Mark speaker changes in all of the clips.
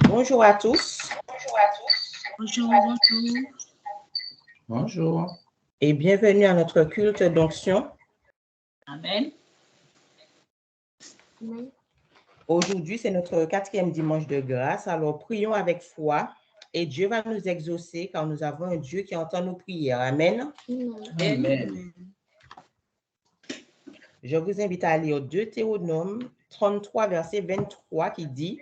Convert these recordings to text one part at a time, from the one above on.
Speaker 1: Bonjour à tous.
Speaker 2: Bonjour, bonjour.
Speaker 3: Bonjour.
Speaker 1: Et bienvenue à notre culte d'onction.
Speaker 2: Amen.
Speaker 1: Aujourd'hui, c'est notre 4e dimanche de grâce. Alors, prions avec foi et Dieu va nous exaucer car nous avons un Dieu qui entend nos prières. Amen.
Speaker 3: Amen.
Speaker 1: Je vous invite à lire Deutéronome 33, verset 23 qui dit: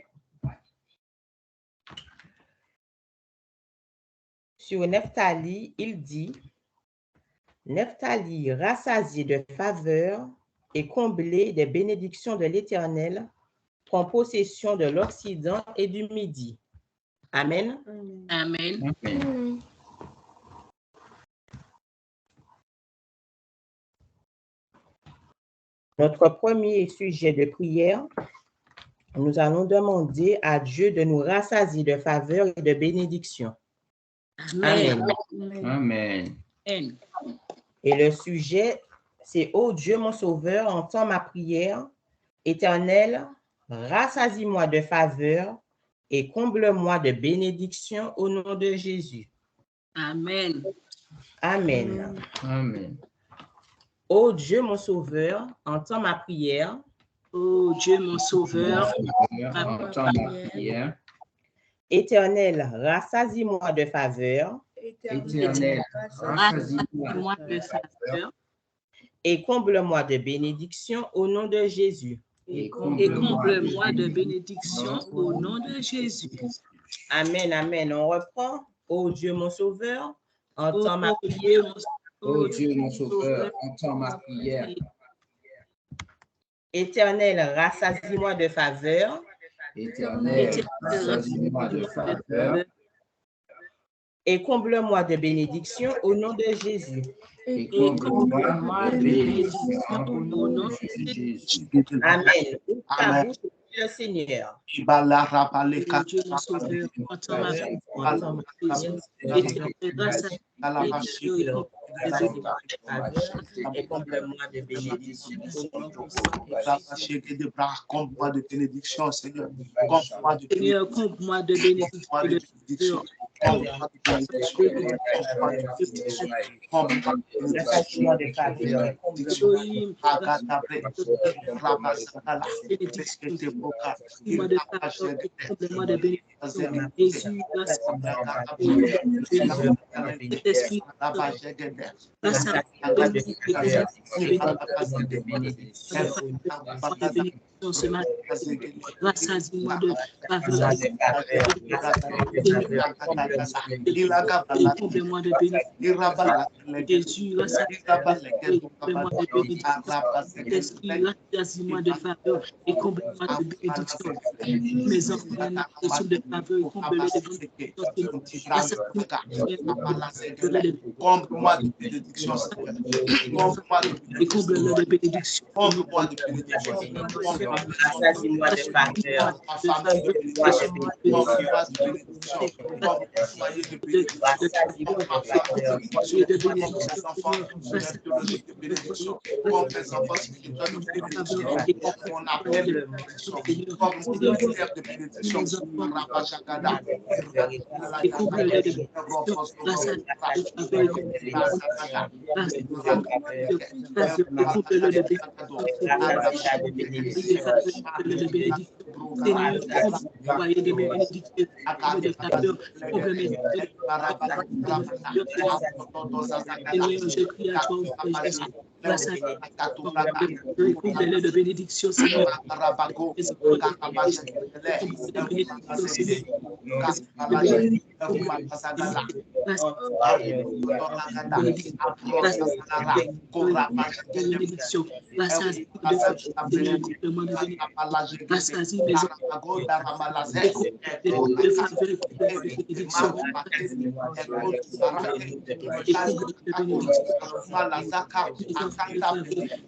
Speaker 1: Sur Nephtali, il dit: Nephtali, rassasié de faveur et comblé des bénédictions de l'Éternel, prend possession de l'Occident et du Midi. Amen.
Speaker 2: Amen.
Speaker 3: Amen.
Speaker 1: Notre premier sujet de prière, nous allons demander à Dieu de nous rassasier de faveur et de bénédictions.
Speaker 2: Amen.
Speaker 3: Amen.
Speaker 2: Amen.
Speaker 1: Et le sujet, c'est: Ô Dieu, mon Sauveur, entends ma prière. Éternel, rassasie-moi de faveur et comble-moi de bénédictions au nom de Jésus.
Speaker 2: Amen.
Speaker 1: Amen.
Speaker 3: Amen.
Speaker 1: Ô Dieu, mon Sauveur, entends ma prière.
Speaker 2: Oh Dieu, mon Sauveur.
Speaker 3: Entends ma prière.
Speaker 1: Éternel, rassasie-moi de faveur
Speaker 3: Éternel, rassasie-moi
Speaker 2: de faveur
Speaker 1: et comble-moi de bénédictions au nom de Jésus.
Speaker 2: et comble-moi de bénédictions au nom de Jésus.
Speaker 1: Amen, amen. On reprend. Ô Dieu, mon Sauveur, entends ma
Speaker 2: Oh
Speaker 1: prière.
Speaker 2: Dieu,
Speaker 3: Ô Dieu, mon Sauveur, entends ma prière.
Speaker 1: Éternel, rassasie-moi de faveur
Speaker 3: Éternel, rassasie-moi de faveur
Speaker 1: et comble-moi de bénédictions au nom de Jésus.
Speaker 3: et comble-moi de bénédictions au nom de Jésus.
Speaker 1: Amen. Ouvre ta bouche et prie le Seigneur.
Speaker 2: oh Dieu, mon Sauveur, entends ma prière. Éternel, grâce à
Speaker 1: Et comble-moi de bénédictions au nom de Jésus.
Speaker 4: Comble-moi de bénédiction, Seigneur.
Speaker 2: Seigneur, comble-moi de bénédictions.
Speaker 1: Rassasie-moi de faveur.
Speaker 2: Rassasie-moi de faveur. Comble-moi de bénédictions. Jésus, comble-moi de bénédictions. Esprit, rassasie-moi de faveur et comble-moi de bénédictions. Mes enfants, de faveur et comble-les de bénédictions.
Speaker 4: Comble-moi de bénédiction,
Speaker 2: et comble-les de bénédictions.
Speaker 4: Comble-moi de bénédiction.
Speaker 1: Rassasie-moi de faveur.
Speaker 2: Comble-les de bénédictions, Seigneur.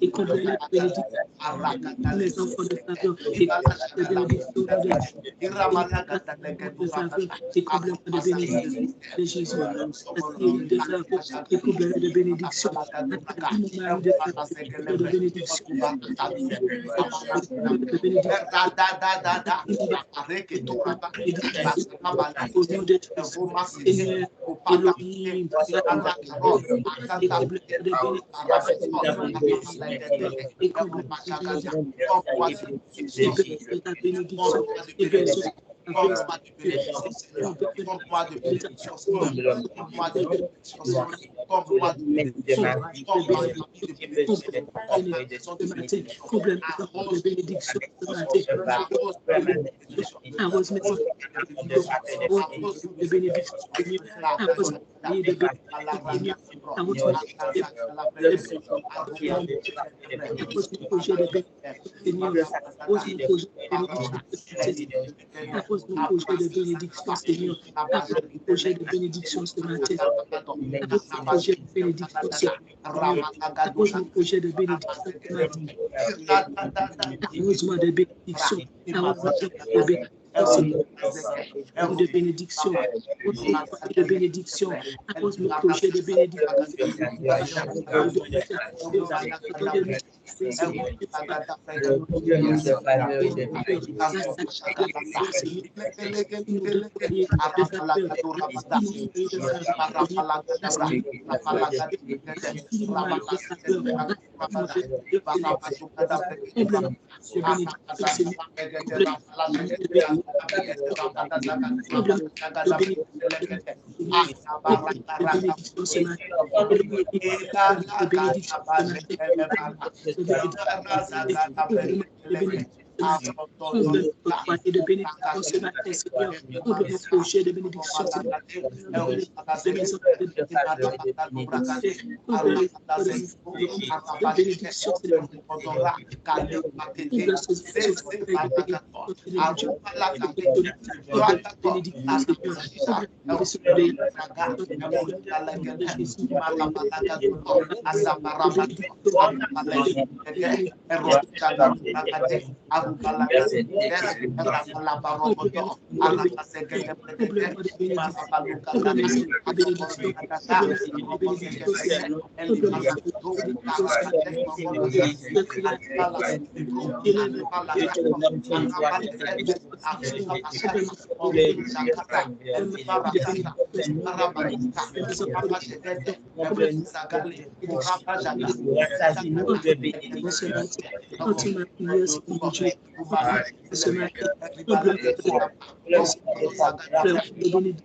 Speaker 2: Et combler les bénédictions, les enfants de faveur, et les bénédictions de faveur, et combler de bénédictions de Jésus, de faveur, et combler de bénédictions, de faveur, de bénédictions, bénédiction. Au nom de Jésus, Seigneur, Elohim, et comble de bénédiction, Appose mon projet de bénédiction, Seigneur. Appose mon projet de bénédiction ce matin. Appose mon projet de bénédiction, Seigneur. Appose mon projet de bénédiction ce matin. Appose-moi de bénédiction. De bénédiction, de bénédiction, appose mon projet de bénédiction. De bénédiction ce matin, Seigneur. Comble mon projet de bénédiction, Seigneur.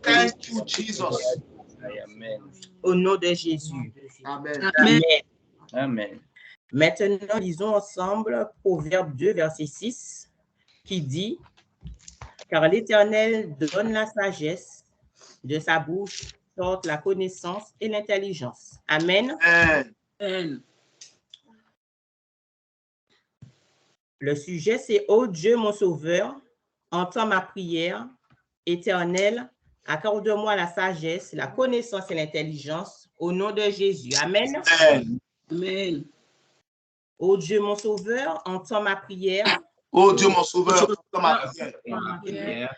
Speaker 4: Thank you, Jesus.
Speaker 1: Au nom de Jésus.
Speaker 4: Amen.
Speaker 1: Amen. Amen. Maintenant, lisons ensemble Proverbe 2, verset 6, qui dit « Car l'Éternel donne la sagesse, de sa bouche sortent la connaissance et l'intelligence. » Amen.
Speaker 4: Amen.
Speaker 1: Le sujet, c'est « Ô Dieu, mon sauveur, entends ma prière. Éternel, accorde-moi la sagesse, la connaissance et l'intelligence au nom de Jésus. » Amen.
Speaker 4: Amen.
Speaker 2: Amen.
Speaker 1: Ô Dieu, mon sauveur, entends ma prière.
Speaker 4: Oh Dieu, mon sauveur, entends ma prière.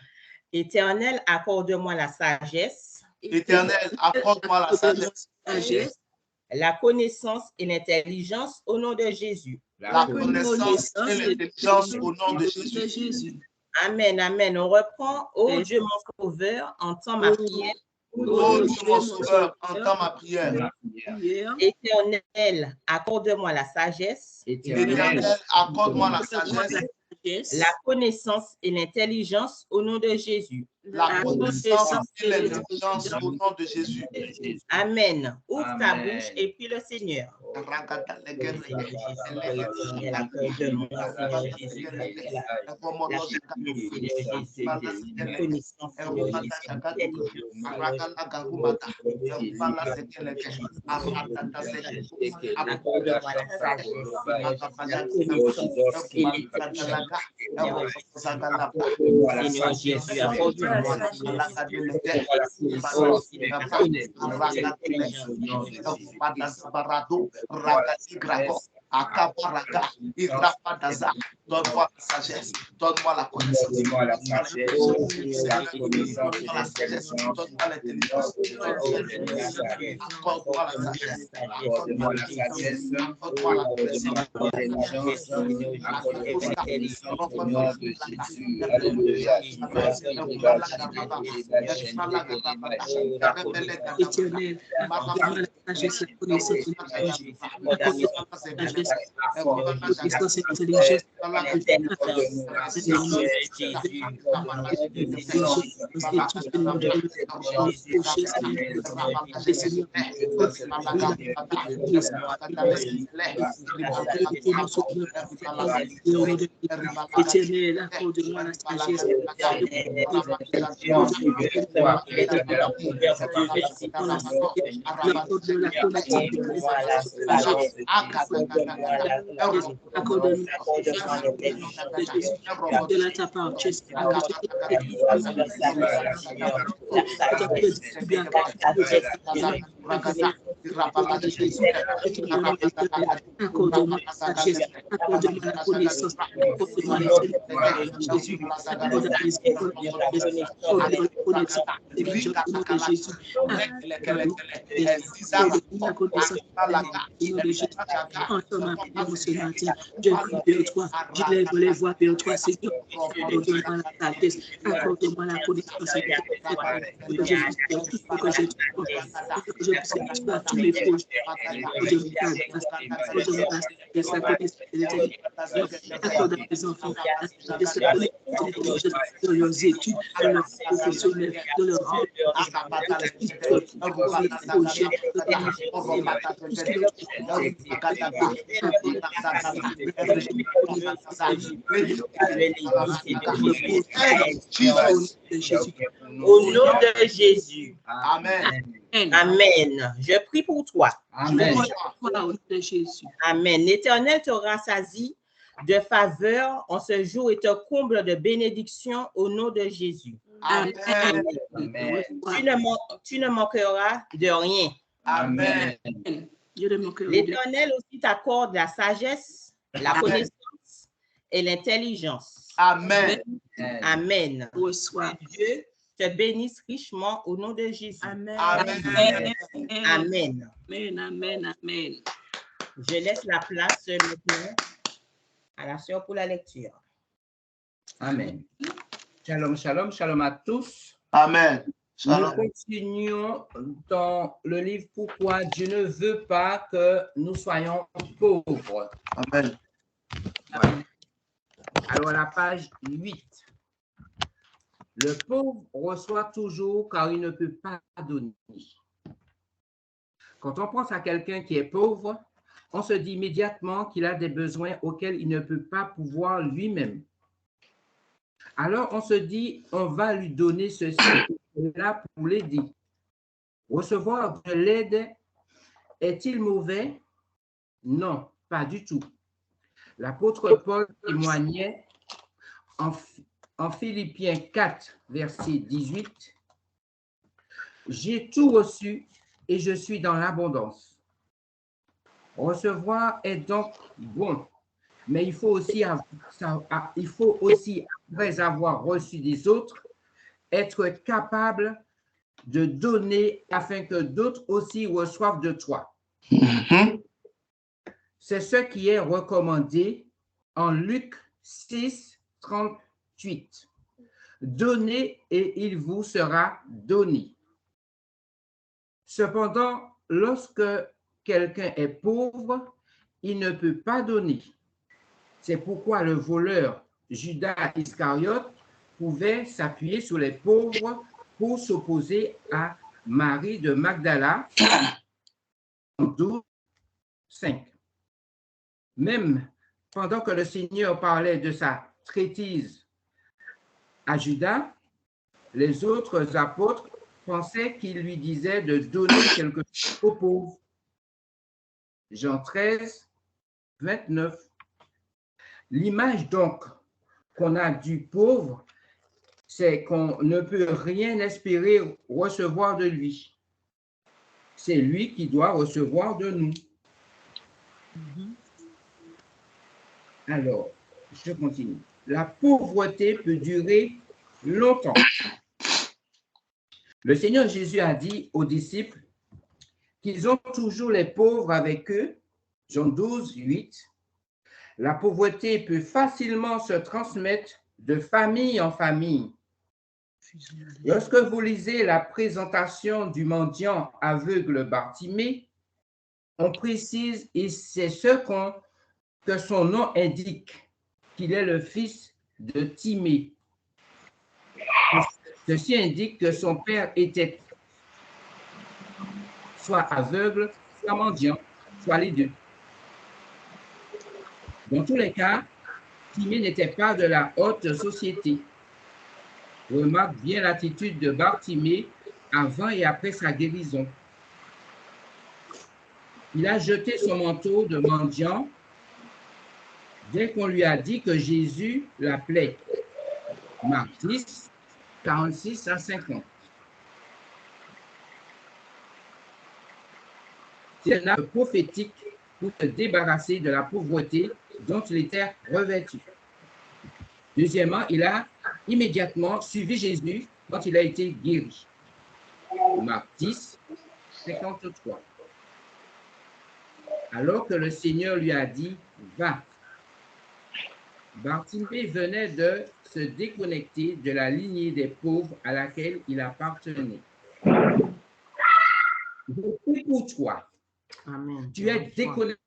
Speaker 1: Éternel, accorde-moi la sagesse.
Speaker 4: Éternel, accorde-moi la sagesse.
Speaker 1: La connaissance et l'intelligence au nom de Jésus.
Speaker 4: La connaissance et l'intelligence au nom de Jésus.
Speaker 1: Amen, amen. On reprend. Ô Dieu, mon sauveur, entends ma prière.
Speaker 4: Oh Dieu, mon sauveur, entends ma prière.
Speaker 1: Éternel, accorde-moi la sagesse.
Speaker 4: Éternel, accorde-moi la sagesse.
Speaker 1: La connaissance et l'intelligence au nom de Jésus.
Speaker 4: La connaissance et l'intelligence au nom de Jésus.
Speaker 1: Amen. Ouvre ta bouche et prie le Seigneur. Seigneur Jésus, accorde-moi
Speaker 4: Akaparaga, Irapadaza, donne-moi la sagesse, donne-moi la connaissance.
Speaker 3: Donne-moi la sagesse,
Speaker 4: Donne-moi la sagesse, donne-moi l'intelligence. Accorde-moi la sagesse,
Speaker 3: accorde-moi la sagesse,
Speaker 4: accorde-moi la
Speaker 3: accorde-moi l'intelligence, accorde-moi la connaissance au nom de Jésus. Alléluia.
Speaker 2: Éternel, accorde-moi la sagesse, la connaissance, accorde-moi la sagesse, connaissance et intelligence. Éternel, accorde-moi la sagesse. Accorde-moi la sagesse, accorde-moi la connaissance, accorde-moi Jésus, accorde la je prie vers toi, j'élève les voix vers toi, Seigneur. Accorde-moi la sagesse, accorde-moi la connaissance, que je puisse faire tout ce que je te demande, que je puisse faire tous mes projets. Accorde à mes enfants dans leurs études, dans leurs professionnels, dans leur vie,
Speaker 1: au nom de Jésus.
Speaker 4: Amen.
Speaker 1: Amen. Je prie pour toi.
Speaker 3: Amen.
Speaker 1: Amen. L'Éternel te rassasie de faveur en ce jour et te comble de bénédictions au nom de Jésus.
Speaker 4: Amen.
Speaker 3: Amen.
Speaker 1: Tu ne manqueras de rien.
Speaker 4: Amen.
Speaker 1: L'Éternel aussi t'accorde la sagesse, la connaissance et l'intelligence.
Speaker 4: Amen.
Speaker 1: Amen. Dieu te bénisse richement au nom de Jésus.
Speaker 2: Amen.
Speaker 4: Amen.
Speaker 1: Amen.
Speaker 2: Amen. Amen. Amen.
Speaker 1: Je laisse la place maintenant à la sœur pour la lecture.
Speaker 3: Amen. Shalom, shalom, shalom à tous.
Speaker 4: Amen.
Speaker 3: Nous continuons dans le livre Pourquoi Dieu ne veut pas que nous soyons pauvres.
Speaker 4: Amen.
Speaker 3: Voilà. Alors, à la page 8. Le pauvre reçoit toujours car il ne peut pas donner. Quand on pense à quelqu'un qui est pauvre, on se dit immédiatement qu'il a des besoins auxquels il ne peut pas pouvoir lui-même. Alors, on se dit, on va lui donner ceci et là pour l'aider. Recevoir de l'aide, est-il mauvais? Non, pas du tout. L'apôtre Paul témoignait en Philippiens 4, verset 18, « J'ai tout reçu et je suis dans l'abondance. » Recevoir est donc bon, mais il faut aussi, après avoir reçu des autres, être capable de donner afin que d'autres aussi reçoivent de toi. C'est ce qui est recommandé en Luc 6, 38. Donnez et il vous sera donné. Cependant, lorsque quelqu'un est pauvre, il ne peut pas donner. C'est pourquoi le voleur Judas Iscariote pouvait s'appuyer sur les pauvres pour s'opposer à Marie de Magdala, 12, 5. Même pendant que le Seigneur parlait de sa traîtrise à Judas, les autres apôtres pensaient qu'il lui disait de donner quelque chose aux pauvres. Jean 13, 29. L'image donc qu'on a du pauvre, c'est qu'on ne peut rien espérer recevoir de lui. C'est lui qui doit recevoir de nous. Alors, je continue. La pauvreté peut durer longtemps. Le Seigneur Jésus a dit aux disciples qu'ils ont toujours les pauvres avec eux. Jean 12, 8. La pauvreté peut facilement se transmettre de famille en famille. Lorsque vous lisez la présentation du mendiant aveugle Bartimée, on précise, et c'est que son nom indique, qu'il est le fils de Timée. Ceci indique que son père était soit aveugle, soit mendiant, soit les deux. Dans tous les cas, Timée n'était pas de la haute société. Remarque bien l'attitude de Bartimée avant et après sa guérison. Il a jeté son manteau de mendiant dès qu'on lui a dit que Jésus l'appelait. Marc 10, 46 à 50. C'est un acte prophétique pour se débarrasser de la pauvreté dont il était revêtu. Deuxièmement, il a immédiatement suivi Jésus quand il a été guéri. Marc 10, 53. Alors que le Seigneur lui a dit, va. Bartimée venait de se déconnecter de la lignée des pauvres à laquelle il appartenait. Je pour toi.
Speaker 1: Amen.
Speaker 3: Tu es déconnecté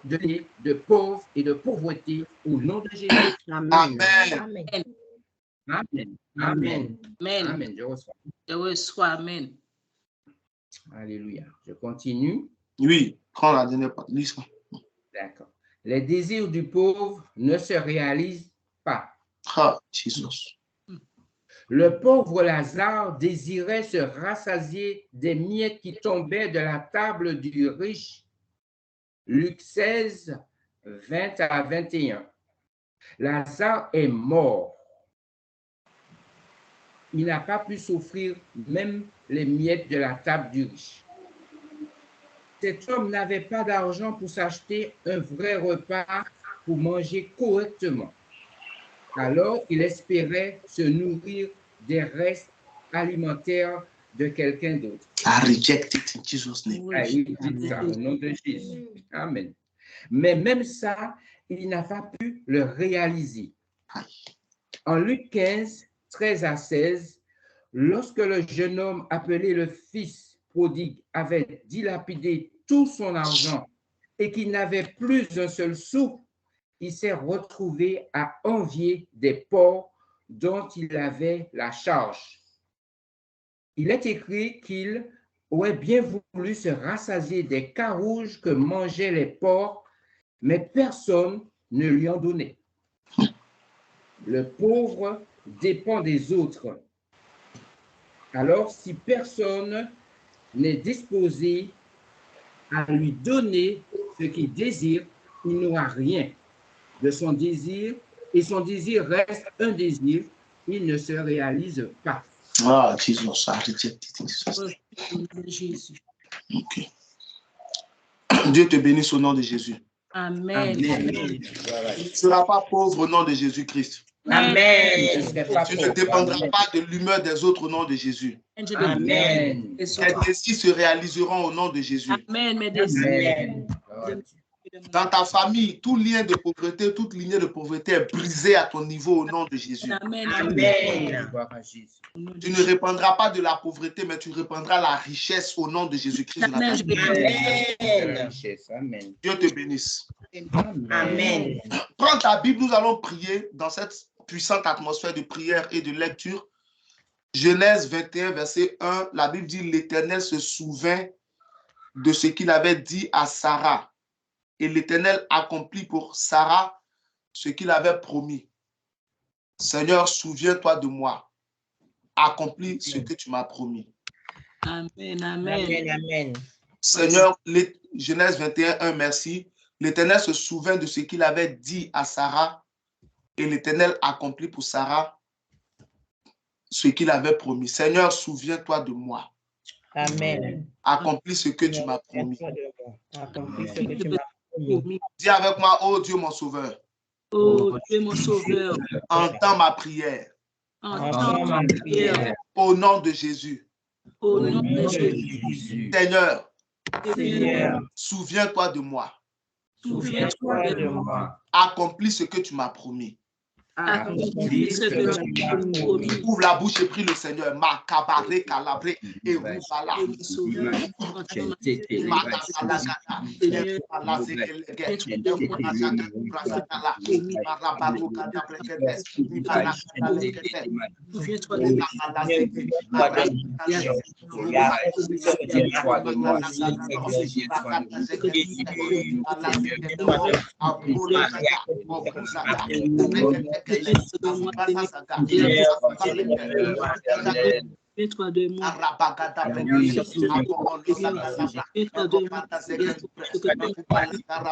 Speaker 3: de pauvres et de pauvreté au nom de Jésus.
Speaker 1: Amen.
Speaker 4: Amen.
Speaker 3: Amen. Amen.
Speaker 2: Amen.
Speaker 3: Amen. Je reçois.
Speaker 2: Je reçois. Amen.
Speaker 3: Alléluia. Je continue.
Speaker 4: Oui, prends la dernière partie. Lis ça.
Speaker 3: D'accord. Les désirs du pauvre ne se réalisent pas.
Speaker 4: Ah, Jesus.
Speaker 3: Le pauvre Lazare désirait se rassasier des miettes qui tombaient de la table du riche. Luc 16, 20 à 21. Lazare est mort. Il n'a pas pu s'offrir même les miettes de la table du riche. Cet homme n'avait pas d'argent pour s'acheter un vrai repas pour manger correctement. Alors, il espérait se nourrir des restes alimentaires de quelqu'un d'autre.
Speaker 4: I reject it in Jesus' name.
Speaker 3: Ah, il dit ça au nom de Jésus. Amen. Mais même ça, il n'a pas pu le réaliser. En Luc 15, 13 à 16, lorsque le jeune homme appelé le fils prodigue avait dilapidé tout son argent et qu'il n'avait plus un seul sou, il s'est retrouvé à envier des pauvres dont il avait la charge. Il est écrit qu'il aurait bien voulu se rassasier des carouges que mangeaient les porcs, mais personne ne lui en donnait. Le pauvre dépend des autres. Alors, si personne n'est disposé à lui donner ce qu'il désire, il n'aura rien de son désir, et son désir reste un désir, il ne se réalise pas.
Speaker 4: Ah, Jesus, I reject it in Jesus' name.
Speaker 2: Au nom de Jésus.
Speaker 4: Ok. Dieu te bénisse au nom de Jésus.
Speaker 2: Amen.
Speaker 3: Amen.
Speaker 4: Tu ne seras pas pauvre au nom de Jésus-Christ.
Speaker 1: Amen.
Speaker 4: Tu ne dépendras pas de l'humeur des autres au nom de Jésus.
Speaker 3: Amen.
Speaker 4: Tes désirs se réaliseront au nom de Jésus.
Speaker 2: Amen, mes désirs.
Speaker 3: Amen.
Speaker 4: Dans ta famille, tout lien de pauvreté, toute lignée de pauvreté est brisée à ton niveau au nom de Jésus.
Speaker 2: Amen.
Speaker 1: Amen.
Speaker 3: Gloire à Jésus.
Speaker 4: Tu ne répandras pas de la pauvreté, mais tu répandras la richesse au nom de Jésus-Christ. de
Speaker 2: Amen.
Speaker 4: Nazareth.
Speaker 3: La
Speaker 1: Amen.
Speaker 3: richesse. Amen.
Speaker 4: Dieu te bénisse.
Speaker 1: Amen.
Speaker 4: Prends ta Bible, nous allons prier dans cette puissante atmosphère de prière et de lecture. Genèse 21, verset 1, la Bible dit « L'Éternel se souvint de ce qu'il avait dit à Sarah. Et l'Éternel accomplit pour Sarah ce qu'il avait promis. Seigneur, souviens-toi de moi. Accomplis ce que tu m'as promis. »
Speaker 2: Amen.
Speaker 1: Amen. Amen.
Speaker 4: Seigneur, Genèse 21, 1, merci. L'Éternel se souvint de ce qu'il avait dit à Sarah et l'Éternel accomplit pour Sarah ce qu'il avait promis. Seigneur, souviens-toi de moi.
Speaker 1: Amen.
Speaker 4: Accomplis ce que tu m'as promis.
Speaker 1: Accomplis ce que tu m'as promis.
Speaker 2: promis.
Speaker 4: Dis avec moi, oh Dieu mon sauveur.
Speaker 2: Oh Dieu mon sauveur,
Speaker 4: Entends ma prière.
Speaker 2: entends ma prière
Speaker 4: Au nom de Jésus.
Speaker 2: au nom de Jésus.
Speaker 4: Seigneur,
Speaker 2: Seigneur,
Speaker 4: souviens-toi de moi.
Speaker 2: souviens-toi de moi.
Speaker 4: Accomplis ce que tu m'as promis.
Speaker 2: Accomplis ce que tu m'as promis.
Speaker 4: Ouvre la bouche et prie le Seigneur. Ma cabaret, calabré, et roubala.
Speaker 2: Mon sauveur, entends ma prière.
Speaker 4: Ma cabalagata, et
Speaker 2: Souviens-toi de moi. Souviens-toi de moi.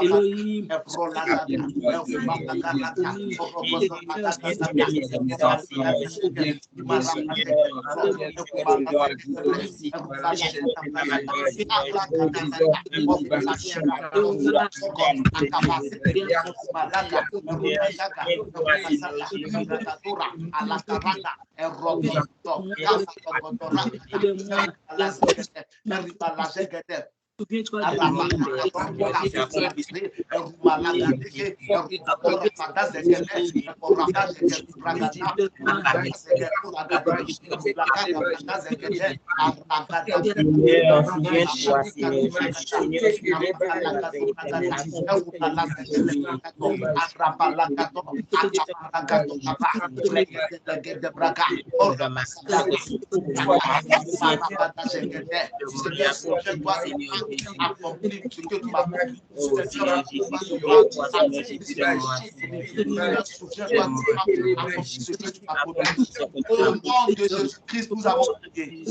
Speaker 2: Elohim, souviens-toi de
Speaker 4: accomplis ce que tu m'as promis. Au nom de Jésus-Christ, nous avons prié.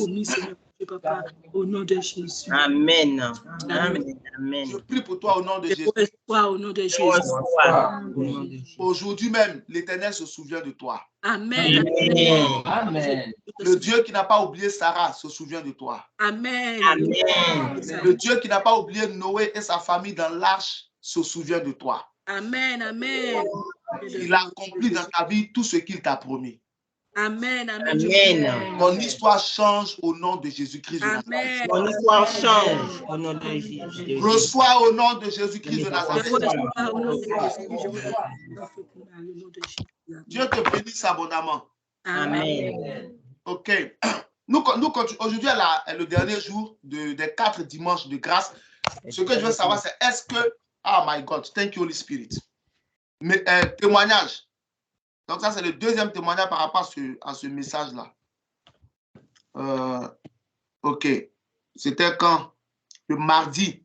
Speaker 2: Papa, au nom de Jésus.
Speaker 1: Amen. Amen. Amen.
Speaker 4: Je prie pour toi au nom de Jésus.
Speaker 2: Au nom de Jésus.
Speaker 4: Aujourd'hui même, l'Éternel se souvient de toi.
Speaker 2: Amen.
Speaker 3: Amen.
Speaker 4: Le Dieu qui n'a pas oublié Sarah se souvient de toi.
Speaker 2: Amen.
Speaker 1: Amen.
Speaker 4: Le Dieu qui n'a pas oublié Noé et sa famille dans l'arche se souvient de toi.
Speaker 2: Amen. Amen.
Speaker 4: Il a accompli dans ta vie tout ce qu'il t'a promis.
Speaker 2: Amen. Amen.
Speaker 1: Amen.
Speaker 4: Ton histoire change au nom de Jésus-Christ de Nazareth.
Speaker 2: Amen.
Speaker 1: Mon histoire change au nom de Jésus.
Speaker 4: Reçois au nom de Jésus-Christ de Nazareth. Dieu te bénisse abondamment.
Speaker 2: Amen.
Speaker 4: OK. Nous continuons. Aujourd'hui est le dernier jour des 4 dimanches de grâce. Ce que je veux savoir, c'est est-ce que... Oh my God, thank you Holy Spirit. Mais témoignage. Donc ça, c'est le deuxième témoignage par rapport à ce message-là. OK. C'était quand? Le mardi.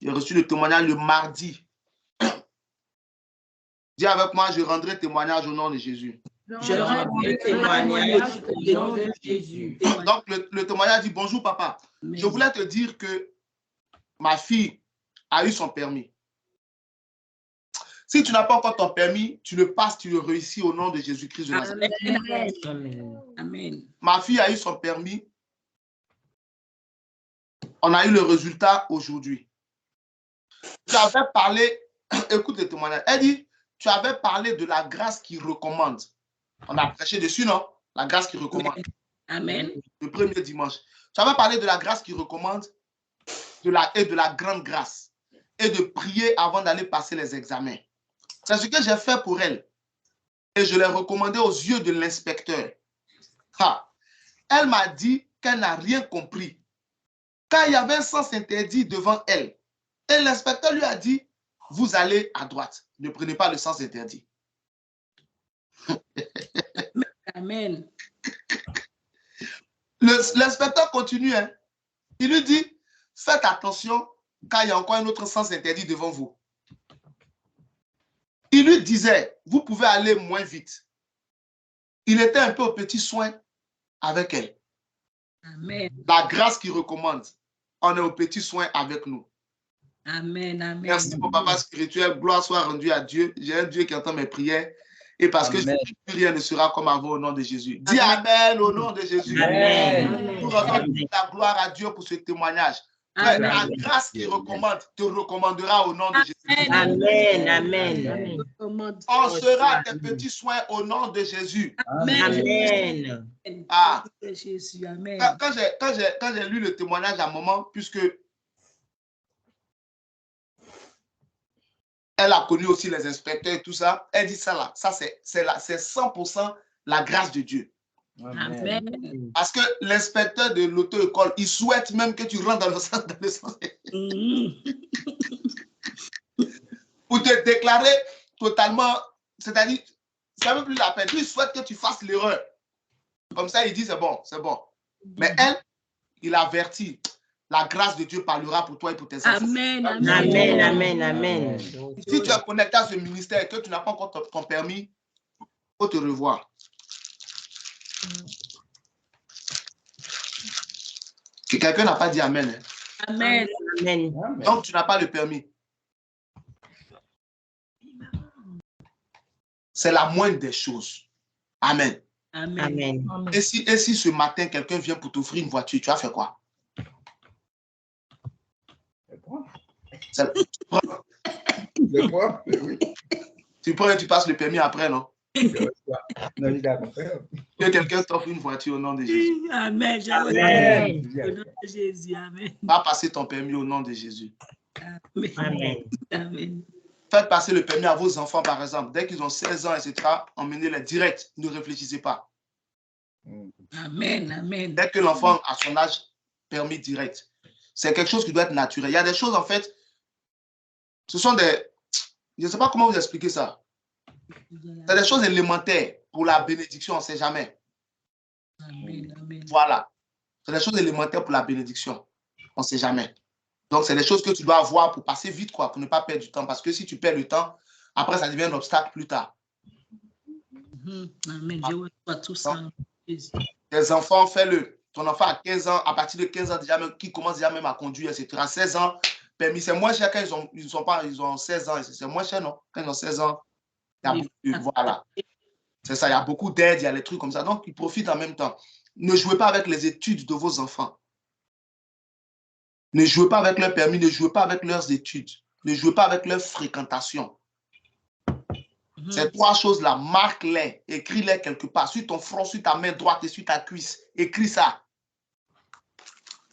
Speaker 4: J'ai reçu le témoignage le mardi. Dis avec moi, je rendrai témoignage au nom de Jésus.
Speaker 2: Je rendrai témoignage au nom de Jésus.
Speaker 4: Donc, le témoignage dit, bonjour papa. Je voulais te dire que ma fille a eu son permis. Si tu n'as pas encore ton permis, tu le passes, tu le réussis au nom de Jésus-Christ de Nazareth.
Speaker 2: Amen. Amen.
Speaker 4: Ma fille a eu son permis. On a eu le résultat aujourd'hui. Tu avais parlé, écoute le témoignage. Elle dit, tu avais parlé de la grâce qui recommande. On a prêché dessus, non? La grâce qui recommande.
Speaker 2: Amen.
Speaker 4: Le premier dimanche. Tu avais parlé de la grâce qui recommande et de la grande grâce et de prier avant d'aller passer les examens. C'est ce que j'ai fait pour elle. Et je l'ai recommandé aux yeux de l'inspecteur. Elle m'a dit qu'elle n'a rien compris. Quand il y avait un sens interdit devant elle, et l'inspecteur lui a dit, vous allez à droite. Ne prenez pas le sens interdit.
Speaker 2: Amen.
Speaker 4: L'inspecteur continue. Hein. Il lui dit, faites attention quand il y a encore un autre sens interdit devant vous. Il lui disait, vous pouvez aller moins vite. Il était un peu au petit soin avec elle.
Speaker 2: Amen.
Speaker 4: La grâce qui recommande, on est au petit soin avec nous.
Speaker 2: Amen. Amen.
Speaker 4: Merci mon papa spirituel. Gloire soit rendue à Dieu. J'ai un Dieu qui entend mes prières. Et parce que plus rien ne sera comme avant au nom de Jésus. Dis Amen au nom de Jésus.
Speaker 1: Amen.
Speaker 4: Nous rendons la gloire à Dieu pour ce témoignage. Frère, la grâce qui recommande te recommandera au nom de Jésus.
Speaker 1: Amen. Amen.
Speaker 4: On sera tes petits soins au nom de Jésus.
Speaker 1: Amen.
Speaker 4: Ah.
Speaker 2: Jésus, amen.
Speaker 4: Quand j'ai lu le témoignage à un moment, puisque elle a connu aussi les inspecteurs et tout ça, elle dit ça là, ça c'est 100% la grâce de Dieu.
Speaker 2: Amen.
Speaker 4: Parce que l'inspecteur de l'auto-école, il souhaite même que tu rentres dans le sens. Pour te déclarer totalement, c'est-à-dire, ça ne veut plus la peine. Il souhaite que tu fasses l'erreur. Comme ça, il dit c'est bon, c'est bon. Mais elle, il avertit. La grâce de Dieu parlera pour toi et pour tes enfants.
Speaker 2: Amen.
Speaker 1: Amen. Amen. Amen.
Speaker 4: Si tu es connecté à ce ministère et que tu n'as pas encore ton permis, il faut te revoir. Quelqu'un n'a pas dit Amen. Hein?
Speaker 2: Amen.
Speaker 1: Amen.
Speaker 4: Donc, tu n'as pas le permis. C'est la moindre des choses. Amen.
Speaker 2: Amen.
Speaker 1: Amen.
Speaker 4: Et si ce matin, quelqu'un vient pour t'offrir une voiture, tu vas faire quoi? Tu prends et tu passes le permis après, non? Que quelqu'un t'offre une voiture au nom de Jésus.
Speaker 2: Amen.
Speaker 1: Amen.
Speaker 2: Au nom de Jésus. Amen.
Speaker 4: Va passer ton permis au nom de Jésus.
Speaker 1: Amen.
Speaker 2: Amen.
Speaker 4: Faites passer le permis à vos enfants, par exemple. Dès qu'ils ont 16 ans, etc., emmenez-les direct. Ne réfléchissez pas.
Speaker 2: Amen. Amen.
Speaker 4: Dès que l'enfant a son âge, permis direct. C'est quelque chose qui doit être naturel. Il y a des choses, en fait, ce sont des... Je ne sais pas comment vous expliquer ça. C'est des choses élémentaires pour la bénédiction, on ne sait jamais.
Speaker 2: Amen. Amen.
Speaker 4: Voilà. C'est des choses élémentaires pour la bénédiction. On ne sait jamais. Donc, c'est des choses que tu dois avoir pour passer vite, quoi, pour ne pas perdre du temps. Parce que si tu perds le temps, après, ça devient un obstacle plus tard.
Speaker 2: Amen. Je reçois tout ça.
Speaker 4: Tes enfants, fais-le. Ton enfant a 15 ans, à partir de 15 ans, déjà même, qui commence déjà même à conduire, etc. 16 ans, permis, c'est moins cher quand ils ont 16 ans. C'est moins cher, non? Quand ils ont 16 ans, voilà. C'est ça, il y a beaucoup d'aides, il y a les trucs comme ça. Donc, ils profitent en même temps. Ne jouez pas avec les études de vos enfants. Ne jouez pas avec leur permis, ne jouez pas avec leurs études. Ne jouez pas avec leur fréquentation. Ces trois choses-là, marque-les, écris-les quelque part, sur ton front, sur ta main droite et sur ta cuisse. Écris ça.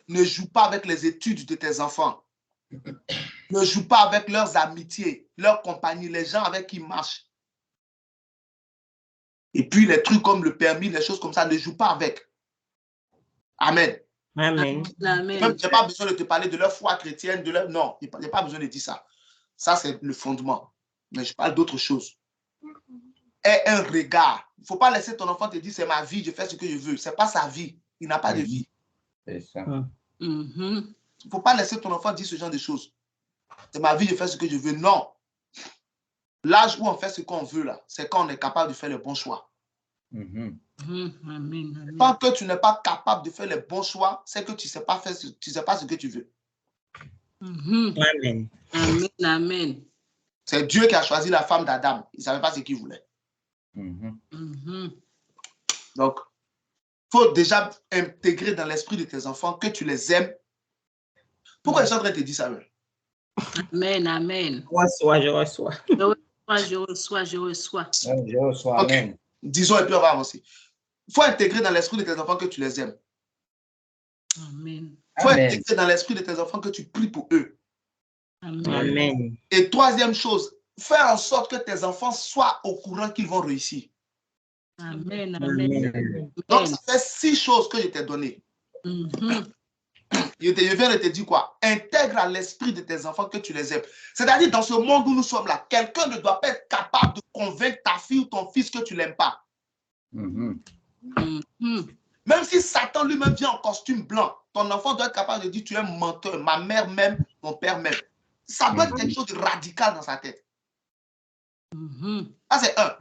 Speaker 4: Ne joue pas avec les études de tes enfants. Ne joue pas avec leurs amitiés, leurs compagnies, les gens avec qui ils marchent. Et puis les trucs comme le permis, les choses comme ça, ne joue pas avec. Amen.
Speaker 1: Amen.
Speaker 2: Amen.
Speaker 4: Je n'ai pas besoin de te parler de leur foi chrétienne, de leur... Non, je n'ai pas besoin de dire ça. Ça, c'est le fondement. Mais je parle d'autre chose. Et un regard. Il ne faut pas laisser ton enfant te dire c'est ma vie, je fais ce que je veux. Ce n'est pas sa vie. Il n'a pas de vie.
Speaker 3: C'est ça.
Speaker 4: Il ne faut pas laisser ton enfant dire ce genre de choses. C'est ma vie, je fais ce que je veux. Non. L'âge où on fait ce qu'on veut, là, c'est quand on est capable de faire le bon choix.
Speaker 2: Amen.
Speaker 4: Tant que tu n'es pas capable de faire les bons choix, c'est que tu ne sais pas ce que tu veux.
Speaker 1: Amen.
Speaker 2: Amen. Amen.
Speaker 4: C'est Dieu qui a choisi la femme d'Adam. Il ne savait pas ce qu'il voulait. Donc, il faut déjà intégrer dans l'esprit de tes enfants que tu les aimes. Pourquoi ils sont en train de te dire ça?
Speaker 2: Amen. Amen.
Speaker 1: Je reçois.
Speaker 2: Je reçois.
Speaker 3: Amen.
Speaker 4: Okay. Disons et puis on va avancer. Il faut intégrer dans l'esprit de tes enfants que tu les aimes.
Speaker 2: Amen.
Speaker 4: Il faut intégrer dans l'esprit de tes enfants que tu pries pour eux.
Speaker 1: Amen.
Speaker 4: Et troisième chose, fais en sorte que tes enfants soient au courant qu'ils vont réussir.
Speaker 2: Amen. Amen.
Speaker 4: Donc, ça fait 6 choses que je t'ai données. Je viens de te dire quoi? Intègre à l'esprit de tes enfants que tu les aimes. C'est-à-dire, dans ce monde où nous sommes là, quelqu'un ne doit pas être capable de convaincre ta fille ou ton fils que tu ne l'aimes pas. Même si Satan lui-même vient en costume blanc, ton enfant doit être capable de dire tu es un menteur, ma mère m'aime, mon père m'aime. Ça doit être quelque chose de radical dans sa tête. Ça, c'est un.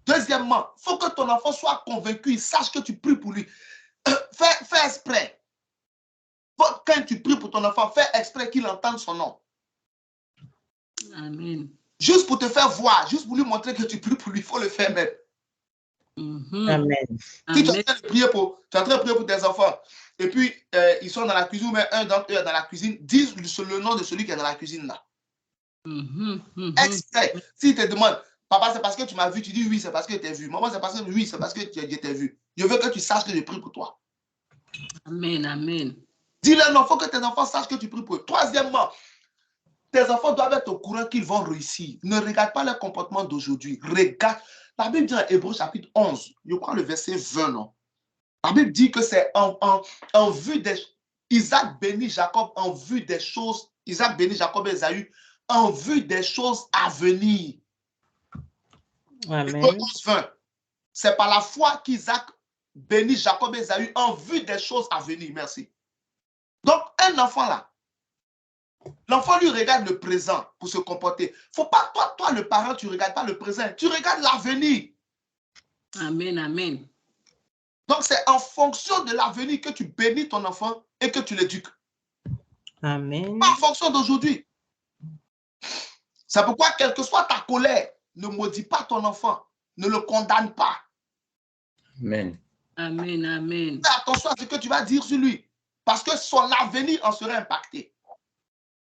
Speaker 4: Deuxièmement, il faut que ton enfant soit convaincu, il sache que tu pries pour lui. Fais exprès. Quand tu pries pour ton enfant, fais exprès qu'il entende son nom.
Speaker 2: Amen.
Speaker 4: Juste pour te faire voir, juste pour lui montrer que tu pries pour lui, il faut le faire même.
Speaker 1: Amen.
Speaker 4: Si tu es en train de prier pour tes enfants, et puis ils sont dans la cuisine, mais un d'entre eux est dans la cuisine, disent le nom de celui qui est dans la cuisine là. Extrait. S'il te demande, papa, c'est parce que tu m'as vu, tu dis oui, c'est parce que tu t'es vu. Maman, c'est parce que oui, c'est parce que je t'ai vu. Je veux que tu saches que je prie pour toi.
Speaker 2: Amen, amen.
Speaker 4: Dis-leur, non, il faut que tes enfants sachent que tu pries pour eux. Troisièmement, tes enfants doivent être au courant qu'ils vont réussir. Ne regarde pas leur comportement d'aujourd'hui. Regarde. La Bible dit en Hébreux chapitre 11, je crois le verset 20, non? La Bible dit que c'est en vue des... Isaac bénit Jacob en vue des choses... Isaac bénit Jacob et Ésaü en vue des choses à venir.
Speaker 1: Amen.
Speaker 4: 11-20. C'est par la foi qu'Isaac bénit Jacob et Ésaü en vue des choses à venir. Merci. Donc, un enfant là, l'enfant lui regarde le présent pour se comporter. Faut pas, toi, le parent, tu ne regardes pas le présent, tu regardes l'avenir.
Speaker 2: Amen, amen.
Speaker 4: Donc, c'est en fonction de l'avenir que tu bénis ton enfant et que tu l'éduques.
Speaker 1: Amen.
Speaker 4: Pas en fonction d'aujourd'hui. C'est pourquoi, quelle que soit ta colère, ne maudis pas ton enfant. Ne le condamne pas.
Speaker 3: Amen.
Speaker 2: Amen, amen.
Speaker 4: Fais attention à ce que tu vas dire sur lui. Parce que son avenir en serait impacté.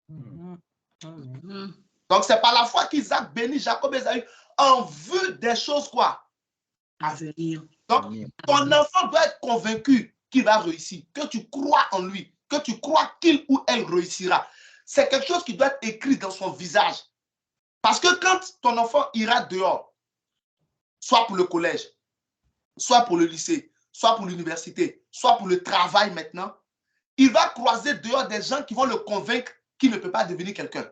Speaker 4: Donc, c'est par la foi qu'Isaac bénit Jacob et Ésaü en vue des choses quoi?
Speaker 2: À venir.
Speaker 4: Donc, ton enfant doit être convaincu qu'il va réussir, que tu crois en lui, que tu crois qu'il ou elle réussira. C'est quelque chose qui doit être écrit dans son visage. Parce que quand ton enfant ira dehors, soit pour le collège, soit pour le lycée, soit pour l'université, soit pour le travail maintenant, il va croiser dehors des gens qui vont le convaincre qu'il ne peut pas devenir quelqu'un.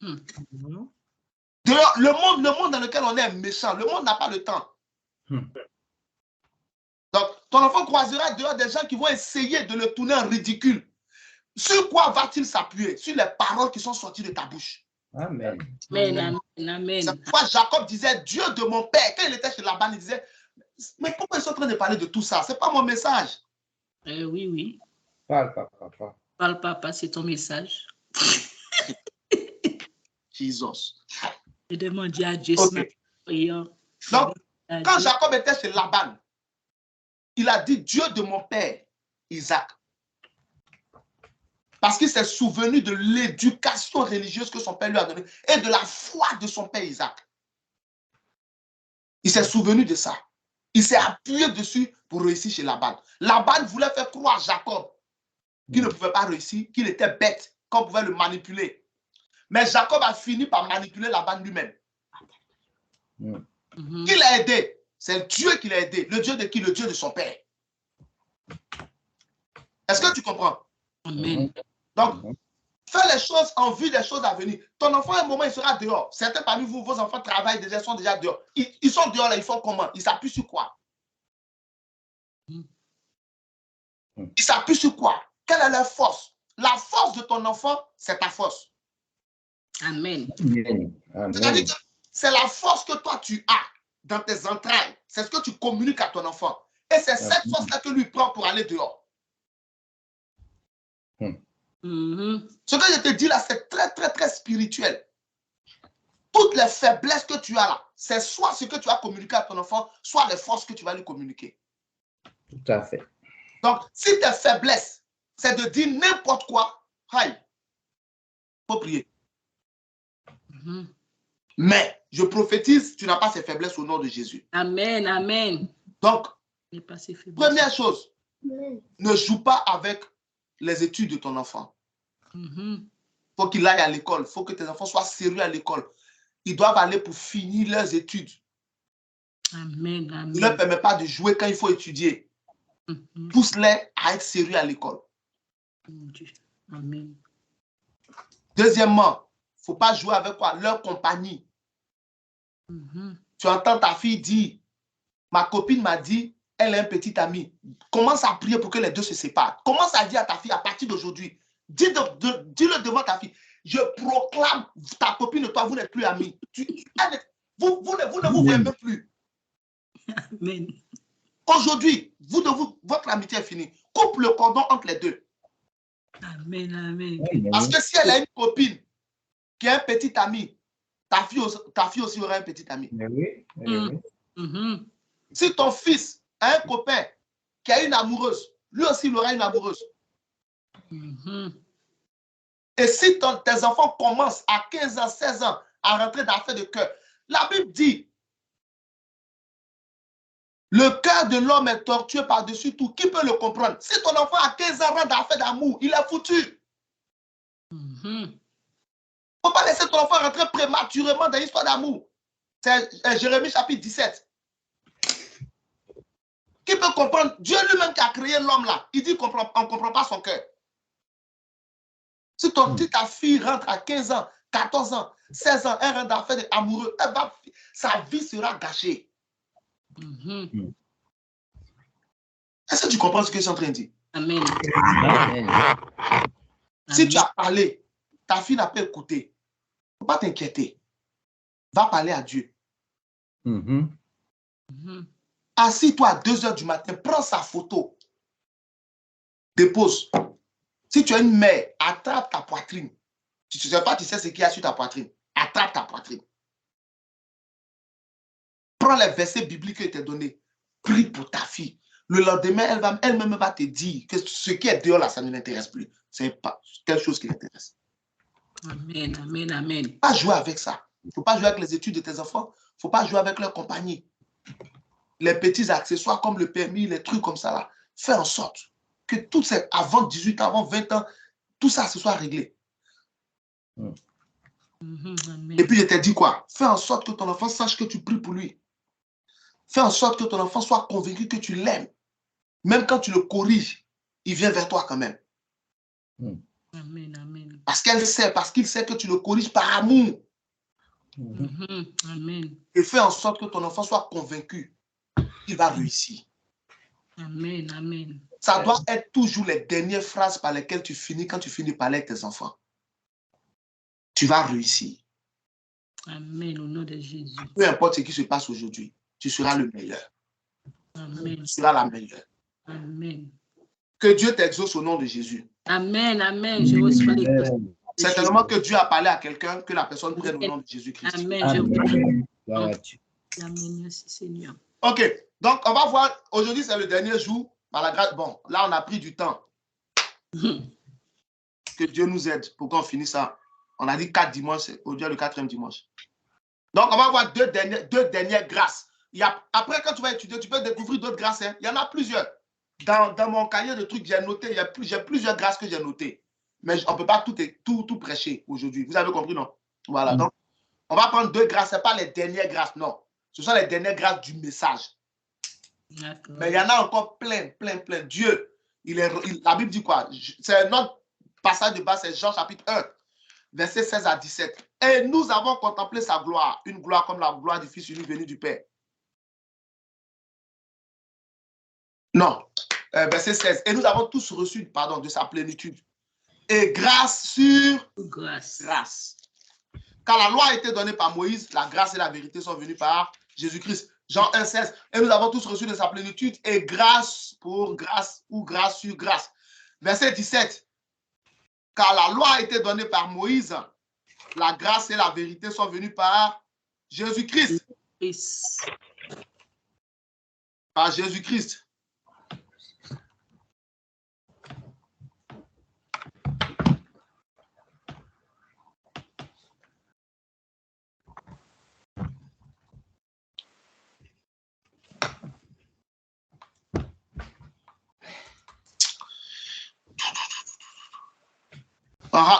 Speaker 4: Dehors, le monde dans lequel on est méchant, le monde n'a pas le temps. Donc, ton enfant croisera dehors des gens qui vont essayer de le tourner en ridicule. Sur quoi va-t-il s'appuyer? Sur les paroles qui sont sorties de ta bouche.
Speaker 3: Amen.
Speaker 2: Amen, amen, amen.
Speaker 4: C'est pourquoi Jacob disait, Dieu de mon père, quand il était chez Laban, il disait, mais pourquoi ils sont en train de parler de tout ça? Ce n'est pas mon message.
Speaker 2: Oui, oui.
Speaker 3: Parle, papa.
Speaker 2: Parle, papa, c'est ton message.
Speaker 4: Jesus.
Speaker 2: Je demande à Dieu.
Speaker 4: Okay. Donc, quand Jacob était chez Laban, il a dit Dieu de mon père, Isaac. Parce qu'il s'est souvenu de l'éducation religieuse que son père lui a donnée et de la foi de son père Isaac. Il s'est souvenu de ça. Il s'est appuyé dessus pour réussir chez Laban. Laban voulait faire croire à Jacob qu'il ne pouvait pas réussir, qu'il était bête, qu'on pouvait le manipuler. Mais Jacob a fini par manipuler Laban lui-même. Qui l'a aidé? C'est Dieu qui l'a aidé. Le Dieu de qui? Le Dieu de son père. Est-ce que tu comprends?
Speaker 2: Amen.
Speaker 4: Donc, fais les choses en vue des choses à venir. Ton enfant, à un moment, il sera dehors. Certains parmi vous, vos enfants travaillent déjà, sont déjà dehors. Ils sont dehors, là, ils font comment? Ils s'appuient sur quoi? Ils s'appuient sur quoi? Quelle est leur force? La force de ton enfant, c'est ta force.
Speaker 2: Amen.
Speaker 4: C'est-à-dire que c'est la force que toi, tu as dans tes entrailles. C'est ce que tu communiques à ton enfant. Et c'est cette force-là que lui prend pour aller dehors. Ce que je te dis là, c'est très, très, très spirituel. Toutes les faiblesses que tu as là, c'est soit ce que tu as communiqué à ton enfant, soit les forces que tu vas lui communiquer.
Speaker 3: Tout à fait.
Speaker 4: Donc, si tes faiblesses, c'est de dire n'importe quoi, il faut prier. Mais je prophétise, tu n'as pas ces faiblesses au nom de Jésus.
Speaker 2: Amen, amen.
Speaker 4: Donc,
Speaker 2: Pas ces faiblesses.
Speaker 4: première chose, ne joue pas avec les études de ton enfant. Faut qu'il aille à l'école. Il faut que tes enfants soient sérieux à l'école. Ils doivent aller pour finir leurs études.
Speaker 2: Amen, amen.
Speaker 4: Ne leur permet pas de jouer quand il faut étudier. Pousse-les à être sérieux à l'école.
Speaker 2: Amen.
Speaker 4: Deuxièmement, il ne faut pas jouer avec quoi? Leur compagnie. Tu entends ta fille dire, ma copine m'a dit, elle est un petit ami. Commence à prier pour que les deux se séparent. Commence à dire à ta fille à partir d'aujourd'hui. Dis-le devant ta fille. Je proclame ta copine et toi, vous n'êtes plus amis. Vous ne vous voyez même plus.
Speaker 2: Amen.
Speaker 4: Aujourd'hui, votre amitié est finie. Coupe le cordon entre les deux.
Speaker 2: Amen, amen.
Speaker 4: Parce que si elle a une copine qui a un petit ami, ta fille aussi aura un petit ami.
Speaker 3: Oui.
Speaker 4: Si ton fils a un copain qui a une amoureuse, lui aussi, il aura une amoureuse. Et si tes enfants commencent à 15 ans, 16 ans à rentrer dans l'affaire de cœur, la Bible dit, le cœur de l'homme est tortueux par-dessus tout. Qui peut le comprendre? Si ton enfant à 15 ans rentre dans l'affaire d'amour, il est foutu. Il ne faut pas laisser ton enfant rentrer prématurément dans l'histoire d'amour. C'est Jérémie chapitre 17. Qui peut comprendre? Dieu lui-même qui a créé l'homme là, il dit qu'on ne comprend pas son cœur. Si ta fille rentre à 15 ans, 14 ans, 16 ans, elle rentre dans l'affaire d'amoureux, sa vie sera gâchée. Est-ce que tu comprends ce que je suis en train de dire?
Speaker 2: Amen.
Speaker 4: Si tu as parlé, ta fille n'a pas écouté, il ne faut pas t'inquiéter. Va parler à Dieu. Assis-toi à 2 heures du matin, prends sa photo, dépose. Si tu es une mère, attrape ta poitrine. Si tu ne sais pas, tu sais ce qu'il y a sur ta poitrine. Attrape ta poitrine. Prends les versets bibliques que je t'ai donnés. Prie pour ta fille. Le lendemain, elle-même va te dire que ce qui est dehors là, ça ne l'intéresse plus. Ce n'est pas quelque chose qui l'intéresse.
Speaker 2: Amen, amen, amen.
Speaker 4: Il ne faut pas jouer avec ça. Il ne faut pas jouer avec les études de tes enfants. Il ne faut pas jouer avec leur compagnie. Les petits accessoires comme le permis, les trucs comme ça là. Fais en sorte que tout ça, avant 18 ans, avant 20 ans, tout ça se soit réglé. Et puis je t'ai dit quoi? Fais en sorte que ton enfant sache que tu pries pour lui. Fais en sorte que ton enfant soit convaincu que tu l'aimes. Même quand tu le corriges, il vient vers toi quand même.
Speaker 2: Amen, amen.
Speaker 4: Parce qu'il sait que tu le corriges par amour.
Speaker 2: Amen.
Speaker 4: Et fais en sorte que ton enfant soit convaincu qu'il va réussir.
Speaker 2: Amen, amen.
Speaker 4: Ça doit être toujours les dernières phrases par lesquelles tu finis quand tu finis de parler avec tes enfants. Tu vas réussir.
Speaker 2: Amen, au nom de Jésus.
Speaker 4: Peu importe ce qui se passe aujourd'hui, tu seras le meilleur.
Speaker 2: Amen.
Speaker 4: Tu seras la meilleure.
Speaker 2: Amen.
Speaker 4: Que Dieu t'exauce au nom de Jésus.
Speaker 2: Amen, amen. Je reçois les grâces.
Speaker 4: Certainement que Dieu a parlé à quelqu'un, que la personne prenne au nom de Jésus-Christ.
Speaker 2: Amen. Amen, merci Seigneur.
Speaker 4: Ok, donc on va voir, aujourd'hui c'est le dernier jour, par la grâce. Bon, là on a pris du temps. Que Dieu nous aide pour qu'on finisse ça. On a dit 4 dimanches, aujourd'hui le 4e dimanche. Donc on va voir deux dernières grâces. Après quand tu vas étudier, tu peux découvrir d'autres grâces. Hein. Il y en a plusieurs. Dans mon cahier de trucs, j'ai noté, j'ai plusieurs grâces que j'ai notées. Mais on ne peut pas tout prêcher aujourd'hui. Vous avez compris, non? Voilà, donc on va prendre 2 grâces, ce n'est pas les dernières grâces, non. Ce sont les dernières grâces du message. Mais il y en a encore plein. Dieu, la Bible dit quoi? C'est notre passage de base, c'est Jean chapitre 1, verset 16 à 17. Et nous avons contemplé sa gloire, une gloire comme la gloire du Fils unique venu du Père. Non, verset 16. Et nous avons tous reçu, de sa plénitude. Et grâce sur grâce. Quand la loi a été donnée par Moïse, la grâce et la vérité sont venues par Jésus-Christ. Jean 1, 16. Et nous avons tous reçu de sa plénitude et grâce pour grâce ou grâce sur grâce. Verset 17. Car la loi a été donnée par Moïse, la grâce et la vérité sont venues par Jésus-Christ. Par Jésus-Christ.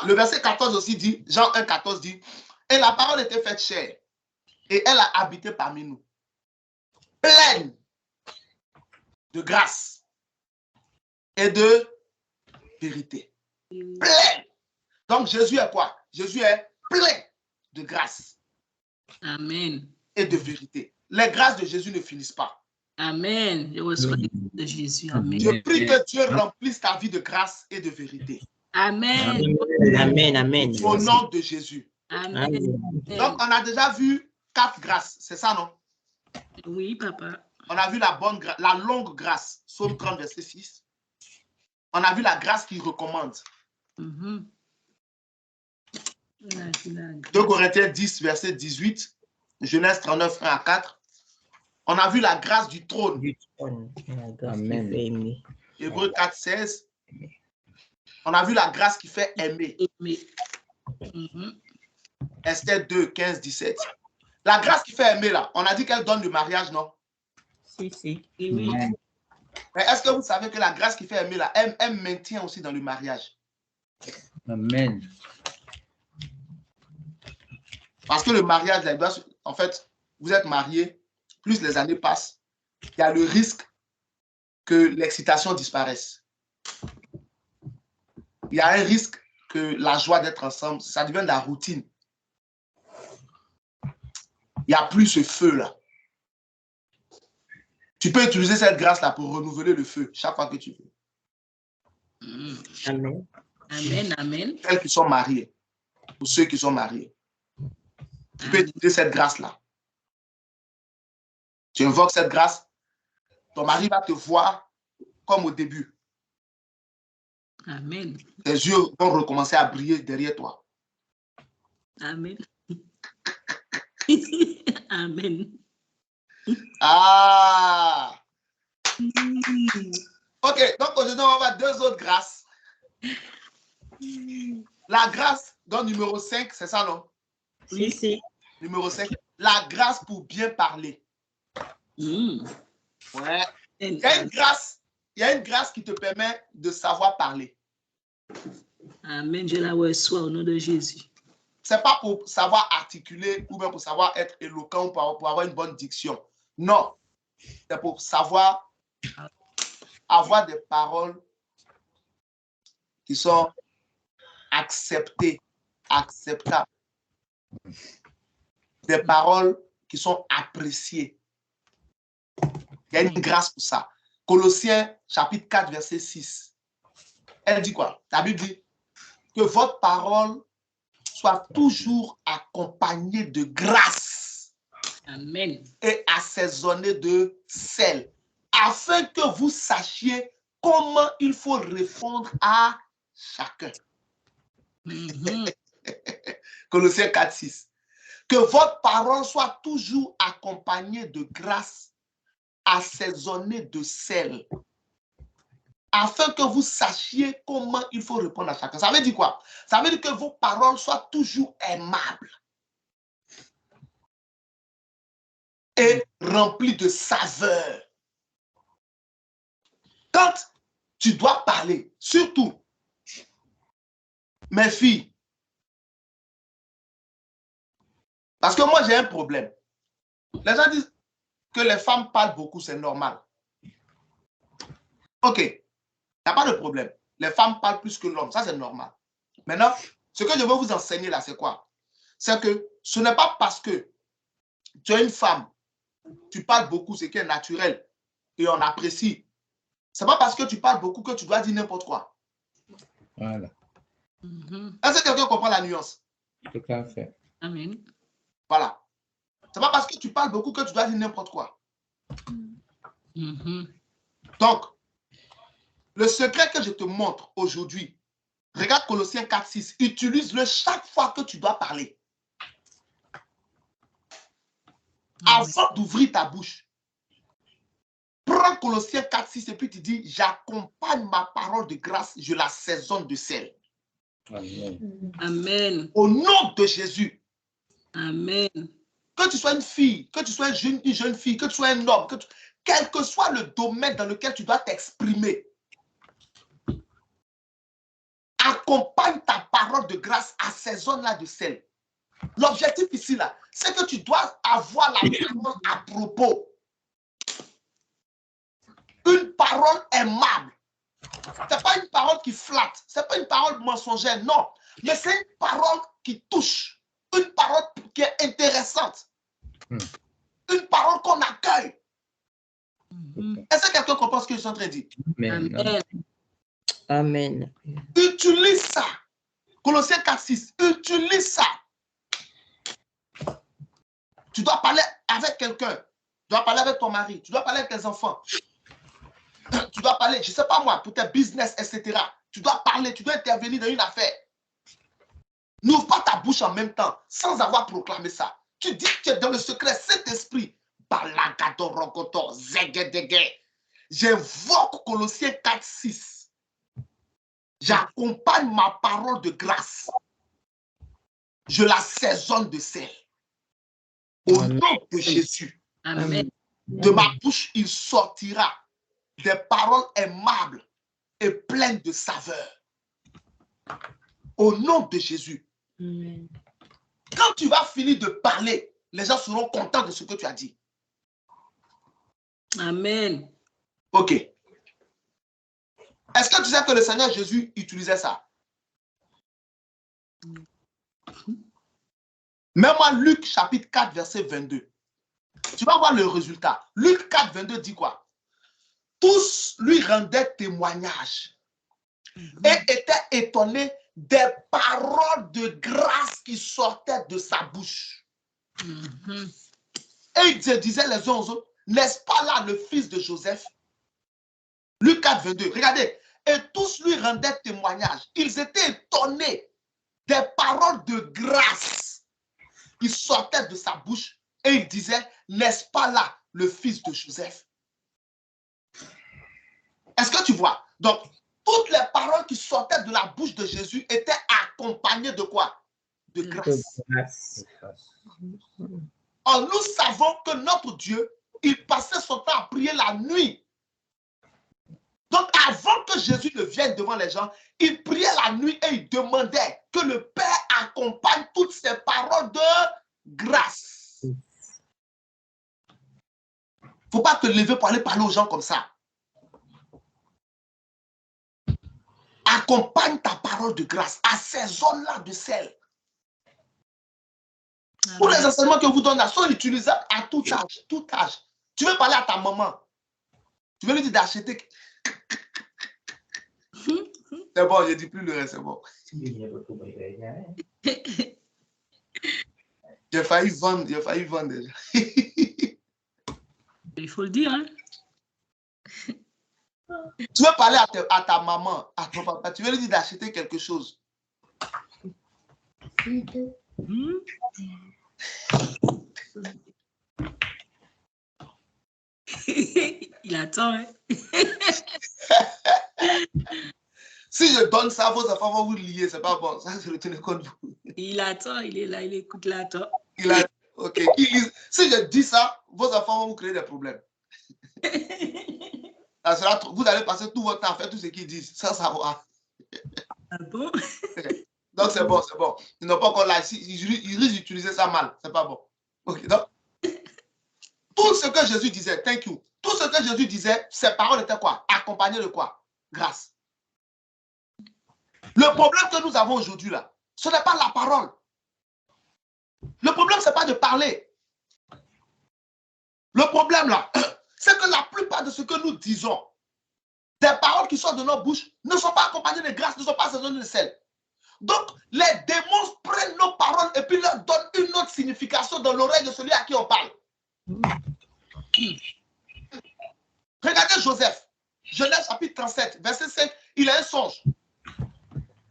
Speaker 4: Le verset 14 aussi dit, Jean 1, 14 dit, et la parole était faite chair, et elle a habité parmi nous, pleine de grâce et de vérité. Pleine. Donc Jésus est quoi? Jésus est plein de grâce.
Speaker 2: Amen.
Speaker 4: Et de vérité. Les grâces de Jésus ne finissent pas.
Speaker 2: Amen. Je reçois les grâces de Jésus. Amen.
Speaker 4: Je prie que Dieu remplisse ta vie de grâce et de vérité.
Speaker 2: Amen.
Speaker 1: Amen, amen.
Speaker 4: Au nom de Jésus.
Speaker 2: Amen.
Speaker 4: Donc, on a déjà vu 4 grâces, c'est ça, non?
Speaker 2: Oui, papa.
Speaker 4: On a vu la longue grâce, Psaume 30, verset 6. On a vu la grâce qui recommande.
Speaker 2: 2
Speaker 4: Corinthiens 10, verset 18. Genèse 39, 1 à 4. On a vu la grâce du trône.
Speaker 1: Amen.
Speaker 4: Hébreux 4, 16. On a vu la grâce qui fait aimer. Esther 2, 15, 17. La grâce qui fait aimer, là, on a dit qu'elle donne le mariage, non?
Speaker 1: Si.
Speaker 2: Oui.
Speaker 4: Mais est-ce que vous savez que la grâce qui fait aimer, là, elle maintient aussi dans le mariage?
Speaker 3: Amen.
Speaker 4: Parce que le mariage, là, en fait, vous êtes mariés, plus les années passent, il y a le risque que l'excitation disparaisse. Il y a un risque que la joie d'être ensemble, ça devient de la routine. Il n'y a plus ce feu-là. Tu peux utiliser cette grâce-là pour renouveler le feu chaque fois que tu veux.
Speaker 1: Amen.
Speaker 2: Amen.
Speaker 4: Celles qui sont mariées, ou ceux qui sont mariés. Tu peux utiliser cette grâce-là. Tu invoques cette grâce, ton mari va te voir comme au début.
Speaker 2: Amen.
Speaker 4: Tes yeux vont recommencer à briller derrière toi.
Speaker 2: Amen. Amen.
Speaker 4: Ah! Ok, donc aujourd'hui, on va voir deux autres grâces. La grâce, donc numéro 5, c'est ça, non?
Speaker 1: Si.
Speaker 4: Numéro 5, la grâce pour bien parler. Ouais. Il y a une grâce qui te permet de savoir parler.
Speaker 2: Amen. Je la reçois au nom de Jésus.
Speaker 4: Ce n'est pas pour savoir articuler ou bien pour savoir être éloquent ou pour avoir une bonne diction. Non. C'est pour savoir avoir des paroles qui sont acceptées, acceptables. Des paroles qui sont appréciées. Il y a une grâce pour ça. Colossiens chapitre 4, verset 6. Elle dit quoi? La Bible dit que votre parole soit toujours accompagnée de grâce.
Speaker 2: Amen.
Speaker 4: Et assaisonnée de sel, afin que vous sachiez comment il faut répondre à chacun. Colossiens 4, 6. Que votre parole soit toujours accompagnée de grâce, assaisonnée de sel, afin que vous sachiez comment il faut répondre à chacun. Ça veut dire quoi? Ça veut dire que vos paroles soient toujours aimables et remplies de saveur. Quand tu dois parler, surtout, mes filles, parce que moi j'ai un problème. Les gens disent que les femmes parlent beaucoup, c'est normal. Ok, il n'y a pas de problème. Les femmes parlent plus que l'homme, ça c'est normal. Maintenant, ce que je veux vous enseigner là, c'est quoi? C'est que ce n'est pas parce que tu es une femme, tu parles beaucoup, ce qui est naturel, et on apprécie. Ce n'est pas parce que tu parles beaucoup que tu dois dire n'importe quoi.
Speaker 3: Voilà.
Speaker 4: Est-ce que quelqu'un comprend la nuance?
Speaker 3: Tout à fait.
Speaker 2: Amen.
Speaker 4: Voilà. Ce n'est pas parce que tu parles beaucoup que tu dois dire n'importe quoi. Donc, le secret que je te montre aujourd'hui, regarde Colossiens 4, 6, utilise-le chaque fois que tu dois parler. Avant d'ouvrir ta bouche, prends Colossiens 4, 6 et puis tu dis, j'accompagne ma parole de grâce, je l'assaisonne de sel.
Speaker 3: Amen.
Speaker 2: Amen.
Speaker 4: Au nom de Jésus.
Speaker 2: Amen.
Speaker 4: Que tu sois une fille, que tu sois une jeune fille, que tu sois un homme, quel que soit le domaine dans lequel tu dois t'exprimer, accompagne ta parole de grâce, assaisonne-la de sel. L'objectif ici, là, c'est que tu dois avoir la parole à propos. Une parole aimable. Ce n'est pas une parole qui flatte, ce n'est pas une parole mensongère, non. Mais c'est une parole qui touche, une parole qui est intéressante, une parole qu'on accueille. Est-ce que quelqu'un comprend ce que je suis en train de dire?
Speaker 2: Amen.
Speaker 1: Amen.
Speaker 4: Utilise ça. Colossiens 4, 6. Utilise ça. Tu dois parler avec quelqu'un. Tu dois parler avec ton mari. Tu dois parler avec tes enfants. Tu dois parler, je ne sais pas moi, pour tes business, etc. Tu dois parler, tu dois intervenir dans une affaire. N'ouvre pas ta bouche en même temps, sans avoir proclamé ça. Tu dis que tu es dans le secret, cet esprit. J'invoque Colossiens 4, 6. J'accompagne ma parole de grâce. Je la saisonne de sel. Au nom de Jésus.
Speaker 2: Amen.
Speaker 4: De ma bouche, il sortira des paroles aimables et pleines de saveur. Au nom de Jésus.
Speaker 2: Amen.
Speaker 4: Quand tu vas finir de parler, les gens seront contents de ce que tu as dit.
Speaker 2: Amen.
Speaker 4: Ok. Est-ce que tu sais que le Seigneur Jésus utilisait ça? Mets-moi Luc chapitre 4, verset 22. Tu vas voir le résultat. Luc 4, 22 dit quoi? Tous lui rendaient témoignage et étaient étonnés des paroles de grâce qui sortaient de sa bouche. Et ils se disaient les uns aux autres, n'est-ce pas là le fils de Joseph? Luc 4, 22. Regardez. Et tous lui rendaient témoignage. Ils étaient étonnés des paroles de grâce qui sortaient de sa bouche. Et ils disaient, n'est-ce pas là le fils de Joseph? Est-ce que tu vois? Donc, toutes les paroles qui sortaient de la bouche de Jésus étaient accompagnées de quoi? De grâce. Or, nous savons que notre Dieu, il passait son temps à prier la nuit. Donc, avant que Jésus ne vienne devant les gens, il priait la nuit et il demandait que le Père accompagne toutes ces paroles de grâce. Il ne faut pas te lever pour aller parler aux gens comme ça. Accompagne ta parole de grâce. Assaisonne-la de sel. Tous les enseignements que vous donnez sont utilisables à tout âge. Tout âge. Tu veux parler à ta maman. Tu veux lui dire d'acheter. C'est bon, je ne dis plus le reste, c'est bon. J'ai failli vendre déjà.
Speaker 2: Il faut le dire, hein?
Speaker 4: Tu veux parler à ta maman, à ton papa, tu veux lui dire d'acheter quelque chose.
Speaker 2: Il attend, hein?
Speaker 4: Si je donne ça, vos enfants vont vous lier, c'est pas bon. Ça, je le tenais compte vous.
Speaker 2: Il attend, il est là, il écoute, il attend.
Speaker 4: Ok. Si je dis ça, vos enfants vont vous créer des problèmes. Vous allez passer tout votre temps à faire tout ce qu'ils disent, sans savoir.
Speaker 2: Ah bon?
Speaker 4: Donc c'est bon, c'est bon. Ils n'ont pas encore là. Ils risquent d'utiliser ça mal. C'est pas bon. Ok, donc. Tout ce que Jésus disait, thank you. Tout ce que Jésus disait, ses paroles étaient quoi? Accompagnées de quoi? Grâce. Le problème que nous avons aujourd'hui là, ce n'est pas la parole. Le problème, ce n'est pas de parler. Le problème là, c'est que la plupart de ce que nous disons, des paroles qui sortent de nos bouches, ne sont pas accompagnées de grâce, ne sont pas assaisonnées de sel. Donc, les démons prennent nos paroles et puis leur donnent une autre signification dans l'oreille de celui à qui on parle. Regardez Joseph, Genèse chapitre 37, verset 5, il a un songe.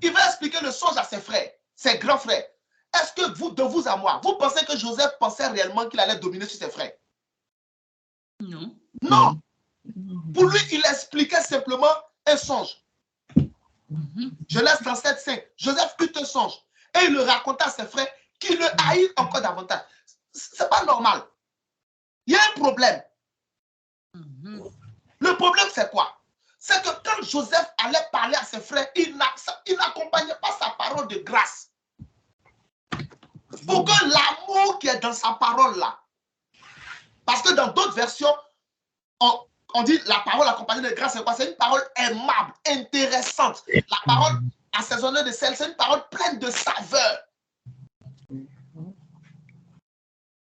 Speaker 4: Il va expliquer le songe à ses frères, ses grands frères. Est-ce que vous, de vous à moi, vous pensez que Joseph pensait réellement qu'il allait dominer sur ses frères?
Speaker 2: Non.
Speaker 4: Non. Pour lui, il expliquait simplement un songe. Genèse 37, 5. Joseph eut un songe et il le raconta à ses frères qui le haïssent encore davantage. Ce n'est pas normal. Il y a un problème. Le problème, c'est quoi? C'est que quand Joseph allait parler à ses frères, il n'accompagnait pas sa parole de grâce. Il faut que l'amour qui est dans sa parole là, parce que dans d'autres versions, on dit la parole accompagnée de grâce, c'est quoi? C'est une parole aimable, intéressante. La parole assaisonnée de sel, c'est une parole pleine de saveur.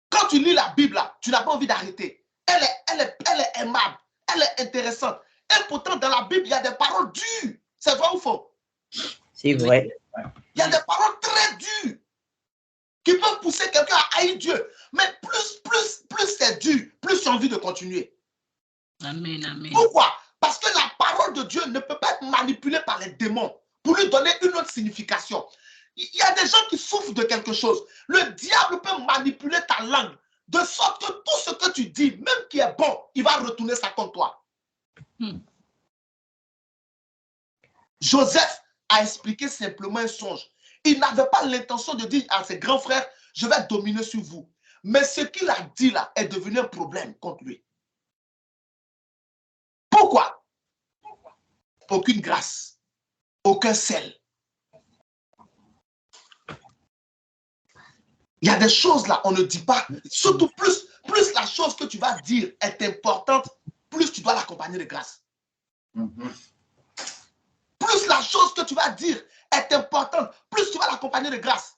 Speaker 4: Quand tu lis la Bible là, tu n'as pas envie d'arrêter. Elle est aimable, elle est intéressante. Et pourtant, dans la Bible, il y a des paroles dures. C'est vrai ou faux?
Speaker 1: C'est vrai.
Speaker 4: Il y a des paroles très dures qui peuvent pousser quelqu'un à haïr Dieu. Mais plus c'est dur, plus tu as envie de continuer.
Speaker 2: Amen, amen.
Speaker 4: Pourquoi? Parce que la parole de Dieu ne peut pas être manipulée par les démons pour lui donner une autre signification. Il y a des gens qui souffrent de quelque chose. Le diable peut manipuler ta langue de sorte que tout ce que tu dis, même qui est bon, il va retourner ça contre toi. Joseph a expliqué simplement un songe. Il n'avait pas l'intention de dire à ses grands frères, je vais dominer sur vous. Mais ce qu'il a dit là est devenu un problème contre lui. Pourquoi? Aucune grâce, aucun sel. Il y a des choses là, on ne dit pas. Surtout plus la chose que tu vas dire est importante, plus tu dois l'accompagner de grâce. Plus la chose que tu vas dire est importante, plus tu vas l'accompagner de grâce.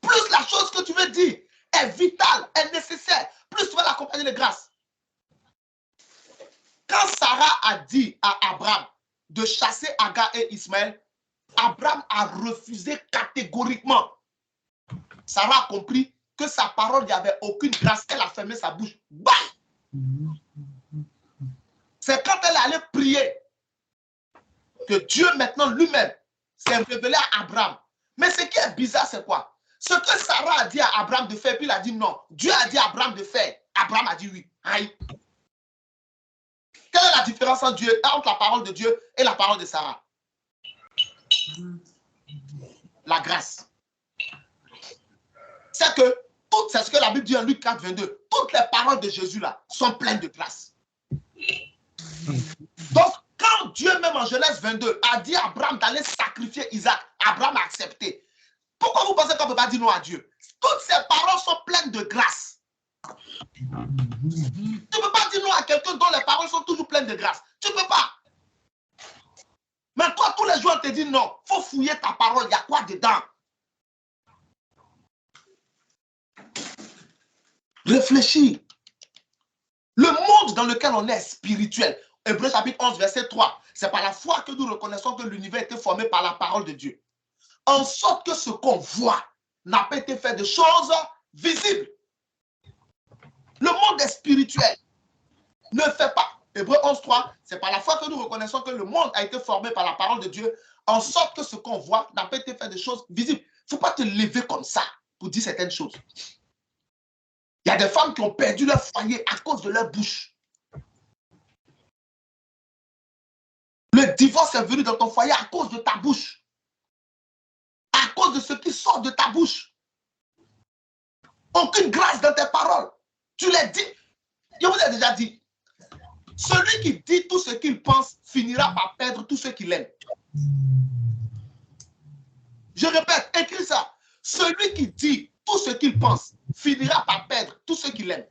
Speaker 4: Plus la chose que tu veux dire est vitale, est nécessaire, plus tu vas l'accompagner de grâce. Quand Sarah a dit à Abraham de chasser Agar et Ismaël, Abraham a refusé catégoriquement. Sarah a compris que sa parole, il n'y avait aucune grâce. Elle a fermé sa bouche. Bah! C'est quand elle est allée prier que Dieu maintenant lui-même s'est révélé à Abraham. Mais ce qui est bizarre, c'est quoi? Ce que Sarah a dit à Abraham de faire, puis il a dit non. Dieu a dit à Abraham de faire. Abraham a dit oui. Aïe. Quelle est la différence entre la parole de Dieu et la parole de Sarah? La grâce. C'est ce que la Bible dit en Luc 4, 22. Toutes les paroles de Jésus là sont pleines de grâce. Donc, quand Dieu même en Genèse 22 a dit à Abraham d'aller sacrifier Isaac, Abraham a accepté. Pourquoi vous pensez qu'on ne peut pas dire non à Dieu? Toutes ces paroles sont pleines de grâce. Tu ne peux pas dire non à quelqu'un dont les paroles sont toujours pleines de grâce. Tu ne peux pas. Mais toi, tous les jours, on te dit non. Il faut fouiller ta parole. Il y a quoi dedans? Réfléchis. Le monde dans lequel on est spirituel. Hébreux chapitre 11, verset 3. C'est par la foi que nous reconnaissons que l'univers a été formé par la parole de Dieu. En sorte que ce qu'on voit n'a pas été fait de choses visibles. Le monde est spirituel. Ne fait pas. Hébreux 11, 3. C'est par la foi que nous reconnaissons que le monde a été formé par la parole de Dieu. En sorte que ce qu'on voit n'a pas été fait de choses visibles. Il ne faut pas te lever comme ça pour dire certaines choses. Il y a des femmes qui ont perdu leur foyer à cause de leur bouche. Le divorce est venu dans ton foyer à cause de ta bouche. À cause de ce qui sort de ta bouche. Aucune grâce dans tes paroles. Tu l'as dit. Je vous ai déjà dit. Celui qui dit tout ce qu'il pense finira par perdre tout ce qu'il aime. Je répète, écris ça. Celui qui dit tout ce qu'il pense finira par perdre tout ce qu'il aime.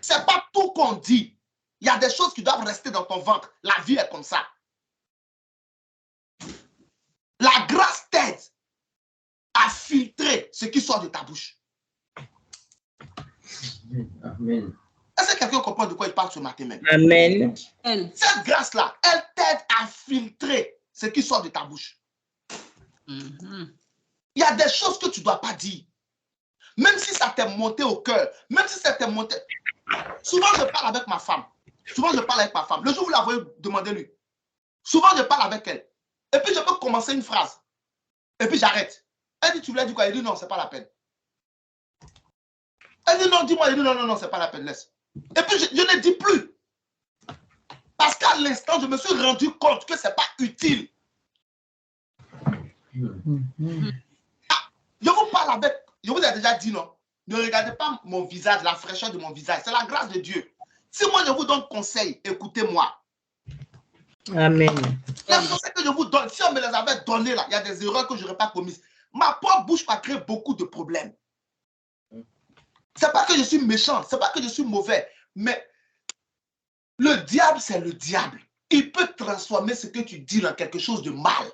Speaker 4: Ce n'est pas tout qu'on dit. Il y a des choses qui doivent rester dans ton ventre. La vie est comme ça. La grâce t'aide à filtrer ce qui sort de ta bouche.
Speaker 3: Amen.
Speaker 4: Est-ce que quelqu'un comprend de quoi il parle ce matin même?
Speaker 1: Amen.
Speaker 4: Cette grâce-là, elle t'aide à filtrer ce qui sort de ta bouche. Il y a des choses que tu ne dois pas dire. Même si ça t'est monté au cœur, même si ça t'est monté... Souvent, je parle avec ma femme. Le jour où vous la voyez, demandez-lui. Souvent, je parle avec elle. Et puis, je peux commencer une phrase. Et puis, j'arrête. Elle dit, tu voulais dire quoi? Elle dit, non, ce n'est pas la peine. Elle dit, non, dis-moi. Elle dit, non, ce n'est pas la peine, laisse. Et puis, je ne dis plus. Parce qu'à l'instant, je me suis rendu compte que ce n'est pas utile. Je vous parle avec... Je vous ai déjà dit, non. Ne regardez pas mon visage, la fraîcheur de mon visage. C'est la grâce de Dieu. Si moi, je vous donne conseil, écoutez-moi.
Speaker 1: Amen.
Speaker 4: Les conseils que je vous donne, si on me les avait donnés là, il y a des erreurs que je n'aurais pas commises. Ma propre bouche va créer beaucoup de problèmes. Ce n'est pas que je suis méchant, ce n'est pas que je suis mauvais, mais le diable, c'est le diable. Il peut transformer ce que tu dis en quelque chose de mal.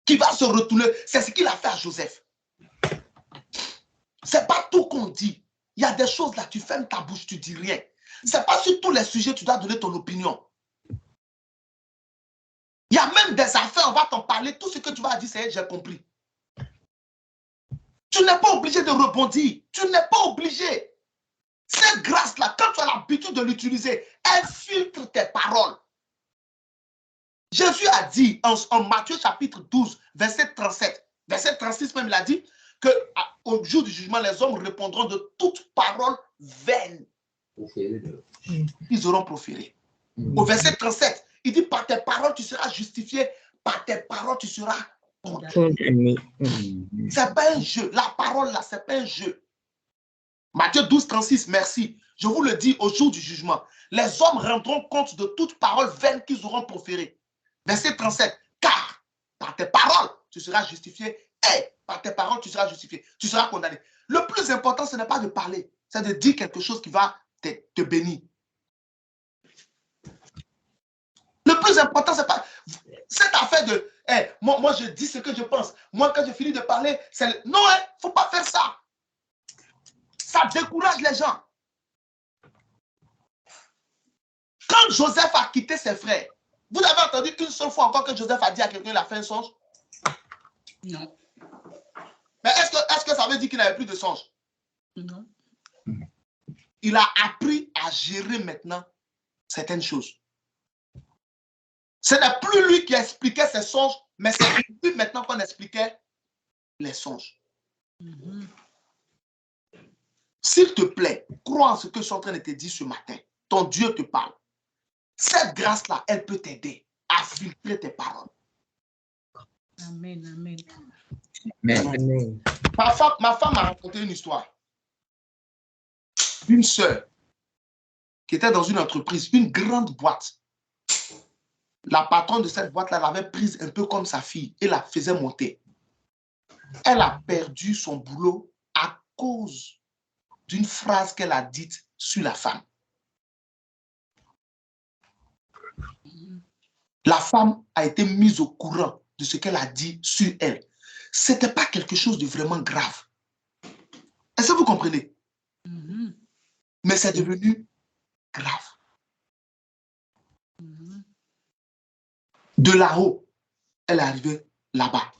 Speaker 4: Qui va se retourner. C'est ce qu'il a fait à Joseph. Ce n'est pas tout qu'on dit. Il y a des choses là, tu fermes ta bouche, tu ne dis rien. Ce n'est pas sur tous les sujets tu dois donner ton opinion. Il y a même des affaires, on va t'en parler, tout ce que tu vas dire, c'est j'ai compris. Tu n'es pas obligé de rebondir. Tu n'es pas obligé. Cette grâce-là, quand tu as l'habitude de l'utiliser, elle filtre tes paroles. Jésus a dit en Matthieu chapitre 12, verset 37, verset 36 même, il a dit, qu'au jour du jugement, les hommes répondront de toute parole vaine qu'ils auront proférée. Au verset 37, il dit, par tes paroles, tu seras justifié, par tes paroles, tu seras condamné. C'est pas un jeu. La parole, là, c'est pas un jeu. Matthieu 12, 36, merci. Je vous le dis, au jour du jugement, les hommes rendront compte de toute parole vaine qu'ils auront proférée. Verset 37, car par tes paroles, tu seras justifié, et par tes paroles, tu seras justifié, tu seras condamné. Le plus important, ce n'est pas de parler, c'est de dire quelque chose qui va te bénir. Le plus important, c'est pas cette affaire de moi, je dis ce que je pense. Moi, quand je finis de parler, c'est non, il ne faut pas faire ça. Ça décourage les gens. Quand Joseph a quitté ses frères, vous avez entendu une seule fois encore que Joseph a dit à quelqu'un qu'il a fait un songe?
Speaker 2: Non.
Speaker 4: Mais est-ce que ça veut dire qu'il n'avait plus de songe?
Speaker 2: Non.
Speaker 4: Il a appris à gérer maintenant certaines choses. Ce n'est plus lui qui expliquait ses songes, mais c'est lui maintenant qu'on expliquait les songes. S'il te plaît, crois en ce que je suis en train de te dire ce matin. Ton Dieu te parle. Cette grâce-là, elle peut t'aider à filtrer tes paroles.
Speaker 2: Amen, amen.
Speaker 3: Amen.
Speaker 4: Ma femme m'a raconté une histoire d'une sœur qui était dans une entreprise, une grande boîte. La patronne de cette boîte-là l'avait prise un peu comme sa fille et la faisait monter. Elle a perdu son boulot à cause d'une phrase qu'elle a dite sur la femme. La femme a été mise au courant de ce qu'elle a dit sur elle. Ce n'était pas quelque chose de vraiment grave. Est-ce que vous comprenez? Mais c'est devenu grave. De là-haut, elle est arrivée là-bas.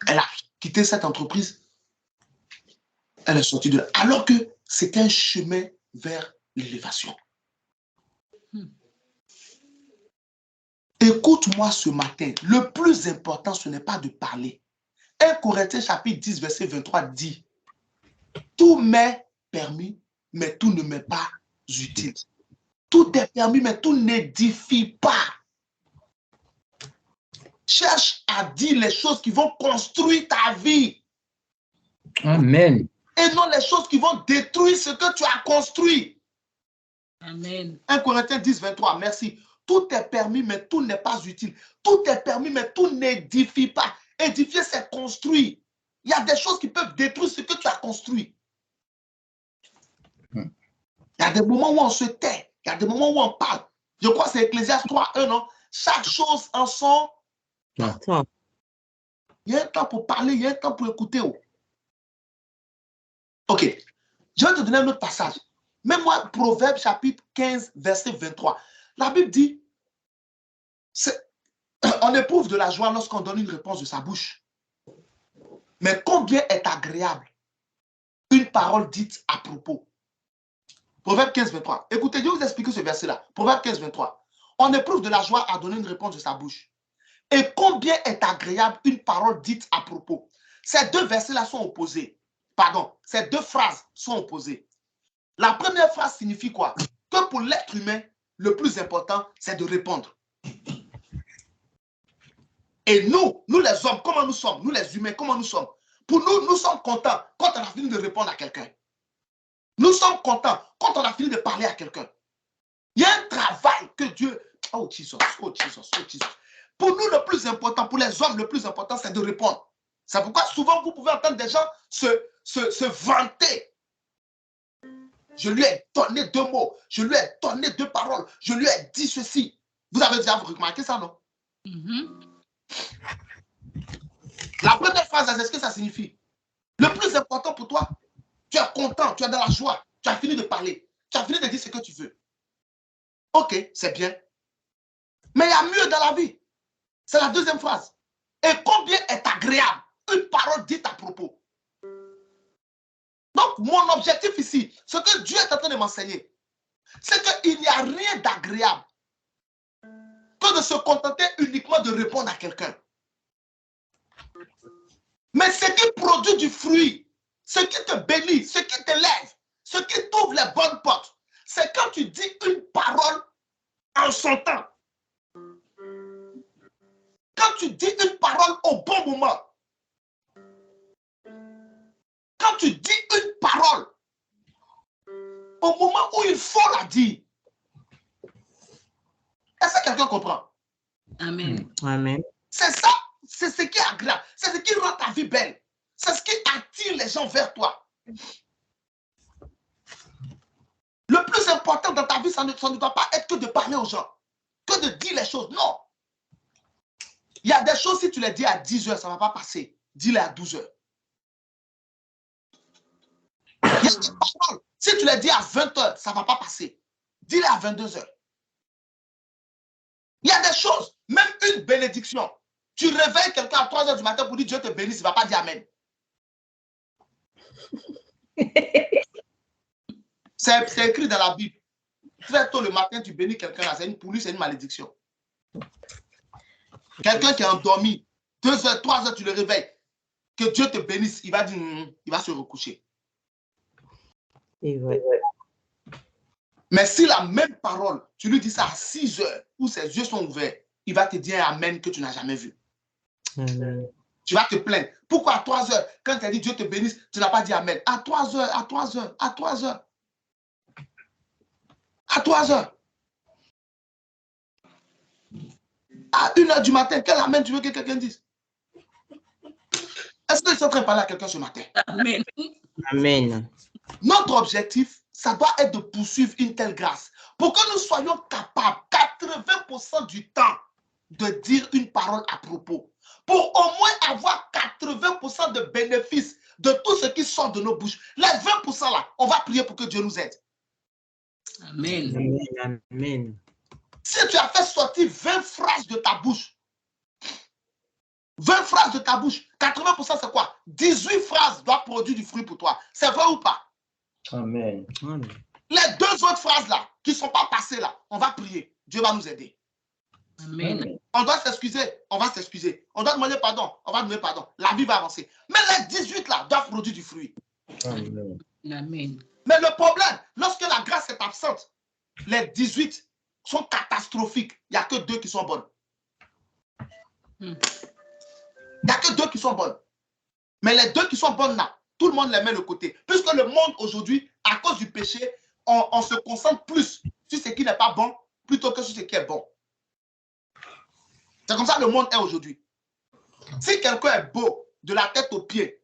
Speaker 4: Elle a quitté cette entreprise. Elle est sortie de là. Alors que c'était un chemin vers l'élévation. Écoute-moi ce matin. Le plus important, ce n'est pas de parler. 1 Corinthiens chapitre 10, verset 23 dit: tout m'est permis, mais tout ne m'est pas utile. Tout est permis, mais tout n'édifie pas. Cherche à dire les choses qui vont construire ta vie.
Speaker 3: Amen.
Speaker 4: Et non les choses qui vont détruire ce que tu as construit.
Speaker 2: Amen.
Speaker 4: 1 Corinthiens 10, 23, merci. Tout est permis, mais tout n'est pas utile. Tout est permis, mais tout n'édifie pas. Édifier, c'est construire. Il y a des choses qui peuvent détruire ce que tu as construit. Il y a des moments où on se tait. Il y a des moments où on parle. Je crois que c'est Ecclésiaste 3, 1, non? Chaque chose en son temps. Il y a un temps pour parler, il y a un temps pour écouter. Ok. Je vais te donner un autre passage. Même moi, Proverbe chapitre 15, verset 23. La Bible dit, on éprouve de la joie lorsqu'on donne une réponse de sa bouche. Mais combien est agréable une parole dite à propos. Proverbe 15, 23. Écoutez, je vais vous expliquer ce verset-là. Proverbe 15, 23. On éprouve de la joie à donner une réponse de sa bouche. Et combien est agréable une parole dite à propos. Ces deux versets-là sont opposés. Pardon, ces deux phrases sont opposées. La première phrase signifie quoi? Que pour l'être humain, le plus important, c'est de répondre. Et nous les hommes, comment nous sommes? Nous les humains, comment nous sommes? Pour nous, nous sommes contents quand on a fini de répondre à quelqu'un. Nous sommes contents quand on a fini de parler à quelqu'un. Il y a un travail que Dieu... Oh Jesus, oh Jesus, oh Jesus. Pour nous, le plus important, pour les hommes, le plus important, c'est de répondre. C'est pourquoi souvent, vous pouvez entendre des gens se vanter. Je lui ai donné 2 mots, je lui ai donné 2 paroles, je lui ai dit ceci. Vous avez déjà remarqué ça, non? La première phrase, c'est ce que ça signifie. Le plus important pour toi, tu es content, tu es dans la joie, tu as fini de parler, tu as fini de dire ce que tu veux. Ok, c'est bien. Mais il y a mieux dans la vie. C'est la deuxième phrase. Et combien est agréable une parole dite à propos. Donc, mon objectif ici, ce que Dieu est en train de m'enseigner, c'est qu'il n'y a rien d'agréable que de se contenter uniquement de répondre à quelqu'un. Mais ce qui produit du fruit, ce qui te bénit, ce qui t'élève, ce qui t'ouvre les bonnes portes, c'est quand tu dis une parole en son temps. Quand tu dis une parole au bon moment. Quand tu dis une parole au moment où il faut la dire. Est-ce que quelqu'un comprend?
Speaker 2: Amen.
Speaker 1: Amen.
Speaker 4: C'est ça, c'est ce qui est agréable, c'est ce qui rend ta vie belle. C'est ce qui attire les gens vers toi. Le plus important dans ta vie, ça ne doit pas être que de parler aux gens, que de dire les choses. Non. Il y a des choses, si tu les dis à 10 heures, ça ne va pas passer. Dis-les à 12 heures. Il y a des paroles, si tu les dis à 20 heures, ça ne va pas passer. Dis-les à 22 heures. Il y a des choses, même une bénédiction. Tu réveilles quelqu'un à 3 heures du matin pour dire Dieu te bénisse, il ne va pas dire Amen. C'est écrit dans la Bible. Très tôt le matin, tu bénis quelqu'un là, c'est une pour lui, c'est une malédiction. Quelqu'un qui est endormi, 2 heures, 3 heures, tu le réveilles. Que Dieu te bénisse, il va dire, il va se recoucher.
Speaker 1: C'est vrai.
Speaker 4: Mais si la même parole, tu lui dis ça à 6 heures, où ses yeux sont ouverts, il va te dire un Amen que tu n'as jamais vu.
Speaker 1: Amen.
Speaker 4: Tu vas te plaindre. Pourquoi à 3 heures, quand tu as dit Dieu te bénisse, tu n'as pas dit Amen? À 3 heures, à 3 heures, à 3 heures. À 3 heures. À 1 heure du matin, quel Amen tu veux que quelqu'un dise? Est-ce que je suis en train de parler à quelqu'un ce matin?
Speaker 2: Amen.
Speaker 1: Amen.
Speaker 4: Notre objectif, ça doit être de poursuivre une telle grâce pour que nous soyons capables, 80% du temps, de dire une parole à propos. Pour au moins avoir 80% de bénéfices de tout ce qui sort de nos bouches. Les 20% là, on va prier pour que Dieu nous aide.
Speaker 2: Amen.
Speaker 1: Amen. Amen.
Speaker 4: Si tu as fait sortir 20 phrases de ta bouche, 20 phrases de ta bouche, 80% c'est quoi? 18 phrases doivent produire du fruit pour toi. C'est vrai ou pas?
Speaker 3: Amen.
Speaker 1: Amen.
Speaker 4: Les 2 autres phrases là, qui ne sont pas passées là, on va prier. Dieu va nous aider.
Speaker 2: Amen.
Speaker 4: On doit s'excuser, on va s'excuser. On doit demander pardon, on va demander pardon. La vie va avancer. Mais les 18 là doivent produire du fruit.
Speaker 3: Amen.
Speaker 2: Amen.
Speaker 4: Mais le problème, lorsque la grâce est absente, les 18 sont catastrophiques. Il n'y a que 2 qui sont bonnes. Il n'y a que 2 qui sont bonnes. Mais les 2 qui sont bonnes là, tout le monde les met de côté. Puisque le monde aujourd'hui, à cause du péché, on se concentre plus sur ce qui n'est pas bon plutôt que sur ce qui est bon. C'est comme ça que le monde est aujourd'hui. Si quelqu'un est beau de la tête aux pieds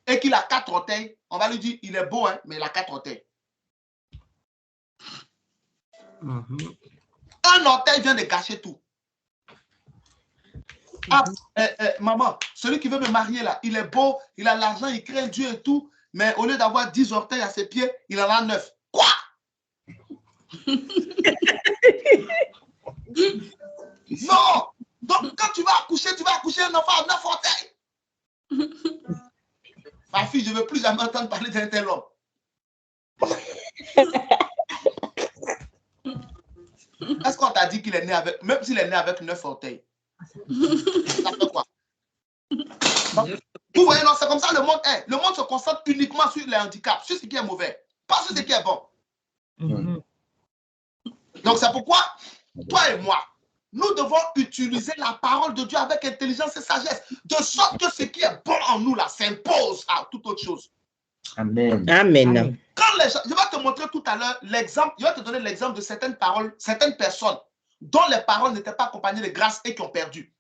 Speaker 4: et qu'il a 4 orteils, on va lui dire il est beau, hein, mais il a 4 orteils. Un orteil vient de gâcher tout. Ah, maman, celui qui veut me marier là, il est beau, il a l'argent, il craint Dieu et tout, mais au lieu d'avoir 10 orteils à ses pieds, il en a 9. Quoi? Non! Donc, quand tu vas accoucher un enfant à 9 orteils. Ma fille, je ne veux plus jamais entendre parler d'un tel homme. Est-ce qu'on t'a dit qu'il est né avec, même s'il est né avec 9 orteils? Ça fait quoi? Vous voyez, non, c'est comme ça le monde est. Le monde se concentre uniquement sur les handicaps, sur ce qui est mauvais, pas sur ce qui est bon. Donc, c'est pourquoi, toi et moi, nous devons utiliser la parole de Dieu avec intelligence et sagesse, de sorte que ce qui est bon en nous, là, s'impose à toute autre chose.
Speaker 3: Amen.
Speaker 1: Amen.
Speaker 4: Quand les gens, je vais te montrer tout à l'heure l'exemple, je vais te donner l'exemple de certaines paroles, certaines personnes dont les paroles n'étaient pas accompagnées de grâce et qui ont perdu.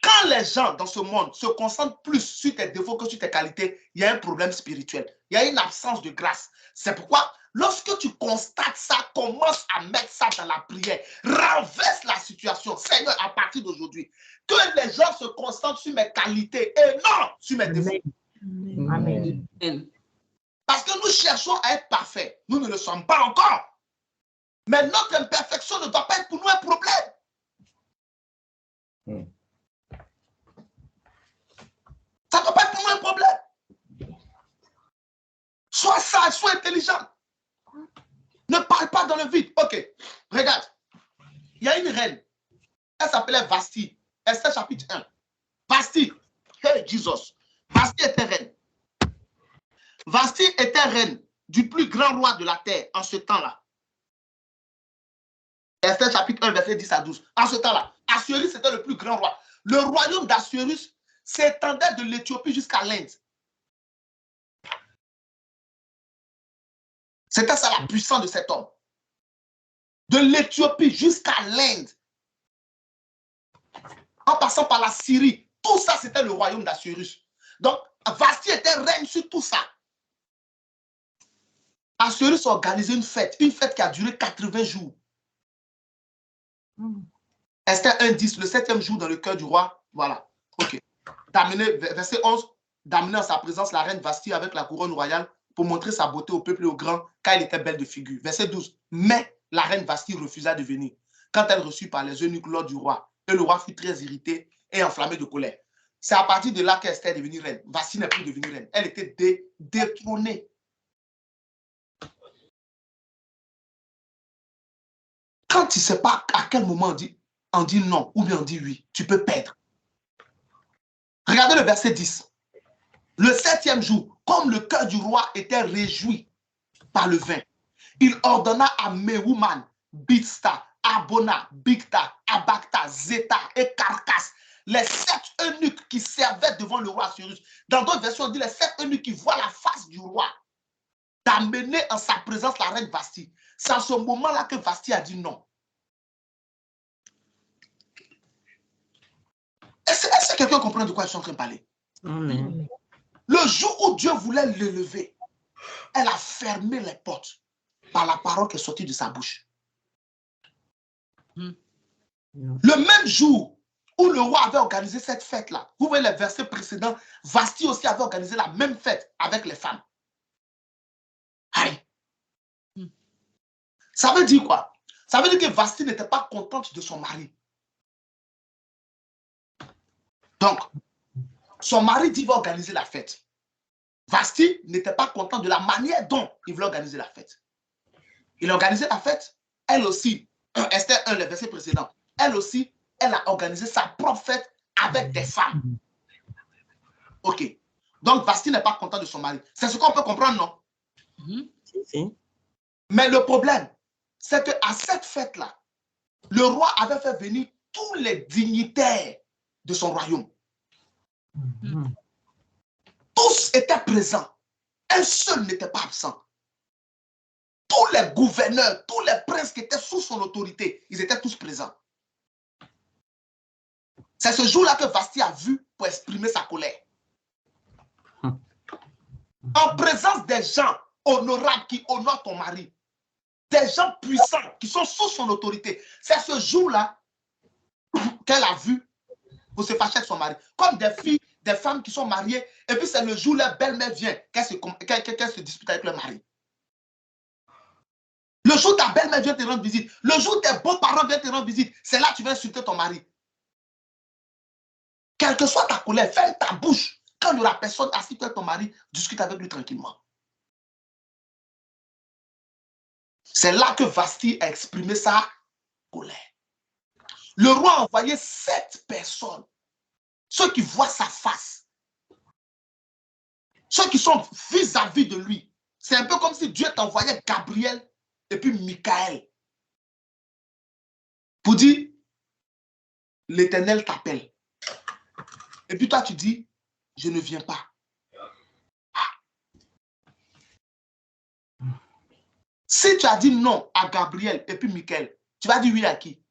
Speaker 4: Quand les gens dans ce monde se concentrent plus sur tes défauts que sur tes qualités, il y a un problème spirituel. Il y a une absence de grâce. C'est pourquoi, lorsque tu constates ça, commence à mettre ça dans la prière. Renverse la situation. Seigneur, à partir d'aujourd'hui, que les gens se concentrent sur mes qualités et non sur mes défauts.
Speaker 3: Amen.
Speaker 2: Amen.
Speaker 4: Parce que nous cherchons à être parfaits. Nous ne le sommes pas encore. Mais notre imperfection ne doit pas être pour nous un problème. Ça ne doit pas être pour nous un problème. Sois sage, sois intelligent. Ne parle pas dans le vide. Ok, regarde. Il y a une reine. Elle s'appelait Vasti. Esther chapitre 1. Vasti. Hey, Jesus. Vasti était reine. Vasti était reine du plus grand roi de la terre en ce temps-là. Esther chapitre 1, verset 10 à 12. En ce temps-là, Assuérus était le plus grand roi. Le royaume d'Assuérus s'étendait de l'Éthiopie jusqu'à l'Inde. C'était ça la puissance de cet homme. De l'Éthiopie jusqu'à l'Inde. En passant par la Syrie. Tout ça, c'était le royaume d'Assuérus. Donc, Vasti était reine sur tout ça. Assuérus a organisé une fête qui a duré 80 jours. Esther 1:10, le 7e jour dans le cœur du roi. Voilà. Ok. Verset 11, d'amener en sa présence la reine Vasti avec la couronne royale pour montrer sa beauté au peuple et aux grands, car elle était belle de figure. Verset 12, mais la reine Vasti refusa de venir quand elle reçut par les eunuques l'ordre du roi. Et le roi fut très irrité et enflammé de colère. C'est à partir de là qu'Esther est devenue reine. Vasti n'est plus devenue reine. Elle était détrônée. Quand tu ne sais pas à quel moment on dit non ou bien on dit oui, tu peux perdre. Regardez le verset 10. Le 7e jour, comme le cœur du roi était réjoui par le vin, il ordonna à Mehouman, Biztha, Abona, Bigtha, Abagtha, Zéta et Carcasse, les 7 eunuques qui servaient devant le roi Assuérus. Dans d'autres versions, on dit les 7 eunuques qui voient la face du roi, d'amener en sa présence la reine Vasti. C'est à ce moment-là que Vasti a dit non. Est-ce que quelqu'un comprend de quoi je suis en train de parler?
Speaker 1: Amen.
Speaker 4: Le jour où Dieu voulait l'élever, elle a fermé les portes par la parole qui est sortie de sa bouche. Le même jour où le roi avait organisé cette fête-là, vous voyez les versets précédents, Vasti aussi avait organisé la même fête avec les femmes. Aïe. Ça veut dire quoi? Ça veut dire que Vasti n'était pas contente de son mari. Donc, son mari dit qu'il va organiser la fête. Vasti n'était pas content de la manière dont il voulait organiser la fête. Il a organisé la fête. Elle aussi, Esther 1, le verset précédent, elle aussi, elle a organisé sa propre fête avec des femmes. Ok. Donc, Vasti n'est pas content de son mari. C'est ce qu'on peut comprendre, non?
Speaker 1: Si.
Speaker 4: Mais le problème, c'est qu'à cette fête-là, le roi avait fait venir tous les dignitaires de son royaume. Tous étaient présents. Un seul n'était pas absent. Tous les gouverneurs, tous les princes qui étaient sous son autorité, ils étaient tous présents. C'est ce jour-là que Vasti a vu pour exprimer sa colère. En présence des gens honorables qui honorent ton mari, des gens puissants qui sont sous son autorité, c'est ce jour-là qu'elle a vu pour se fâcher avec son mari. Comme des filles, des femmes qui sont mariées, et puis c'est le jour où leur belle-mère vient, qu'elle se dispute avec leur mari. Le jour où ta belle-mère vient te rendre visite, le jour où tes beaux-parents viennent te rendre visite, c'est là que tu vas insulter ton mari. Quelle que soit ta colère, ferme ta bouche. Quand il y aura personne assis avec ton mari, discute avec lui tranquillement. C'est là que Vasti a exprimé sa colère. Le roi a envoyé 7 personnes, ceux qui voient sa face, ceux qui sont vis-à-vis de lui. C'est un peu comme si Dieu t'envoyait Gabriel et puis Michael pour dire, l'Éternel t'appelle. Et puis toi, tu dis, je ne viens pas. Si tu as dit non à Gabriel et puis Michael, tu vas dire oui à qui?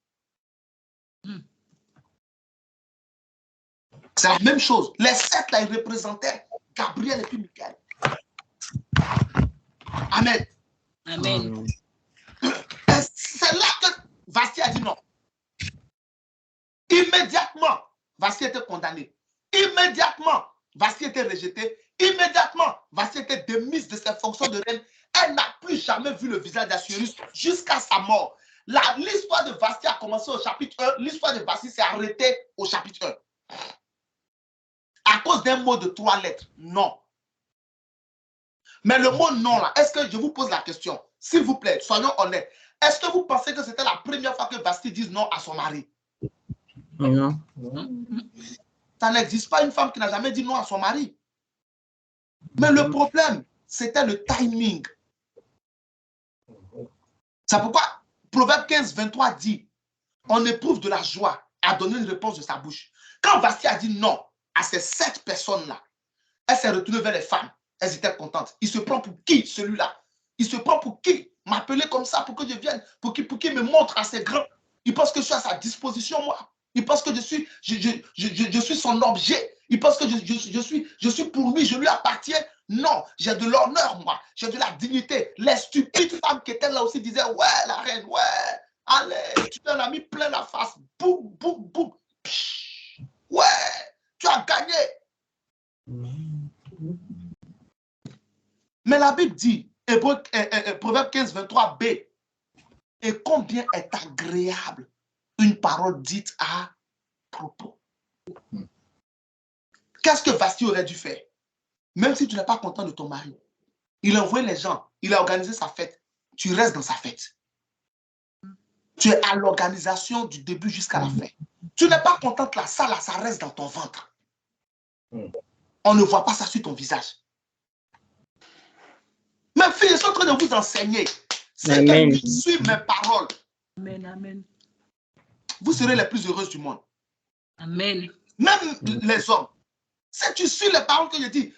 Speaker 4: C'est la même chose. Les 7 là, ils représentaient Gabriel et puis Michael. Amen.
Speaker 2: Amen.
Speaker 4: C'est là que Vasti a dit non. Immédiatement, Vasti était condamné. Immédiatement, Vasti était rejeté. Immédiatement, Vasti était démise de ses fonctions de reine. Elle n'a plus jamais vu le visage d'Assuérus jusqu'à sa mort. L'histoire de Vasti a commencé au chapitre 1. L'histoire de Vasti s'est arrêtée au chapitre 1. À cause d'un mot de 3 lettres. Non. Mais le mot non là, est-ce que je vous pose la question, s'il vous plaît, soyons honnêtes. Est-ce que vous pensez que c'était la première fois que Vasti dise non à son mari?
Speaker 1: Non.
Speaker 4: Ça n'existe pas une femme qui n'a jamais dit non à son mari. Mais le problème, c'était le timing. C'est pourquoi Proverbe 15, 23 dit, on éprouve de la joie à donner une réponse de sa bouche. Quand Vasti a dit non à ces 7 personnes-là, elle s'est retournée vers les femmes. Elles étaient contentes. Il se prend pour qui, celui-là? Il se prend pour qui? M'appeler comme ça pour que je vienne, pour qu'il me montre assez grand. Il pense que je suis à sa disposition, moi. Il pense que je suis son objet. Il pense que je suis pour lui, je lui appartiens. Non, j'ai de l'honneur, moi. J'ai de la dignité. Les stupides femmes qui étaient là aussi disaient, ouais, la reine, ouais. Allez, tu t'en as mis plein la face. Boum, boum, boum. Psh, ouais, tu as gagné. Mais la Bible dit, Proverbe 15, 23b, et combien est agréable une parole dite à propos. Qu'est-ce que Vasti aurait dû faire? Même si tu n'es pas content de ton mari, il a envoyé les gens, il a organisé sa fête, tu restes dans sa fête. Tu es à l'organisation du début jusqu'à la fin. Tu n'es pas contente là, ça reste dans ton ventre. On ne voit pas ça sur ton visage. Mes filles, je suis en train de vous enseigner. C'est qu'elles suivent mes paroles.
Speaker 2: Amen, amen.
Speaker 4: Vous serez les plus heureuses du monde.
Speaker 2: Amen.
Speaker 4: Même les hommes. Si tu suis les paroles que je dis,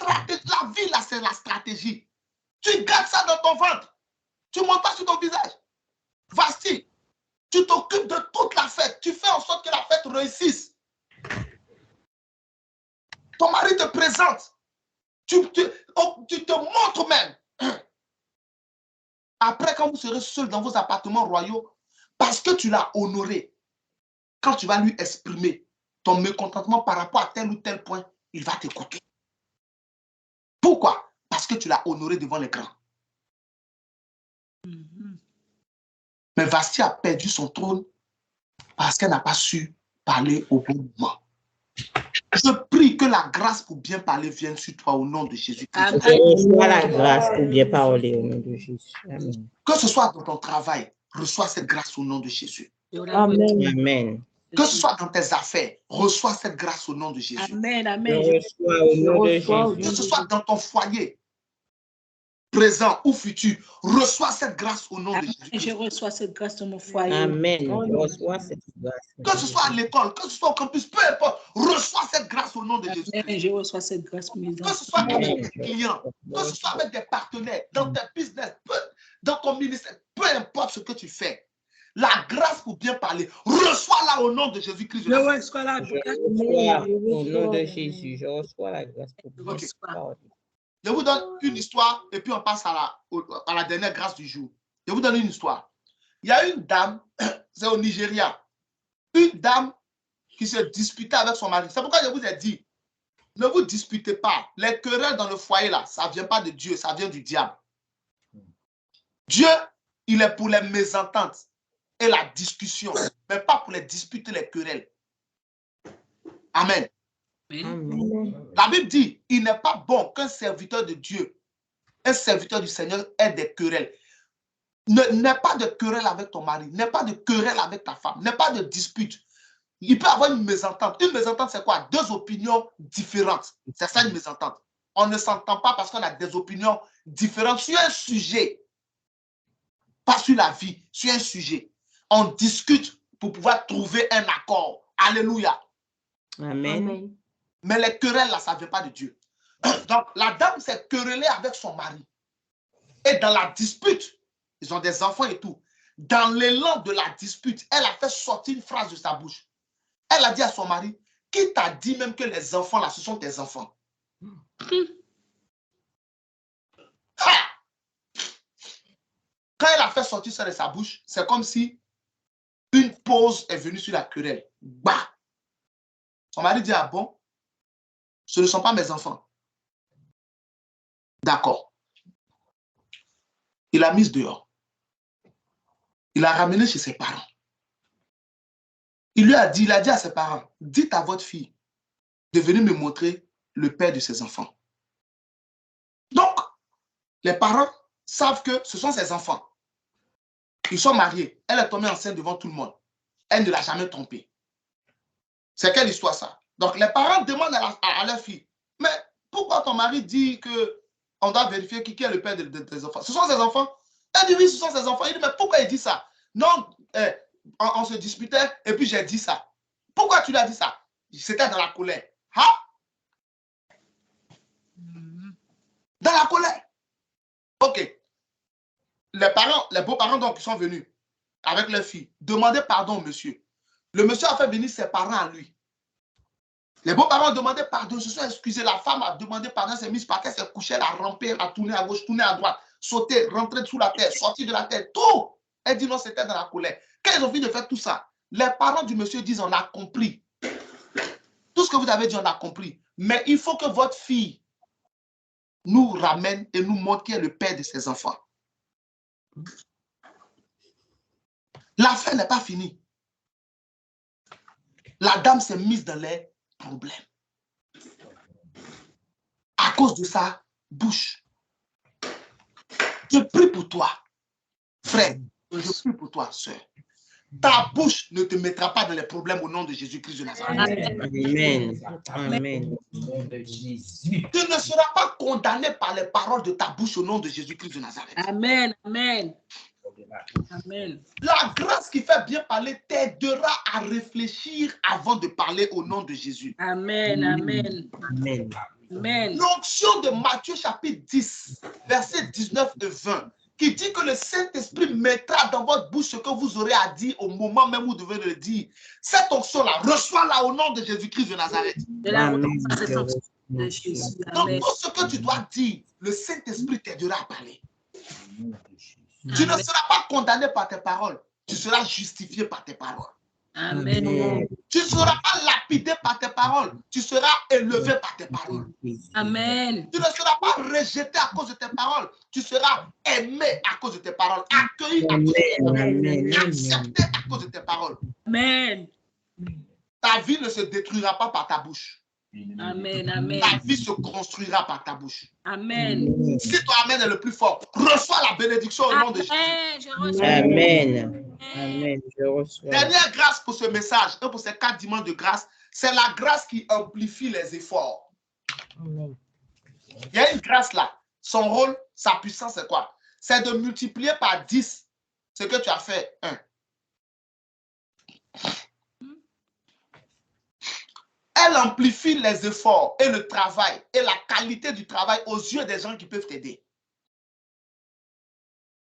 Speaker 4: la vie là, c'est la stratégie. Tu gardes ça dans ton ventre. Tu ne montes pas sur ton visage. Vasti, tu t'occupes de toute la fête. Tu fais en sorte que la fête réussisse. Ton mari te présente. Tu te montres même. Après, quand vous serez seul dans vos appartements royaux, parce que tu l'as honoré, quand tu vas lui exprimer ton mécontentement par rapport à tel ou tel point, il va t'écouter. Pourquoi? Parce que tu l'as honoré devant les grands. Mais Vasti a perdu son trône parce qu'elle n'a pas su parler au bon moment. Je prie que la grâce pour bien parler vienne sur toi au nom de Jésus-Christ.
Speaker 1: Reçois la grâce pour bien parler au nom de Jésus. Amen.
Speaker 4: Que ce soit dans ton travail, reçois cette grâce au nom de Jésus.
Speaker 1: Amen. Amen.
Speaker 4: Que ce soit dans tes affaires, reçois cette grâce au nom de Jésus.
Speaker 2: Amen,
Speaker 1: Je
Speaker 2: amen.
Speaker 1: reçois au nom de
Speaker 4: Que
Speaker 1: Jésus.
Speaker 4: ce soit dans ton foyer, présent ou futur, reçois cette grâce au nom de Jésus.
Speaker 2: Je reçois cette grâce dans mon foyer.
Speaker 1: Amen. Je reçois cette grâce.
Speaker 4: Que ce soit à l'école, que ce soit au campus, peu importe, reçois cette grâce au nom de Jésus.
Speaker 2: Amen. Je reçois cette grâce pour mes
Speaker 4: Que
Speaker 2: enfants.
Speaker 4: ce soit avec tes clients, que ce soit avec des partenaires, dans tes business, dans ton ministère, peu importe ce que tu fais, la grâce pour bien parler, reçois-la au nom de Jésus-Christ.
Speaker 2: Je reçois la
Speaker 1: Je
Speaker 2: grâce.
Speaker 1: reçois au nom de Jésus. Je reçois la grâce pour bien
Speaker 4: Ok.
Speaker 1: parler.
Speaker 4: Je vous donne une histoire et puis on passe à la dernière grâce du jour. Je vous donne une histoire. Il y a une dame, c'est au Nigeria, une dame qui se disputait avec son mari. C'est pourquoi je vous ai dit, ne vous disputez pas. Les querelles dans le foyer, là, ça ne vient pas de Dieu, ça vient du diable. Dieu, il est pour les mésententes et la discussion, mais pas pour les disputes et les querelles. Amen.
Speaker 1: Amen.
Speaker 4: La Bible dit, il n'est pas bon qu'un serviteur de Dieu, un serviteur du Seigneur ait des querelles. N'aie pas de querelle avec ton mari, n'aie pas de querelle avec ta femme, n'aie pas de dispute. Il peut y avoir une mésentente. Une mésentente, c'est quoi? Deux opinions différentes. C'est ça une mésentente. On ne s'entend pas parce qu'on a des opinions différentes sur un sujet. Pas sur la vie, sur un sujet. On discute pour pouvoir trouver un accord. Alléluia.
Speaker 1: Amen.
Speaker 4: Mais les querelles, là, ça ne vient pas de Dieu. Donc, la dame s'est querellée avec son mari. Et dans la dispute, ils ont des enfants et tout. Dans l'élan de la dispute, elle a fait sortir une phrase de sa bouche. Elle a dit à son mari, qui t'a dit même que les enfants, là, ce sont tes enfants? Quand elle a fait sortir ça de sa bouche, c'est comme si une pause est venue sur la querelle. Bah! Son mari dit, ah bon? Ce ne sont pas mes enfants. D'accord. Il l'a mise dehors. Il l'a ramenée chez ses parents. Il a dit à ses parents, dites à votre fille de venir me montrer le père de ses enfants. Donc, les parents savent que ce sont ses enfants. Ils sont mariés. Elle est tombée enceinte devant tout le monde. Elle ne l'a jamais trompé. C'est quelle histoire ça? Donc, les parents demandent à leur fille, mais pourquoi ton mari dit qu'on doit vérifier qui est le père de tes enfants? Ce sont ses enfants? Elle dit oui, ce sont ses enfants. Il dit, mais pourquoi il dit ça? Non, on se disputait et puis j'ai dit ça. Pourquoi tu lui as dit ça? C'était dans la colère. Hein? Dans la colère. Ok. Les beaux-parents donc, qui sont venus avec leur fille, demandaient pardon au monsieur. Le monsieur a fait venir ses parents à lui. Les beaux-parents demandaient pardon, se sont excusés. La femme a demandé pardon, elle s'est mise par terre, elle s'est couchée, elle a rampé, elle a tourné à gauche, tourné à droite, sauté, rentré sous la terre, sorti de la terre, tout. Elle dit non, c'était dans la colère. Quand ils ont fini de faire tout ça, les parents du monsieur disent on a compris. Tout ce que vous avez dit, on a compris. Mais il faut que votre fille nous ramène et nous montre qui est le père de ses enfants. L'affaire n'est pas finie. La dame s'est mise dans les problèmes. À cause de sa bouche. Je prie pour toi, frère. Je prie pour toi, soeur. Ta bouche ne te mettra pas dans les problèmes au nom de Jésus-Christ de Nazareth.
Speaker 1: Amen. Amen.
Speaker 4: Tu ne seras pas condamné par les paroles de ta bouche au nom de Jésus-Christ de Nazareth.
Speaker 2: Amen. Amen. Amen.
Speaker 4: La grâce qui fait bien parler t'aidera à réfléchir avant de parler au nom de Jésus.
Speaker 2: Amen. Amen.
Speaker 1: Amen.
Speaker 2: Amen.
Speaker 4: L'onction de Matthieu chapitre 10, versets 19 et 20, qui dit que le Saint-Esprit mettra dans votre bouche ce que vous aurez à dire au moment même où vous devez le dire. Cette onction-là, reçois-la au nom de Jésus-Christ de Nazareth.
Speaker 1: Amen.
Speaker 2: De Jésus.
Speaker 4: Donc,
Speaker 2: Amen.
Speaker 4: tout ce que tu dois dire, le Saint-Esprit t'aidera à parler. Tu ne seras pas condamné par tes paroles, tu seras justifié par tes paroles.
Speaker 2: Amen.
Speaker 4: Tu ne seras pas lapidé par tes paroles, tu seras élevé par tes paroles.
Speaker 2: Amen.
Speaker 4: Tu ne seras pas rejeté à cause de tes paroles, tu seras aimé à cause de tes paroles, accueilli à cause de tes paroles, accepté à cause de tes paroles.
Speaker 2: Amen.
Speaker 4: Ta vie ne se détruira pas par ta bouche.
Speaker 2: Amen. Amen.
Speaker 4: Ta vie se construira par ta bouche.
Speaker 2: Amen.
Speaker 4: Si ton amen est le plus fort, reçois la bénédiction au nom de Jésus.
Speaker 2: Amen. Je reçois.
Speaker 1: Amen. Amen. Je reçois.
Speaker 4: Dernière grâce pour ce message et pour ces 4 dimanches de grâce, c'est la grâce qui amplifie les efforts.
Speaker 1: Amen.
Speaker 4: Il y a une grâce là. Son rôle, sa puissance, c'est quoi? C'est de multiplier par 10 ce que tu as fait 1. Elle amplifie les efforts et le travail et la qualité du travail aux yeux des gens qui peuvent t'aider.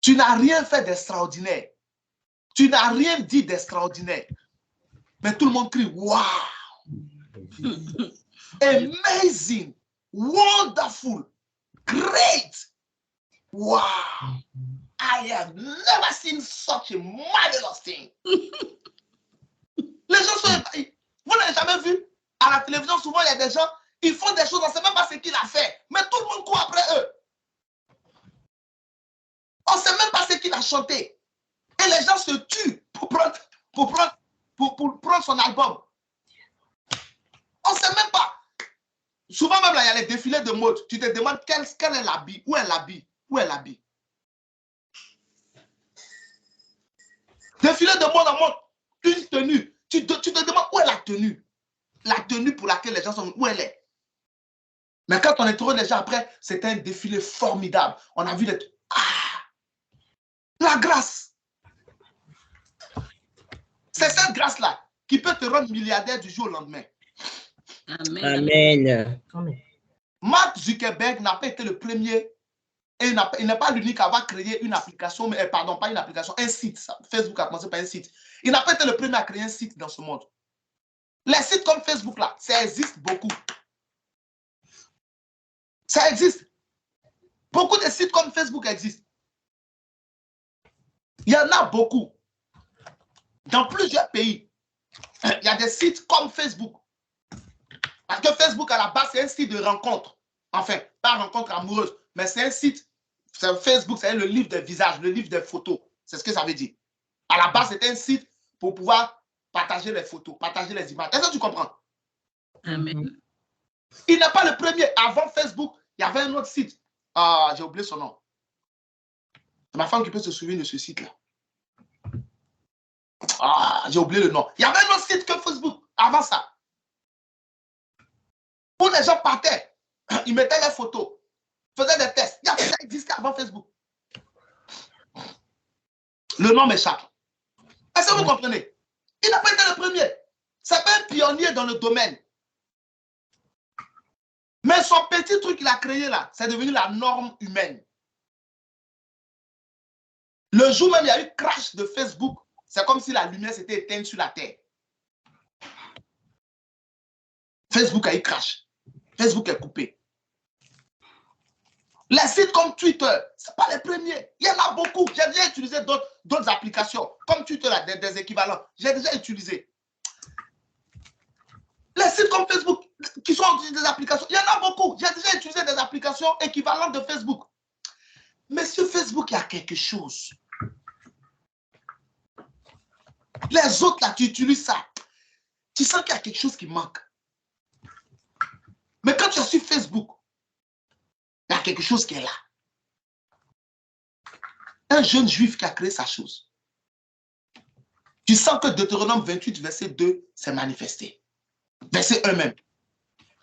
Speaker 4: Tu n'as rien fait d'extraordinaire. Tu n'as rien dit d'extraordinaire. Mais tout le monde crie, wow! Amazing! Wonderful! Great! Wow! I have never seen such a marvelous thing. Les gens sont ébahis. Vous n'avez jamais vu? À la télévision, souvent, il y a des gens, ils font des choses, on ne sait même pas ce qu'il a fait. Mais tout le monde court après eux. On ne sait même pas ce qu'il a chanté. Et les gens se tuent pour prendre son album. On ne sait même pas. Souvent même, là, il y a les défilés de mode. Tu te demandes quel est l'habit, où est l'habit, où est l'habit. Défilé de mode en mode, une tenue. Tu te demandes où est la tenue. La tenue pour laquelle les gens sont, où elle est. Mais quand on interroge les gens après, c'était un défilé formidable. On a vu la grâce. C'est cette grâce-là qui peut te rendre milliardaire du jour au lendemain.
Speaker 1: Amen.
Speaker 4: Mark Zuckerberg n'a pas été le premier et il n'est pas l'unique à avoir créé une application, mais pardon, pas une application, un site. Facebook a commencé par un site. Il n'a pas été le premier à créer un site dans ce monde. Les sites comme Facebook, là, ça existe beaucoup. Ça existe. Beaucoup de sites comme Facebook existent. Il y en a beaucoup. Dans plusieurs pays, il y a des sites comme Facebook. Parce que Facebook, à la base, c'est un site de rencontre. Enfin, pas rencontre amoureuse, mais c'est un site. Facebook, c'est le livre des visages, le livre des photos. C'est ce que ça veut dire. À la base, c'était un site pour pouvoir partager les photos, partager les images. Est-ce que tu comprends?
Speaker 2: Amen.
Speaker 4: Il n'est pas le premier. Avant Facebook, il y avait un autre site. Ah, j'ai oublié son nom. C'est ma femme qui peut se souvenir de ce site-là. Ah, j'ai oublié le nom. Il y avait un autre site que Facebook avant ça. Où les gens partaient, ils mettaient les photos, faisaient des tests. Il y avait ça existait avant Facebook. Le nom m'échappe. Est-ce que vous comprenez? Il n'a pas été le premier. C'est pas un pionnier dans le domaine. Mais son petit truc qu'il a créé là, c'est devenu la norme humaine. Le jour même, il y a eu crash de Facebook. C'est comme si la lumière s'était éteinte sur la terre. Facebook a eu crash. Facebook est coupé. Les sites comme Twitter, ce n'est pas les premiers. Il y en a beaucoup. J'ai déjà utilisé d'autres applications, comme Twitter, là, des équivalents. J'ai déjà utilisé. Les sites comme Facebook, qui sont des applications, il y en a beaucoup. J'ai déjà utilisé des applications équivalentes de Facebook. Mais sur Facebook, il y a quelque chose. Les autres, là, tu utilises ça. Tu sens qu'il y a quelque chose qui manque. Mais quand tu es sur Facebook, il y a quelque chose qui est là. Un jeune juif qui a créé sa chose. Tu sens que Deutéronome 28, verset 2 s'est manifesté. Verset 1 même.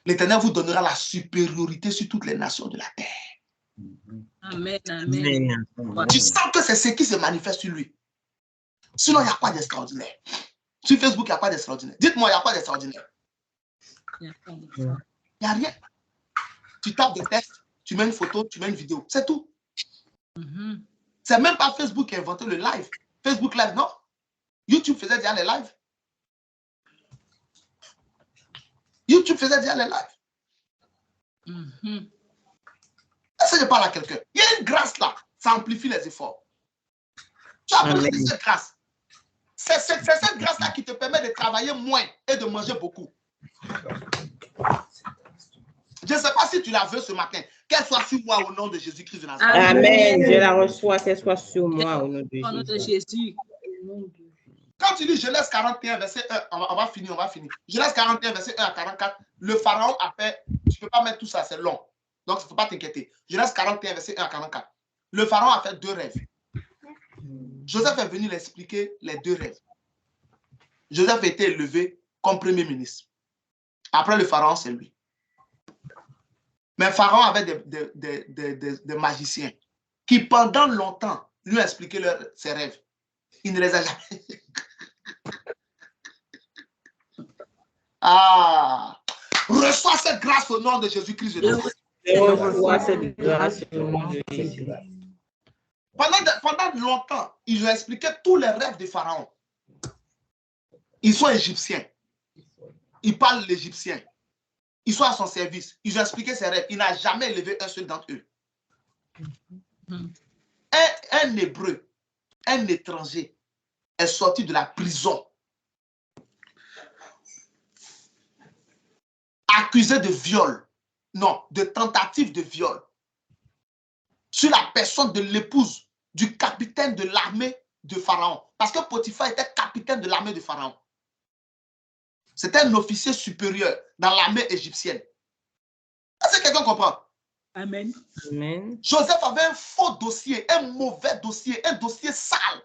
Speaker 4: L'Éternel vous donnera la supériorité sur toutes les nations de la terre.
Speaker 2: Amen, amen.
Speaker 4: Tu sens que c'est ce qui se manifeste sur lui. Sinon, il n'y a pas d'extraordinaire. Sur Facebook, il n'y a pas d'extraordinaire. Dites-moi, il n'y a pas d'extraordinaire. Il n'y a rien. Tu tapes des textes, tu mets une photo, tu mets une vidéo. C'est tout. C'est même pas Facebook qui a inventé le live. Facebook Live, non. YouTube faisait déjà les lives. YouTube faisait déjà les lives. Est-ce que je parle à quelqu'un? Il y a une grâce là. Ça amplifie les efforts. Tu as besoin de cette grâce. C'est cette grâce-là qui te permet de travailler moins et de manger beaucoup. Je ne sais pas si tu la veux ce matin. Qu'elle soit sur moi au nom de Jésus-Christ de Nazareth.
Speaker 1: Amen. Je la reçois, qu'elle soit sur moi au nom de
Speaker 2: Jésus.
Speaker 4: Quand tu lis Genèse 41, verset 1, on va finir. Genèse 41, verset 1 à 44, le pharaon a fait, tu ne peux pas mettre tout ça, c'est long. Donc, il ne faut pas t'inquiéter. Genèse 41, verset 1 à 44. Le pharaon a fait 2 rêves. Joseph est venu l'expliquer les 2 rêves. Joseph a été élevé comme premier ministre. Après le pharaon, c'est lui. Mais pharaon avait des magiciens qui, pendant longtemps, lui ont expliqué ses rêves. Il ne les a jamais. Reçois cette grâce au nom de Jésus-Christ.
Speaker 1: Reçois cette grâce au nom de Jésus.
Speaker 4: Pendant longtemps, ils ont expliqué tous les rêves de Pharaon. Ils sont égyptiens. Ils parlent l'égyptien. Ils sont à son service. Ils ont expliqué ses rêves. Il n'a jamais élevé un seul d'entre eux. Un hébreu, un étranger, est sorti de la prison, accusé de viol, non, de tentative de viol, sur la personne de l'épouse du capitaine de l'armée de Pharaon. Parce que Potiphar était capitaine de l'armée de Pharaon. C'était un officier supérieur dans l'armée égyptienne. Est-ce que quelqu'un comprend?
Speaker 2: Amen.
Speaker 1: Amen.
Speaker 4: Joseph avait un faux dossier, un mauvais dossier, un dossier sale.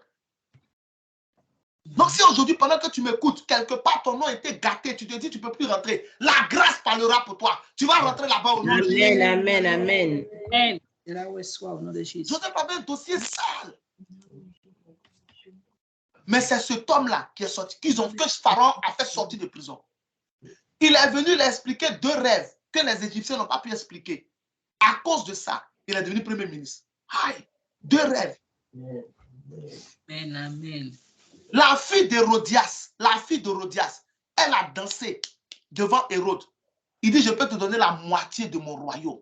Speaker 4: Donc si aujourd'hui, pendant que tu m'écoutes, quelque part ton nom était gâté, tu te dis tu ne peux plus rentrer, la grâce parlera pour toi. Tu vas rentrer là-bas au nom de Jésus.
Speaker 1: Amen, amen, amen.
Speaker 4: Joseph avait un dossier sale. Mais c'est cet homme-là qui est sorti, que Pharaon a fait sortir de prison. Il est venu leur expliquer 2 rêves que les Égyptiens n'ont pas pu expliquer. À cause de ça, il est devenu premier ministre. Aïe, 2 rêves.
Speaker 2: Amen, amen.
Speaker 4: La fille d'Hérodias, elle a dansé devant Hérode. Il dit, je peux te donner la moitié de mon royaume.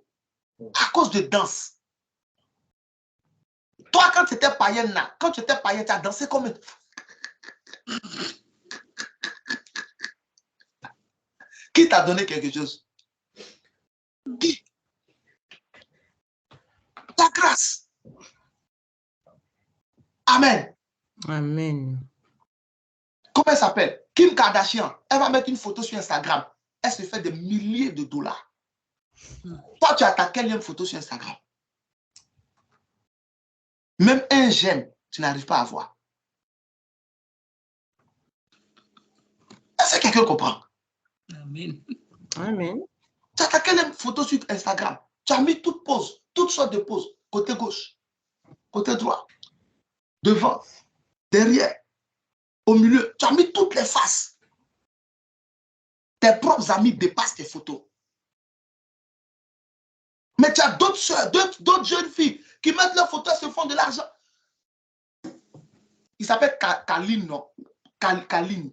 Speaker 4: À cause de danse. Toi, quand tu étais païen, tu as dansé comme une... Qui t'a donné quelque chose? Qui? La grâce. Amen.
Speaker 1: Amen.
Speaker 4: Comment elle s'appelle? Kim Kardashian. Elle va mettre une photo sur Instagram. Elle se fait des milliers de dollars. Toi, tu as ta quelle photo sur Instagram? Même un j'aime, tu n'arrives pas à voir. Est-ce que quelqu'un comprend?
Speaker 2: Amen.
Speaker 1: Amen.
Speaker 4: Tu as attaqué les photos sur Instagram. Tu as mis toutes poses, toutes sortes de poses. Côté gauche, côté droit, devant, derrière, au milieu. Tu as mis toutes les faces. Tes propres amis dépassent tes photos. Mais tu as d'autres soeurs, d'autres jeunes filles qui mettent leurs photos et se font de l'argent. Il s'appelle Kaline, non? Kaline.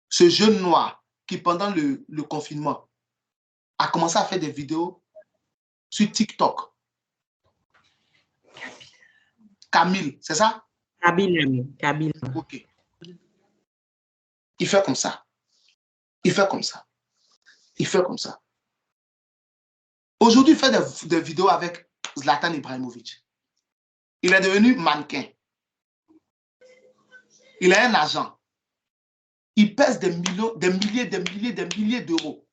Speaker 4: Ce jeune noir qui, pendant le confinement, a commencé à faire des vidéos sur TikTok. Camille, c'est ça?
Speaker 1: Kabila.
Speaker 4: Ok. Il fait comme ça. Il fait comme ça. Il fait comme ça. Aujourd'hui, il fait des vidéos avec Zlatan Ibrahimovic. Il est devenu mannequin. Il a un agent. Il pèse des milliers d'euros.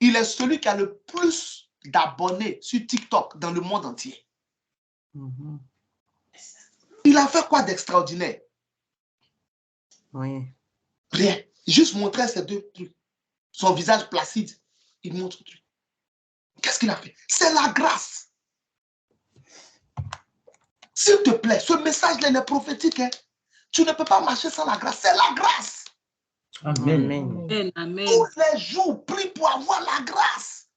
Speaker 4: Il est celui qui a le plus d'abonnés sur TikTok dans le monde entier. Il a fait quoi d'extraordinaire?
Speaker 1: Oui.
Speaker 4: Rien. Juste montrer ces deux trucs. Son visage placide, il montre tout. Qu'est-ce qu'il a fait? C'est la grâce. S'il te plaît, ce message-là est prophétique. Hein? Tu ne peux pas marcher sans la grâce. C'est la grâce.
Speaker 1: Amen.
Speaker 2: Amen.
Speaker 4: Tous les jours, prie pour avoir la grâce.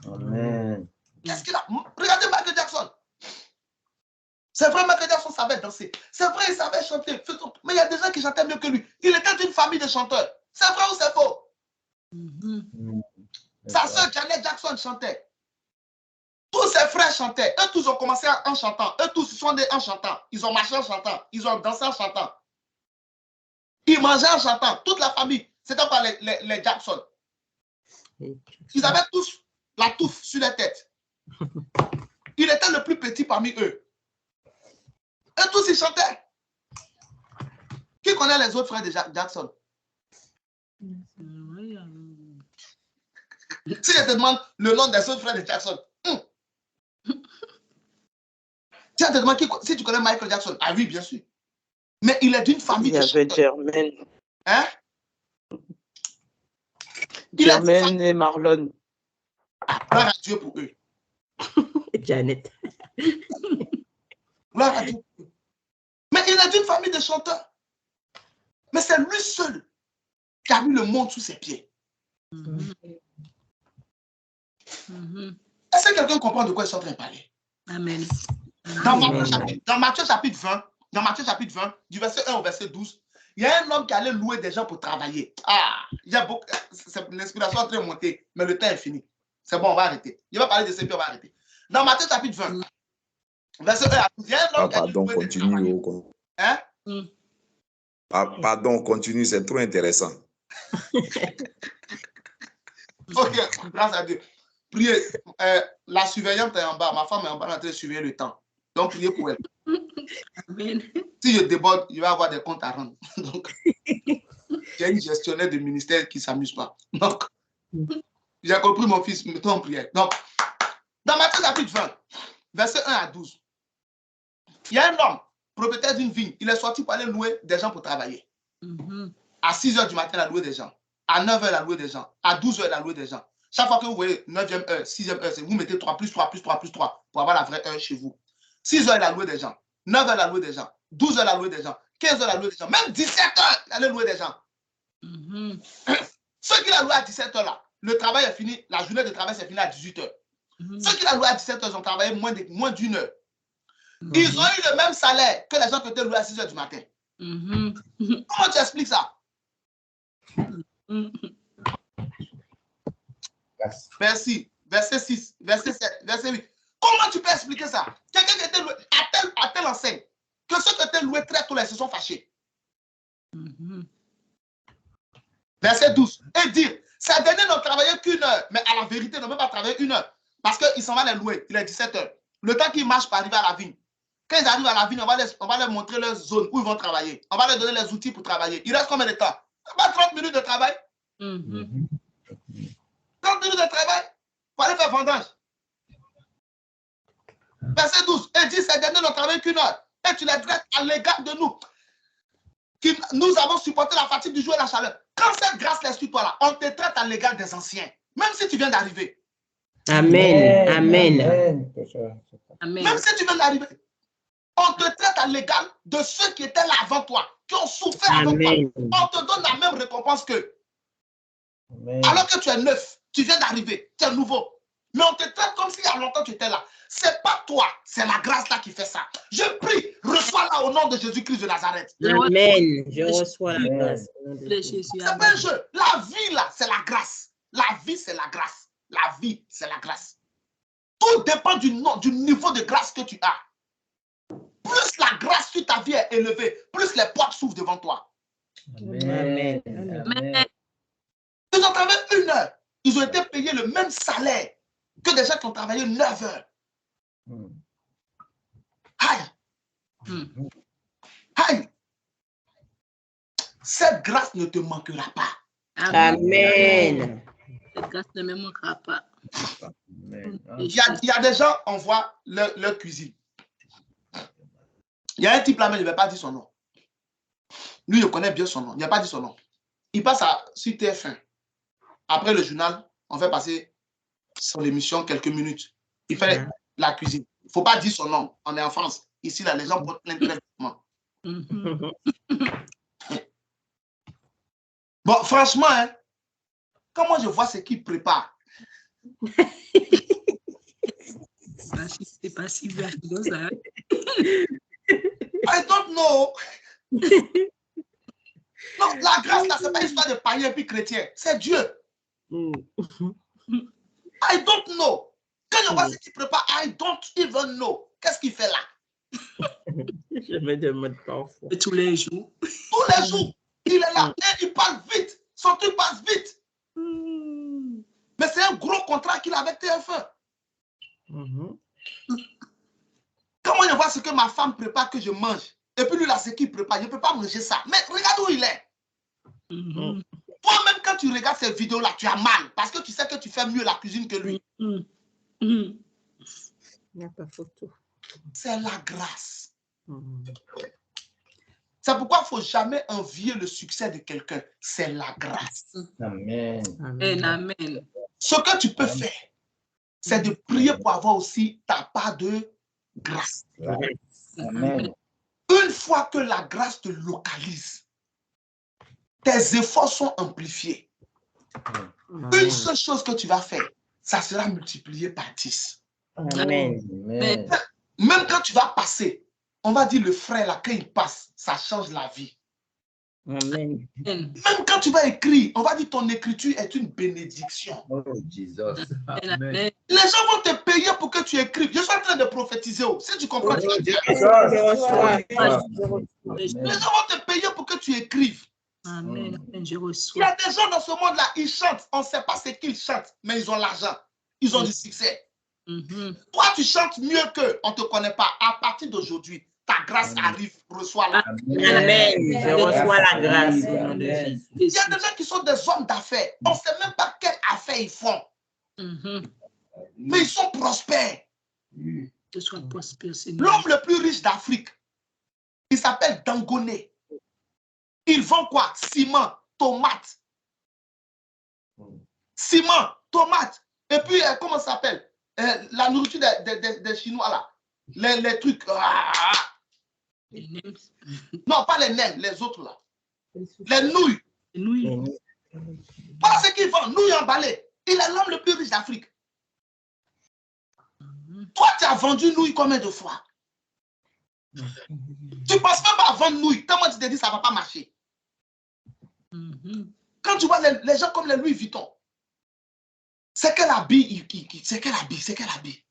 Speaker 1: Amen.
Speaker 4: Qu'est-ce qu'il a? Regardez Michael Jackson. C'est vrai, Michael Jackson savait danser. C'est vrai, il savait chanter. Mais il y a des gens qui chantaient mieux que lui. Il était d'une famille de chanteurs. C'est vrai ou c'est faux? Sa sœur Janet Jackson chantait. Tous ses frères chantaient. Eux tous ont commencé en chantant. Eux tous sont nés en chantant. Ils ont marché en chantant. Ils ont dansé en chantant. Ils mangeaient en chantant. Toute la famille. C'était pas les Jackson. Ils avaient tous la touffe sur la tête. Il était le plus petit parmi eux. Eux tous, ils chantaient. Qui connaît les autres frères de Jackson? Si je te demande le nom des autres frères de Jackson, si je te demande si tu connais Michael Jackson, ah oui, bien sûr. Mais il est d'une famille de chanteurs.
Speaker 5: Jermaine.
Speaker 4: Hein?
Speaker 5: Jermaine et Marlon.
Speaker 4: Gloire à Dieu pour eux.
Speaker 1: Janet.
Speaker 4: Gloire à Dieu pour eux. Mais il est d'une famille de chanteurs. Mais c'est lui seul qui a mis le monde sous ses pieds. Est-ce que quelqu'un comprend de quoi ils sont en train de parler?
Speaker 2: Amen.
Speaker 4: Dans Matthieu chapitre 20, du verset 1 au verset 12, il y a un homme qui allait louer des gens pour travailler. L'inspiration est en train de monter, mais le temps est fini. C'est bon, on va arrêter. Il va parler de ce puis on va arrêter. Dans Matthieu chapitre 20, verset 1 à 12, il y a un homme qui allait louer des gens pour travailler. Hein?
Speaker 6: Pardon, continue, c'est trop intéressant.
Speaker 4: Ok, grâce à Dieu. Priez. La surveillante est en bas. Ma femme est en bas en train de surveiller le temps. Donc, priez pour elle.
Speaker 2: Amen.
Speaker 4: Si je déborde, il va avoir des comptes à rendre. Donc, j'ai une gestionnaire de ministère qui ne s'amuse pas. Donc, j'ai compris mon fils, mettons en prière. Donc, dans Matthieu chapitre 20, verset 1 à 12, il y a un homme, propriétaire d'une vigne. Il est sorti pour aller louer des gens pour travailler. À 6 h du matin, il a loué des gens. À 9 h, il a loué des gens. À 12 h, il a loué des gens. Chaque fois que vous voyez 9e heure, 6e heure, vous mettez 3 plus 3 plus 3 plus 3 pour avoir la vraie heure chez vous. 6 h, il a loué des gens. 9 h, il a loué des gens. 12 h, il a loué des gens. 15 h, il a loué des gens. Même 17 h, il a loué des gens. Ceux qu'il a loué à 17 h là, le travail est fini, la journée de travail c'est fini à 18 h. Ceux qu'il a loué à 17 h, ils ont travaillé moins d'une heure. Ils ont eu le même salaire que les gens qui étaient loués à 6 h du matin. Comment tu expliques ça? Merci. Verset 6, verset 7, verset 8. Comment tu peux expliquer ça? Quelqu'un qui était loué à telle enseigne, que ceux qui étaient loués très tôt, ils se sont fâchés. Verset 12. Et dire, ces derniers n'ont travaillé qu'1 heure, mais à la vérité, ils n'ont même pas travaillé 1 heure. Parce qu'ils s'en vont les louer. Il est 17 h. Le temps qu'ils marchent pour arriver à la vigne. Quand ils arrivent à la vigne, on va leur montrer leur zone où ils vont travailler. On va leur donner les outils pour travailler. Il reste combien de temps? Pas 30 minutes de travail. 30 minutes de travail pour aller faire vendange. Verset 12. Et dit, ces derniers n'ont travaillé qu'1 heure. Et tu les traites à l'égard de nous. nous avons supporté la fatigue du jour et la chaleur. Quand cette grâce est sur toi là, on te traite à l'égal des anciens, même si tu viens d'arriver.
Speaker 1: Amen. Amen.
Speaker 2: Amen.
Speaker 4: Même si tu viens d'arriver, on te traite à l'égal de ceux qui étaient là avant toi, qui ont souffert avant toi.
Speaker 1: Amen.
Speaker 4: On te donne la même récompense qu'eux. Alors que tu es neuf, tu viens d'arriver, tu es nouveau. Mais on te traite comme s'il y a longtemps tu étais là. C'est pas toi, c'est la grâce là qui fait ça. Je prie, reçois-la au nom de Jésus-Christ de Nazareth.
Speaker 1: Amen. Je reçois la grâce.
Speaker 4: C'est pas un jeu. La vie là, c'est la grâce. La vie, c'est la grâce. La vie, c'est la grâce. Tout dépend du niveau de grâce que tu as. Plus la grâce sur ta vie est élevée, plus les portes s'ouvrent devant toi.
Speaker 1: Amen.
Speaker 2: Amen.
Speaker 4: Ils ont travaillé 1 heure. Ils ont été payés le même salaire que des gens qui ont travaillé 9 heures. Aïe. Aïe. Cette grâce ne te manquera pas.
Speaker 1: Amen.
Speaker 2: Cette grâce ne me manquera pas.
Speaker 4: Il y a des gens, on voit leur cuisine. Il y a un type là, mais je ne vais pas dire son nom. Lui, il connaît bien son nom. Il n'a pas dit son nom. Il passe sur TF1. Après le journal, on fait passer son émission quelques minutes. Il fait la cuisine. Il ne faut pas dire son nom. On est en France. Ici, là, les gens portent plein de traitements. Bon, franchement, hein, quand moi je vois ce qu'il prépare,
Speaker 2: C'est pas si bien que ça.
Speaker 4: I don't know. Non, la grâce, là, ce n'est pas une histoire de païen puis chrétien. C'est Dieu. I don't know. Quand je vois ce qu'il prépare, I don't even know. Qu'est-ce qu'il fait là?
Speaker 1: Je me demande parfois.
Speaker 2: Tous les jours.
Speaker 4: Tous les jours, il est là et il passe vite. Son truc passe vite. Mais c'est un gros contrat qu'il a avec TF1. Quand moi je vois ce que ma femme prépare que je mange, et puis lui là, ce qu'il prépare, je ne peux pas manger ça. Mais regarde où il est. Toi-même, quand tu regardes ces vidéos-là, tu as mal parce que tu sais que tu fais mieux la cuisine que lui.
Speaker 1: Il n'y a pas photo.
Speaker 4: C'est la grâce. C'est pourquoi il ne faut jamais envier le succès de quelqu'un. C'est la grâce.
Speaker 3: Amen.
Speaker 2: Amen.
Speaker 4: Ce que tu peux faire, c'est de prier pour avoir aussi ta part de grâce.
Speaker 3: Amen.
Speaker 4: Une fois que la grâce te localise, tes efforts sont amplifiés. Une seule chose que tu vas faire, ça sera multiplié par 10.
Speaker 1: Amen.
Speaker 3: Amen.
Speaker 4: Même quand tu vas passer, on va dire le frère là, quand il passe, ça change la vie.
Speaker 1: Amen.
Speaker 4: Même quand tu vas écrire, on va dire ton écriture est une bénédiction.
Speaker 3: Oh, Jesus.
Speaker 2: Amen.
Speaker 4: Les gens vont te payer pour que tu écrives. Je suis en train de prophétiser. Si tu comprends, tu vas dire.
Speaker 1: Je reçois.
Speaker 4: Les gens vont te payer pour que tu écrives.
Speaker 2: Amen. Amen. Je
Speaker 4: Il y
Speaker 2: reçois.
Speaker 4: a des gens dans ce monde-là, ils chantent. On ne sait pas ce qu'ils chantent, mais ils ont l'argent. Ils ont du succès. Toi, tu chantes mieux qu'eux. On ne te connaît pas. À partir d'aujourd'hui, ta grâce arrive. Reçois-la.
Speaker 1: Amen. Je reçois la grâce.
Speaker 3: Amen.
Speaker 4: Il y a des gens qui sont des hommes d'affaires. On ne sait même pas quelle affaire ils font. Mais ils sont prospères.
Speaker 2: Que sois prospère, Seigneur.
Speaker 4: L'homme le plus riche d'Afrique, il s'appelle Dangoné. Il vend quoi? Ciment, tomates. Ciment, tomates. Et puis, comment ça s'appelle? La nourriture des Chinois, là. Les trucs. Non, pas les nems, les autres, là. Les nouilles. Voilà ce qu'il vend, nouilles emballées. Il est l'homme le plus riche d'Afrique. Toi, tu as vendu nouilles combien de fois? Tu ne penses même pas à vendre nouilles. Tellement tu te dis ça ne va pas marcher. Quand tu vois les gens comme les Louis Vuitton, c'est quel habit, c'est quel habit.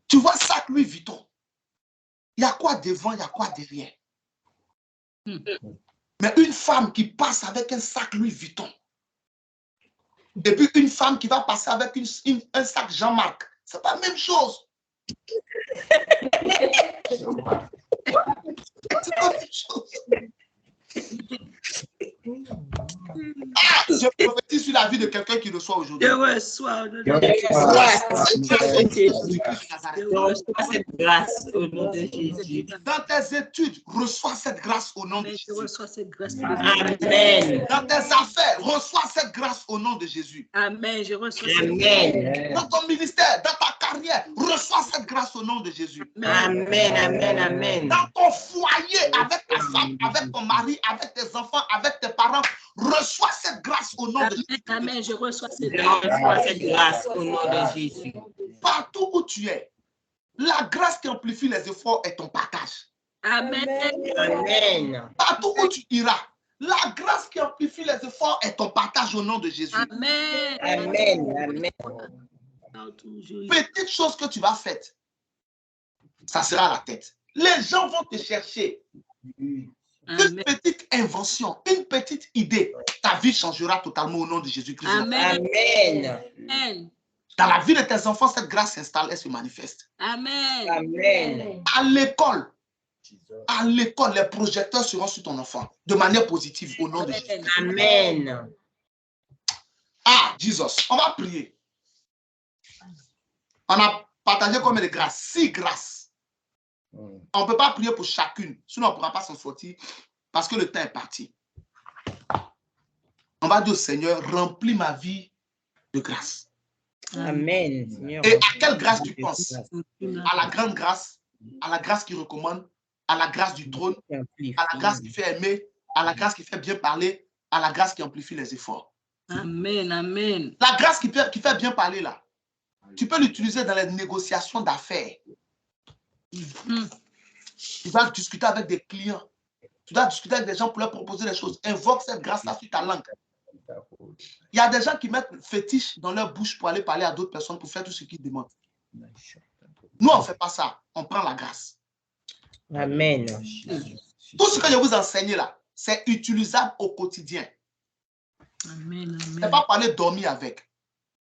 Speaker 4: Tu vois sac Louis Vuitton. Il y a quoi devant, il y a quoi derrière. Mais une femme qui passe avec un sac Louis Vuitton, et puis une femme qui va passer avec un sac Jean-Marc, c'est pas la même chose. C'est pas la même chose. Ah, je prophétise sur la vie de quelqu'un qui reçoit aujourd'hui.
Speaker 2: Je reçois
Speaker 1: Je reçois cette grâce au nom de Jésus.
Speaker 4: Dans tes études, reçois cette grâce au nom de
Speaker 2: Je
Speaker 4: Jésus.
Speaker 2: reçois cette grâce.
Speaker 1: Amen.
Speaker 4: Dans tes affaires, reçois cette grâce au nom de Jésus.
Speaker 2: Amen. Je reçois cette
Speaker 1: Amen.
Speaker 4: Dans ton ministère, dans ta carrière, reçois cette grâce au nom de Jésus.
Speaker 1: Amen. Amen. Amen.
Speaker 4: Dans ton foyer, avec ta femme, avec ton mari, avec tes enfants, avec tes parents, reçois cette grâce au nom de Jésus.
Speaker 2: Amen. Je reçois cette
Speaker 1: Je reçois cette grâce au nom de Jésus.
Speaker 4: Partout où tu es, la grâce qui amplifie les efforts est ton partage.
Speaker 2: Amen.
Speaker 1: Amen.
Speaker 4: Partout où tu iras, la grâce qui amplifie les efforts est ton partage au nom de Jésus.
Speaker 2: Amen.
Speaker 1: Amen. Amen.
Speaker 4: Petite chose que tu vas faire, ça sera la tête. Les gens vont te chercher. Une petite invention, une petite idée, ta vie changera totalement au nom de Jésus-Christ.
Speaker 2: Amen.
Speaker 1: Amen.
Speaker 4: Dans la vie de tes enfants, cette grâce s'installe et se manifeste.
Speaker 2: Amen.
Speaker 1: Amen.
Speaker 4: À l'école, les projecteurs seront sur ton enfant de manière positive au nom de Jésus.
Speaker 1: Amen.
Speaker 4: Ah, Jesus, on va prier. On a partagé combien de grâces? 6 grâces. On ne peut pas prier pour chacune, sinon on ne pourra pas s'en sortir parce que le temps est parti. On va dire au Seigneur, remplis ma vie de grâce.
Speaker 1: Amen. Seigneur.
Speaker 4: Et à quelle grâce tu penses? À la grande grâce, à la grâce qui recommande, à la grâce du trône, à la grâce qui fait aimer, à la grâce qui fait bien parler, à la grâce qui amplifie les efforts.
Speaker 2: Amen. Amen.
Speaker 4: La grâce qui fait bien parler là, tu peux l'utiliser dans les négociations d'affaires. Tu vas discuter avec des clients. Tu dois discuter avec des gens pour leur proposer des choses. Invoque cette grâce-là sur ta langue. Il y a des gens qui mettent fétiche dans leur bouche pour aller parler à d'autres personnes pour faire tout ce qu'ils demandent. Nous, on ne fait pas ça. On prend la grâce.
Speaker 1: Amen.
Speaker 4: Tout ce que je vous enseigne là, c'est utilisable au quotidien.
Speaker 2: Amen.
Speaker 4: Ce n'est pas pour aller dormir avec.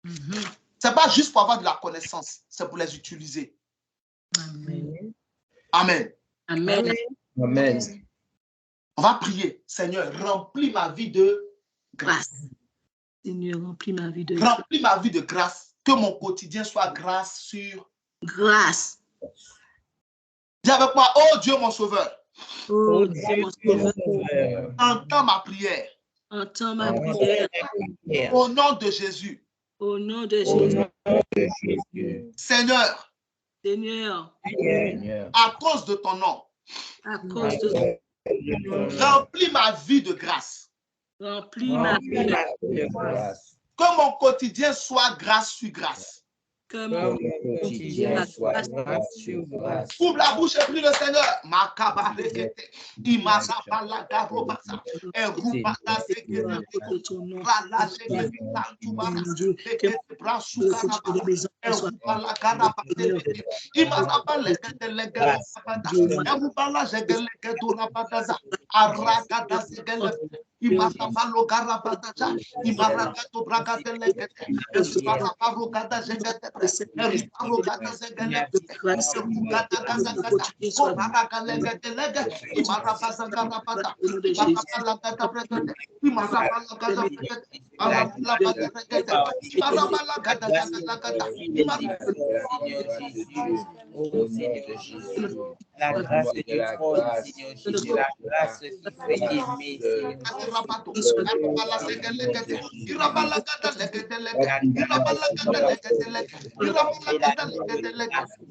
Speaker 4: Ce n'est pas juste pour avoir de la connaissance. C'est pour les utiliser.
Speaker 2: Amen.
Speaker 4: Amen.
Speaker 2: Amen.
Speaker 3: Amen.
Speaker 4: On va prier. Seigneur, remplis ma vie de grâce.
Speaker 2: Seigneur, remplis ma vie de grâce.
Speaker 4: Remplis ma vie de grâce. Que mon quotidien soit grâce sur
Speaker 2: Grâce.
Speaker 4: Dis avec moi, oh Dieu mon sauveur,
Speaker 2: Oh
Speaker 1: Dieu,
Speaker 2: Dieu, mon sauveur,
Speaker 4: entends ma prière.
Speaker 2: entends ma prière
Speaker 4: Au nom de Jésus.
Speaker 2: au nom de Jésus.
Speaker 4: Seigneur,
Speaker 2: Seigneur,
Speaker 4: à cause de ton nom,
Speaker 2: à cause de
Speaker 4: remplis ma vie de grâce.
Speaker 2: remplis ma vie de
Speaker 1: grâce.
Speaker 4: Que mon quotidien soit grâce sur grâce.
Speaker 2: que mon quotidien soit grâce sur grâce.
Speaker 4: Ouvre la bouche et prie le Seigneur. Makabarekete, Imasapalagarobasa, Erubata Sekete,
Speaker 2: de ton nom.
Speaker 4: Rala Sekete, Tantubara, Sekete, Brasukaraba, Erubala Garabate, Imasapalekete, Legerabata, Erubala Zegeleke Durabataza, Aragada Zegele, Imasapalo Garabataza, Imaragato Bragatelekete, Imasaparo Zegete, Erubala Zegele,
Speaker 1: La grâce de Dieu, Seigneur Jésus, la grâce qui fait aimer,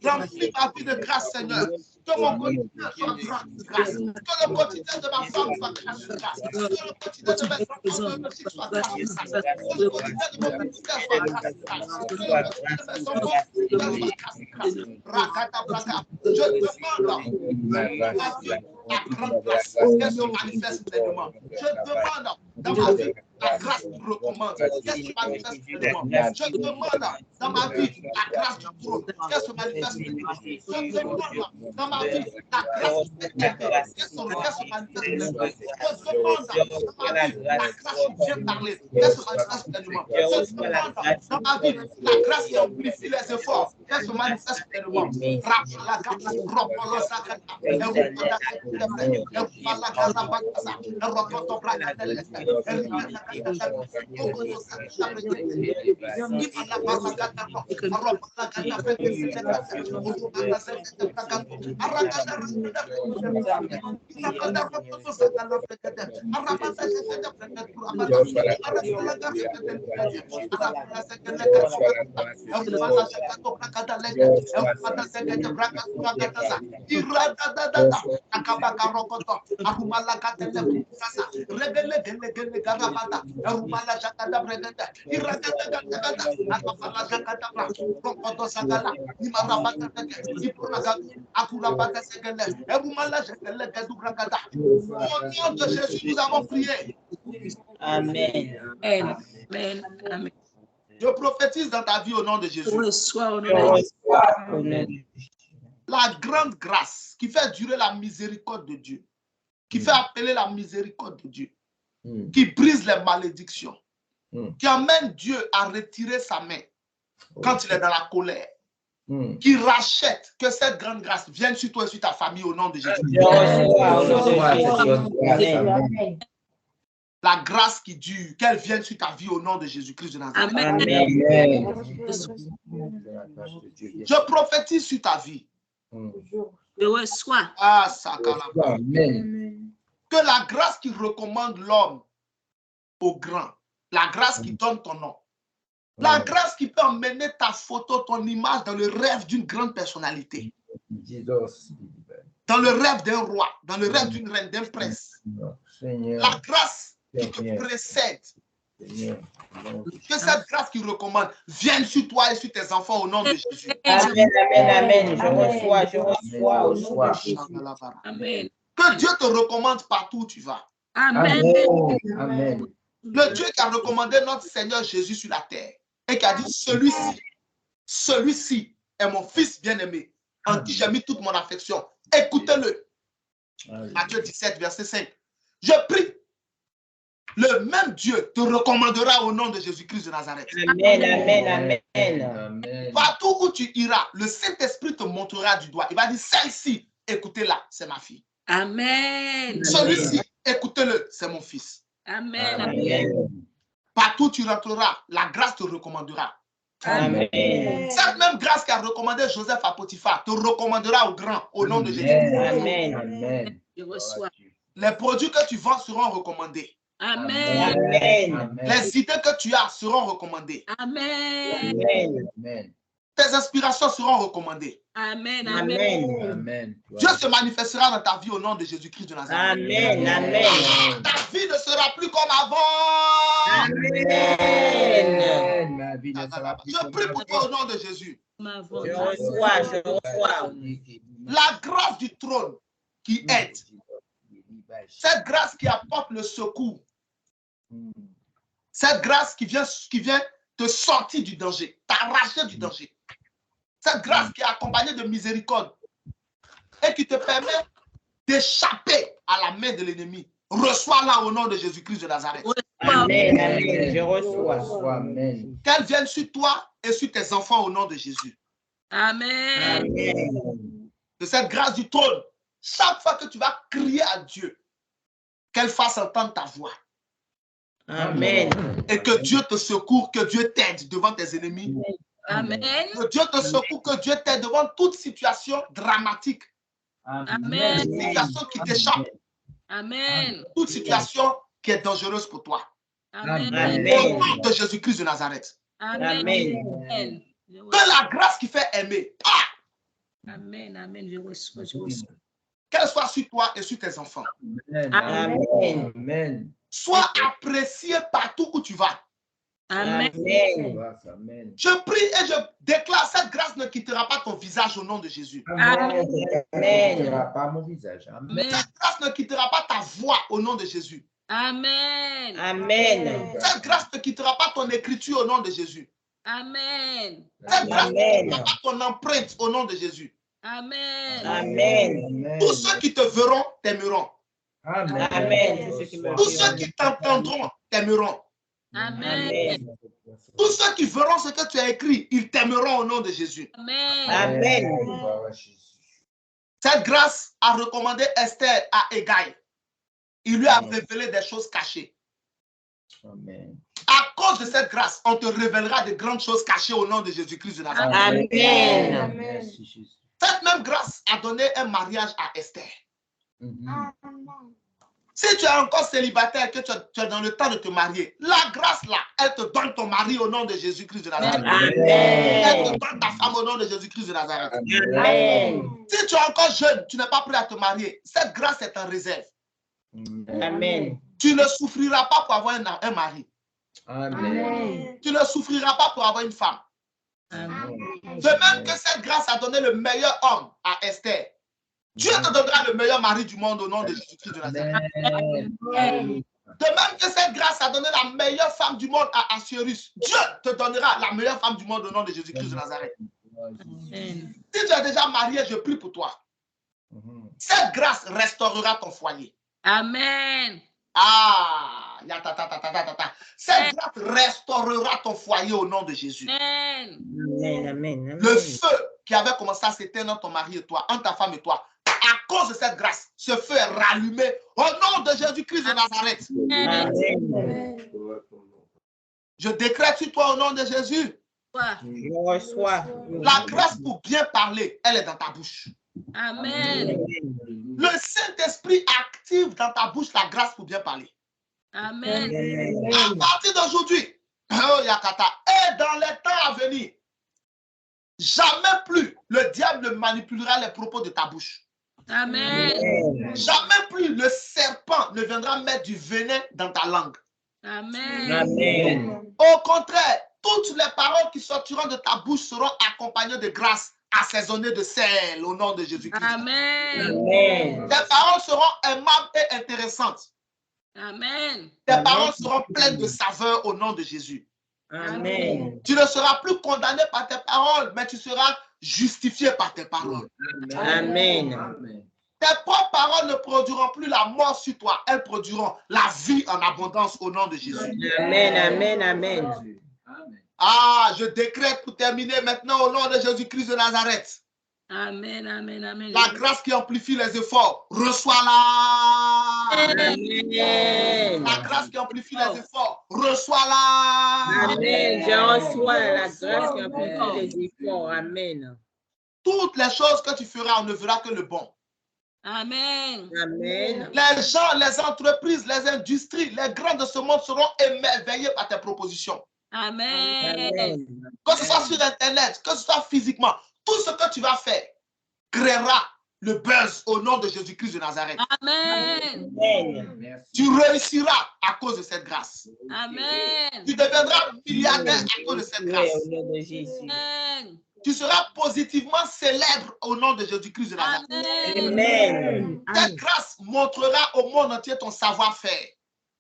Speaker 4: remplis ma vie de grâce, Seigneur. Que mon quotidien soit grâce. Que le quotidien de ma femme soit grâce. Que le quotidien de mes enfants soit grâce. Que le quotidien de mon ministère soit grâce. Que le quotidien de mes enfants soit grâce. Rakata Braka. Je demande la grande grâce qu'elle se manifeste pleinement. Je demande dans ma vie la grâce qui recommande qu'elle se manifeste pleinement. Je demande dans ma vie la grâce du trône qu'elle se manifeste pleinement. Je demande dans ma vie la grâce qu'elle se manifeste pleinement. Je demande dans ma vie la grâce qui vient parler qu'elle se manifeste pleinement. Je demande dans ma vie la grâce qui amplifie les efforts qu'elle se manifeste pleinement. Au nom de Jésus, nous avons prié.
Speaker 1: Amen.
Speaker 2: Amen. Amen.
Speaker 4: Je prophétise dans ta vie au nom de Jésus.
Speaker 2: Je reçois au nom
Speaker 1: Je
Speaker 2: de Jésus.
Speaker 1: reçois au nom de
Speaker 4: La grande grâce qui fait durer la miséricorde de Dieu, qui fait appeler la miséricorde de Dieu, qui brise les malédictions, qui amène Dieu à retirer sa main quand il est dans la colère, qui rachète, que cette grande grâce vienne sur toi et sur ta famille au nom de Jésus.
Speaker 1: Je reçois au nom de Jésus. Amen.
Speaker 4: La grâce qui dure, qu'elle vienne sur ta vie au nom de Jésus-Christ de Nazareth.
Speaker 2: Amen.
Speaker 4: Je prophétise sur ta vie.
Speaker 2: Je reçois.
Speaker 4: Ah, Sakala.
Speaker 3: Amen.
Speaker 4: Que la grâce qui recommande l'homme au grand, la grâce qui donne ton nom, la grâce qui peut emmener ta photo, ton image dans le rêve d'une grande personnalité, dans le rêve d'un roi, dans le rêve d'une reine, d'un prince. La grâce qui te précède, que cette grâce qui recommande vienne sur toi et sur tes enfants au nom de Jésus.
Speaker 1: Amen, amen, amen. Je reçois au nom de Jésus.
Speaker 2: Amen.
Speaker 4: Que Dieu te recommande partout où tu vas.
Speaker 2: Amen.
Speaker 3: Amen.
Speaker 4: Le Dieu qui a recommandé notre Seigneur Jésus sur la terre et qui a dit celui-ci est mon fils bien-aimé en qui j'ai mis toute mon affection. Écoutez-le. Matthieu 17, verset 5. Je prie. Le même Dieu te recommandera au nom de Jésus-Christ de Nazareth.
Speaker 1: Amen, amen, amen.
Speaker 4: Partout où tu iras, le Saint-Esprit te montrera du doigt. Il va dire, celle-ci, écoutez-la, c'est ma fille.
Speaker 2: Amen.
Speaker 4: Celui-ci, écoutez-le, c'est mon fils.
Speaker 2: Amen.
Speaker 1: Amen.
Speaker 4: Partout où tu rentreras, la grâce te recommandera.
Speaker 1: Amen.
Speaker 4: Cette même grâce qui a recommandé Joseph à Potiphar te recommandera au grand, au nom de Jésus.
Speaker 1: Amen.
Speaker 3: Amen.
Speaker 2: Je reçois.
Speaker 4: Les produits que tu vends seront recommandés.
Speaker 2: Amen.
Speaker 1: Amen.
Speaker 4: Les idées que tu as seront recommandées.
Speaker 2: Amen.
Speaker 1: Amen.
Speaker 4: Tes inspirations seront recommandées.
Speaker 2: Amen.
Speaker 1: Amen.
Speaker 3: Amen.
Speaker 4: Dieu se manifestera dans ta vie au nom de Jésus-Christ de Nazareth.
Speaker 1: Amen. Amen.
Speaker 4: Ta vie ne sera plus comme avant.
Speaker 1: Amen.
Speaker 3: Ma vie ne sera plus
Speaker 4: Je
Speaker 3: comme
Speaker 4: prie pour toi
Speaker 3: avant.
Speaker 4: au nom de Jésus.
Speaker 1: Je reçois.
Speaker 4: La grâce du trône qui aide. Cette grâce qui apporte le secours. Cette grâce qui vient te sortir du danger, t'arracher du danger. Cette grâce qui est accompagnée de miséricorde et qui te permet d'échapper à la main de l'ennemi. Reçois-la au nom de Jésus-Christ de Nazareth.
Speaker 1: Amen. Amen. Je reçois.
Speaker 3: Amen.
Speaker 4: Qu'elle vienne sur toi et sur tes enfants au nom de Jésus.
Speaker 2: Amen.
Speaker 1: Amen.
Speaker 4: De cette grâce du trône, chaque fois que tu vas crier à Dieu, qu'elle fasse entendre ta voix.
Speaker 1: Amen.
Speaker 4: Et que Dieu te secoue, que Dieu t'aide devant tes ennemis.
Speaker 2: Amen.
Speaker 4: Que Dieu te secoue, que Dieu t'aide devant toute situation dramatique.
Speaker 2: Amen.
Speaker 4: Toute situation qui t'échappe.
Speaker 2: Amen.
Speaker 4: Toute situation qui est dangereuse pour toi.
Speaker 2: Amen.
Speaker 4: Au
Speaker 1: Amen.
Speaker 4: nom de Jésus-Christ de Nazareth.
Speaker 2: Amen.
Speaker 1: Amen.
Speaker 4: Que la grâce qui fait aimer,
Speaker 2: Amen. Amen. Je reçois. Je reçois.
Speaker 4: qu'elle soit sur toi et sur tes enfants.
Speaker 1: Amen.
Speaker 3: Amen.
Speaker 4: Sois apprécié partout où tu vas.
Speaker 2: Amen.
Speaker 1: Amen.
Speaker 3: Amen.
Speaker 4: Je prie et je déclare, cette grâce ne quittera pas ton visage au nom de Jésus.
Speaker 3: Amen.
Speaker 1: Amen.
Speaker 3: Ne quittera pas mon visage. Amen.
Speaker 4: Cette grâce ne quittera pas ta voix au nom de Jésus.
Speaker 2: Amen.
Speaker 1: Amen.
Speaker 4: Cette grâce ne quittera pas ton écriture au nom de Jésus.
Speaker 2: Amen.
Speaker 4: Cette grâce ne
Speaker 1: Amen.
Speaker 4: quittera pas ton empreinte au nom de Jésus.
Speaker 2: Amen.
Speaker 1: Amen.
Speaker 4: Tous ceux qui te verront t'aimeront.
Speaker 3: Amen.
Speaker 1: Amen. Tous ceux qui me
Speaker 4: Tous ceux qui t'entendront t'aimeront.
Speaker 2: Amen.
Speaker 4: Tous ceux qui verront ce que tu as écrit, ils t'aimeront au nom de Jésus.
Speaker 2: Amen.
Speaker 1: Amen.
Speaker 4: Cette grâce a recommandé Esther à Hégai. Il lui a révélé des choses cachées.
Speaker 3: Amen.
Speaker 4: À cause de cette grâce, on te révélera de grandes choses cachées au nom de Jésus-Christ de Nazareth.
Speaker 1: Amen.
Speaker 3: Merci, Jésus.
Speaker 4: Cette même grâce a donné un mariage à Esther. Si tu es encore célibataire, que tu es dans le temps de te marier, la grâce là, elle te donne ton mari au nom de Jésus-Christ de Nazareth. Elle te donne ta femme au nom de Jésus-Christ de Nazareth.
Speaker 1: Amen.
Speaker 4: Si tu es encore jeune, tu n'es pas prêt à te marier, cette grâce est en réserve.
Speaker 1: Amen.
Speaker 4: Tu ne souffriras pas pour avoir un mari.
Speaker 3: Amen.
Speaker 4: Tu ne souffriras pas pour avoir une femme. De même que cette grâce a donné le meilleur homme à Esther, Dieu te donnera le meilleur mari du monde au nom de Jésus-Christ de Nazareth.
Speaker 3: Amen.
Speaker 4: De même que cette grâce a donné la meilleure femme du monde à Assuérus, Dieu te donnera la meilleure femme du monde au nom de Jésus-Christ de Nazareth.
Speaker 2: Amen.
Speaker 4: Si tu es déjà marié, je prie pour toi. Cette grâce restaurera ton foyer.
Speaker 2: Amen.
Speaker 4: Ah, cette grâce restaurera ton foyer au nom de Jésus.
Speaker 2: Amen.
Speaker 1: Amen. Amen.
Speaker 4: Le feu qui avait commencé à s'éteindre entre ton mari et toi, entre ta femme et toi, à cause de cette grâce, ce feu est rallumé au nom de Jésus-Christ de Nazareth.
Speaker 1: Amen.
Speaker 4: Je décrète sur toi au nom de Jésus.
Speaker 1: Je reçois.
Speaker 4: La grâce pour bien parler, elle est dans ta bouche.
Speaker 2: Amen.
Speaker 4: Le Saint-Esprit active dans ta bouche la grâce pour bien parler.
Speaker 2: Amen.
Speaker 4: À partir d'aujourd'hui, oh Yakata, et dans les temps à venir, jamais plus le diable ne manipulera les propos de ta bouche.
Speaker 2: Amen.
Speaker 4: Jamais plus le serpent ne viendra mettre du venin dans ta langue.
Speaker 2: Amen.
Speaker 1: Amen.
Speaker 4: Au contraire, toutes les paroles qui sortiront de ta bouche seront accompagnées de grâce, assaisonnées de sel au nom de Jésus-Christ.
Speaker 2: Amen.
Speaker 1: Amen.
Speaker 4: Tes paroles seront aimables et intéressantes.
Speaker 2: Amen.
Speaker 4: Tes paroles seront pleines de saveur au nom de Jésus.
Speaker 1: Amen.
Speaker 4: Tu ne seras plus condamné par tes paroles, mais tu seras justifié par tes paroles.
Speaker 1: Amen.
Speaker 4: Tes propres paroles ne produiront plus la mort sur toi, elles produiront la vie en abondance au nom de Jésus.
Speaker 1: Amen. Amen. Amen.
Speaker 4: Ah, je décrète pour terminer maintenant au nom de Jésus-Christ de Nazareth.
Speaker 2: Amen. Amen. Amen.
Speaker 4: La grâce qui amplifie les efforts, reçois-la.
Speaker 1: Amen.
Speaker 4: La grâce qui amplifie les efforts, reçois-la.
Speaker 1: Amen. Je reçois la grâce qui amplifie les efforts. Amen.
Speaker 4: Toutes les choses que tu feras, on ne verra que le bon.
Speaker 2: Amen.
Speaker 1: Amen.
Speaker 4: Les gens, les entreprises, les industries, les grands de ce monde seront émerveillés par tes propositions.
Speaker 2: Amen.
Speaker 1: Amen.
Speaker 4: Que ce soit sur Internet, que ce soit physiquement, tout ce que tu vas faire créera le buzz au nom de Jésus-Christ de Nazareth.
Speaker 2: Amen.
Speaker 1: Amen.
Speaker 4: Tu réussiras à cause de cette grâce.
Speaker 2: Amen.
Speaker 4: Tu deviendras milliardaire à cause de cette
Speaker 1: Oui,
Speaker 4: grâce.
Speaker 1: au nom de Jésus.
Speaker 2: Amen.
Speaker 4: Tu seras positivement célèbre au nom de Jésus-Christ de Nazareth.
Speaker 1: Amen.
Speaker 4: Cette grâce montrera au monde entier ton savoir-faire.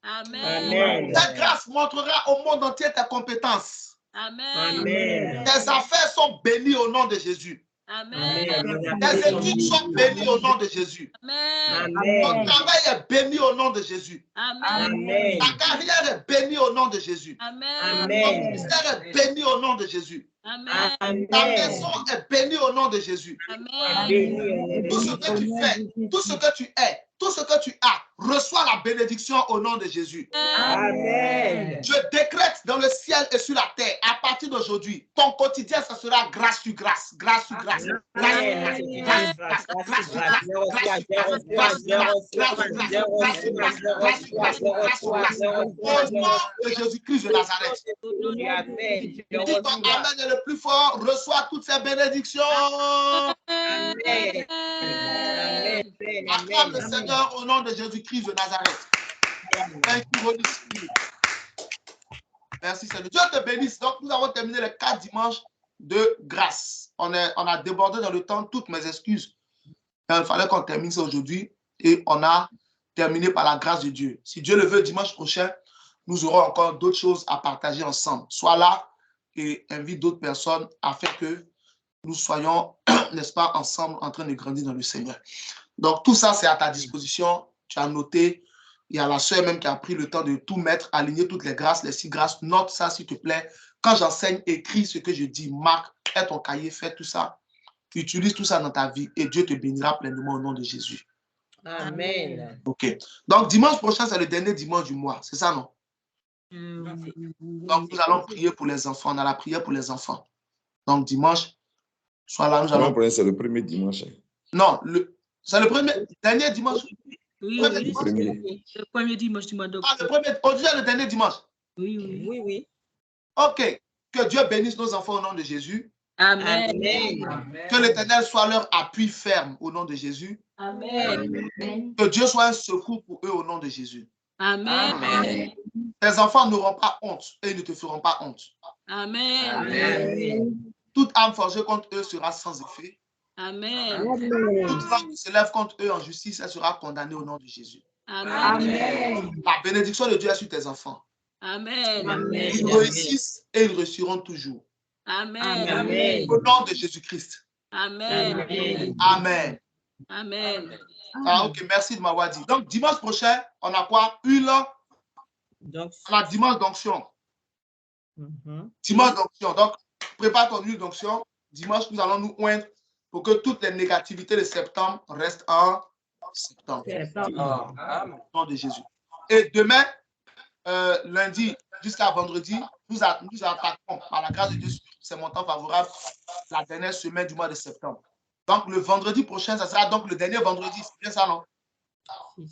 Speaker 2: Amen.
Speaker 4: Cette grâce montrera au monde entier tes compétences.
Speaker 2: Amen.
Speaker 1: Amen.
Speaker 4: Tes affaires sont bénies au nom de Jésus.
Speaker 2: Amen.
Speaker 4: Tes études sont bénies au nom de Jésus.
Speaker 2: Amen.
Speaker 4: Ton
Speaker 1: Amen.
Speaker 4: travail est béni au nom de Jésus.
Speaker 2: Amen.
Speaker 1: Amen.
Speaker 4: Ta carrière est bénie au nom de Jésus.
Speaker 2: Amen.
Speaker 4: Ton
Speaker 1: Amen.
Speaker 4: ministère est béni au nom de Jésus.
Speaker 2: Amen.
Speaker 4: Ta maison est bénie au nom de Jésus.
Speaker 2: Amen.
Speaker 1: Béni au nom de
Speaker 4: Tout ce que tu fais, tout ce que tu es, tout ce que tu as, reçois la bénédiction au nom de Jésus.
Speaker 1: Amen.
Speaker 4: Je décrète dans le ciel et sur la terre, à partir d'aujourd'hui, ton quotidien, ce sera grâce sur grâce, grâce sur grâce, grâce sur grâce, grâce sur grâce, grâce sur grâce, grâce sur grâce, grâce sur grâce, grâce sur grâce, grâce sur grâce, au nom de Jésus-Christ de Nazareth.
Speaker 1: Amen.
Speaker 4: Dis ton Amen est le plus fort, reçois toutes ces bénédictions.
Speaker 1: Amen.
Speaker 4: Acclame le Seigneur au nom de Jésus-Christ de Nazareth. Thank you, Holy Spirit. Merci Seigneur. Dieu te bénisse. Donc, nous avons terminé les 4 dimanches de grâce. On a débordé dans le temps, toutes mes excuses. Il fallait qu'on termine ça aujourd'hui et on a terminé par la grâce de Dieu. Si Dieu le veut, dimanche prochain, nous aurons encore d'autres choses à partager ensemble. Sois là et invite d'autres personnes afin que nous soyons, n'est-ce pas, ensemble en train de grandir dans le Seigneur. Donc, tout ça, c'est à ta disposition. Tu as noté Il y a la sœur même qui a pris le temps de tout mettre, aligner toutes les grâces, les 6 grâces. Note ça, s'il te plaît. Quand j'enseigne, écris ce que je dis. Marque, fais ton cahier, fais tout ça. Utilise tout ça dans ta vie et Dieu te bénira pleinement au nom de Jésus.
Speaker 1: Amen.
Speaker 4: OK. Donc, dimanche prochain, c'est le dernier dimanche du mois. C'est ça, non? Donc, nous allons prier pour les enfants. On a la prière pour les enfants. Donc, dimanche, soit là, nous allons...
Speaker 6: C'est le premier dimanche.
Speaker 4: Non, c'est le dernier dimanche.
Speaker 2: Oui,
Speaker 6: Le
Speaker 2: premier dimanche du mois d'octobre.
Speaker 4: Ah, le premier, aujourd'hui, le dernier dimanche.
Speaker 2: Oui.
Speaker 4: OK. Que Dieu bénisse nos enfants au nom de Jésus.
Speaker 2: Amen.
Speaker 4: Que l'Éternel soit leur appui ferme au nom de Jésus.
Speaker 2: Amen.
Speaker 4: Que Dieu soit un secours pour eux au nom de Jésus.
Speaker 2: Amen.
Speaker 4: Tes enfants n'auront pas honte et ils ne te feront pas honte.
Speaker 2: Amen.
Speaker 4: Toute âme forgée contre eux sera sans effet.
Speaker 2: Amen.
Speaker 4: Toute âme qui se lève contre eux en justice, elle sera condamnée au nom de Jésus.
Speaker 2: Amen.
Speaker 4: La bénédiction de Dieu est sur tes enfants.
Speaker 2: Amen.
Speaker 4: Ils réussissent et ils réussiront toujours.
Speaker 2: Amen.
Speaker 4: Au nom de Jésus-Christ.
Speaker 2: Amen.
Speaker 4: Amen.
Speaker 2: Amen.
Speaker 4: Ah, ok, merci de m'avoir dit. Donc, dimanche prochain, on a quoi? On a dimanche d'onction. Dimanche d'onction. Donc, prépare ton huile d'onction. Dimanche, nous allons nous oindre pour que toutes les négativités de septembre restent en septembre. Au nom de Jésus. Et demain, lundi jusqu'à vendredi, nous attaquons par la grâce de Dieu, c'est mon temps favorable, la dernière semaine du mois de septembre. Donc, le vendredi prochain, ça sera donc le dernier vendredi. C'est bien ça, non?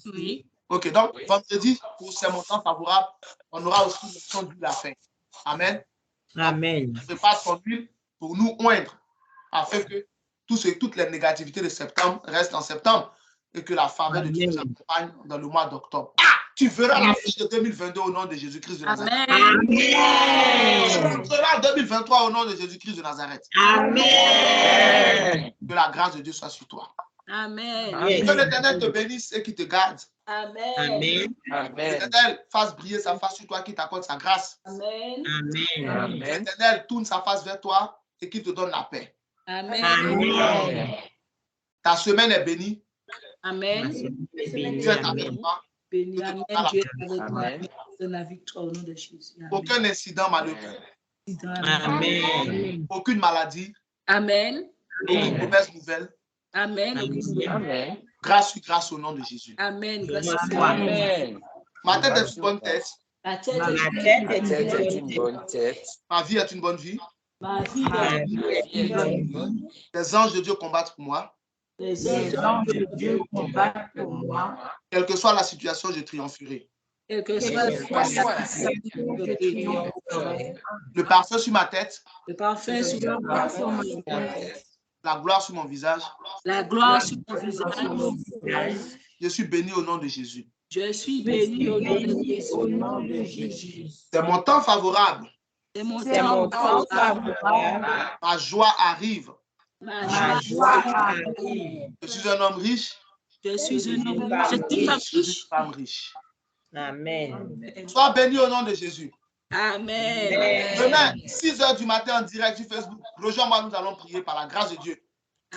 Speaker 2: Oui.
Speaker 4: OK, donc, vendredi, pour ces montants favorables, on aura aussi l'option d'huile à fin. Amen.
Speaker 1: Amen.
Speaker 4: Prépare ton huile pour nous oindre, afin que toutes les négativités de septembre restent en septembre et que la faveur de Dieu nous accompagne dans le mois d'octobre. Tu verras la fiche de 2022 au nom de Jésus-Christ de Nazareth.
Speaker 2: Amen.
Speaker 4: Tu verras 2023 au nom de Jésus-Christ de Nazareth.
Speaker 1: Amen.
Speaker 4: Que la grâce de Dieu soit sur toi.
Speaker 2: Amen.
Speaker 4: Que l'Éternel te bénisse et qu'il te garde.
Speaker 2: Amen.
Speaker 1: Amen.
Speaker 4: Que l'Éternel fasse briller sa face sur toi, qu'il t'accorde sa grâce.
Speaker 2: Amen.
Speaker 1: Amen.
Speaker 4: Que l'Éternel tourne sa face vers toi et qu'il te donne la paix.
Speaker 2: Amen.
Speaker 1: Amen.
Speaker 4: Ta semaine est bénie.
Speaker 2: Amen.
Speaker 4: Dieu est avec toi.
Speaker 2: Béni. Amen. Dieu est avec moi. Donne la victoire au nom de Jésus. Amen.
Speaker 4: Aucun incident malheureux.
Speaker 1: Amen.
Speaker 4: Aucune maladie.
Speaker 2: Amen.
Speaker 4: Aucune mauvaise nouvelle.
Speaker 2: Amen.
Speaker 5: Amen.
Speaker 4: Grâce sur grâce au nom de Jésus.
Speaker 2: Amen.
Speaker 5: Amen.
Speaker 4: Ma tête est une bonne tête.
Speaker 2: La tête
Speaker 1: Ma
Speaker 2: est
Speaker 1: tête est
Speaker 5: une bonne tête.
Speaker 4: Ma vie est une bonne vie.
Speaker 2: ma vie est
Speaker 4: Les anges de Dieu combattent pour moi.
Speaker 2: les anges de Dieu combattent pour moi.
Speaker 4: Quelle que soit la situation, je triompherai.
Speaker 2: Quelle que soit la situation, je triompherai.
Speaker 4: Le parfum sur ma tête.
Speaker 2: Le parfum sur ma tête.
Speaker 4: La gloire sur mon visage.
Speaker 2: La gloire sur mon visage.
Speaker 4: Je suis béni au nom de Jésus.
Speaker 2: Je suis béni au nom de Jésus.
Speaker 4: C'est mon temps favorable.
Speaker 2: C'est mon temps favorable.
Speaker 4: Ma joie arrive.
Speaker 2: Ma joie arrive.
Speaker 4: Je suis un homme riche.
Speaker 2: Je suis un homme riche. Je suis une femme
Speaker 4: Je suis une
Speaker 2: riche.
Speaker 4: femme riche.
Speaker 1: Amen.
Speaker 4: Sois béni au nom de Jésus.
Speaker 2: Amen.
Speaker 4: Demain, 6 h du matin en direct sur Facebook, rejoins-moi, nous allons prier par la grâce de Dieu.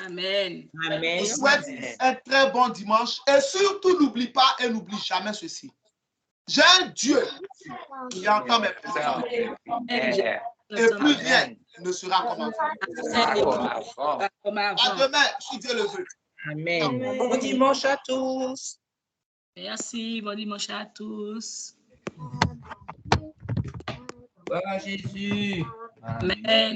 Speaker 2: Amen.
Speaker 1: Amen.
Speaker 4: Je souhaite un très bon dimanche et surtout n'oublie pas et n'oublie jamais ceci. J'ai un Dieu qui entend mes prières et plus rien ne sera comme avant. À demain, si Dieu le veut.
Speaker 1: Amen. Bon dimanche à tous.
Speaker 2: Merci. Bon dimanche à tous.
Speaker 3: Voilà Jésus.
Speaker 2: Amen.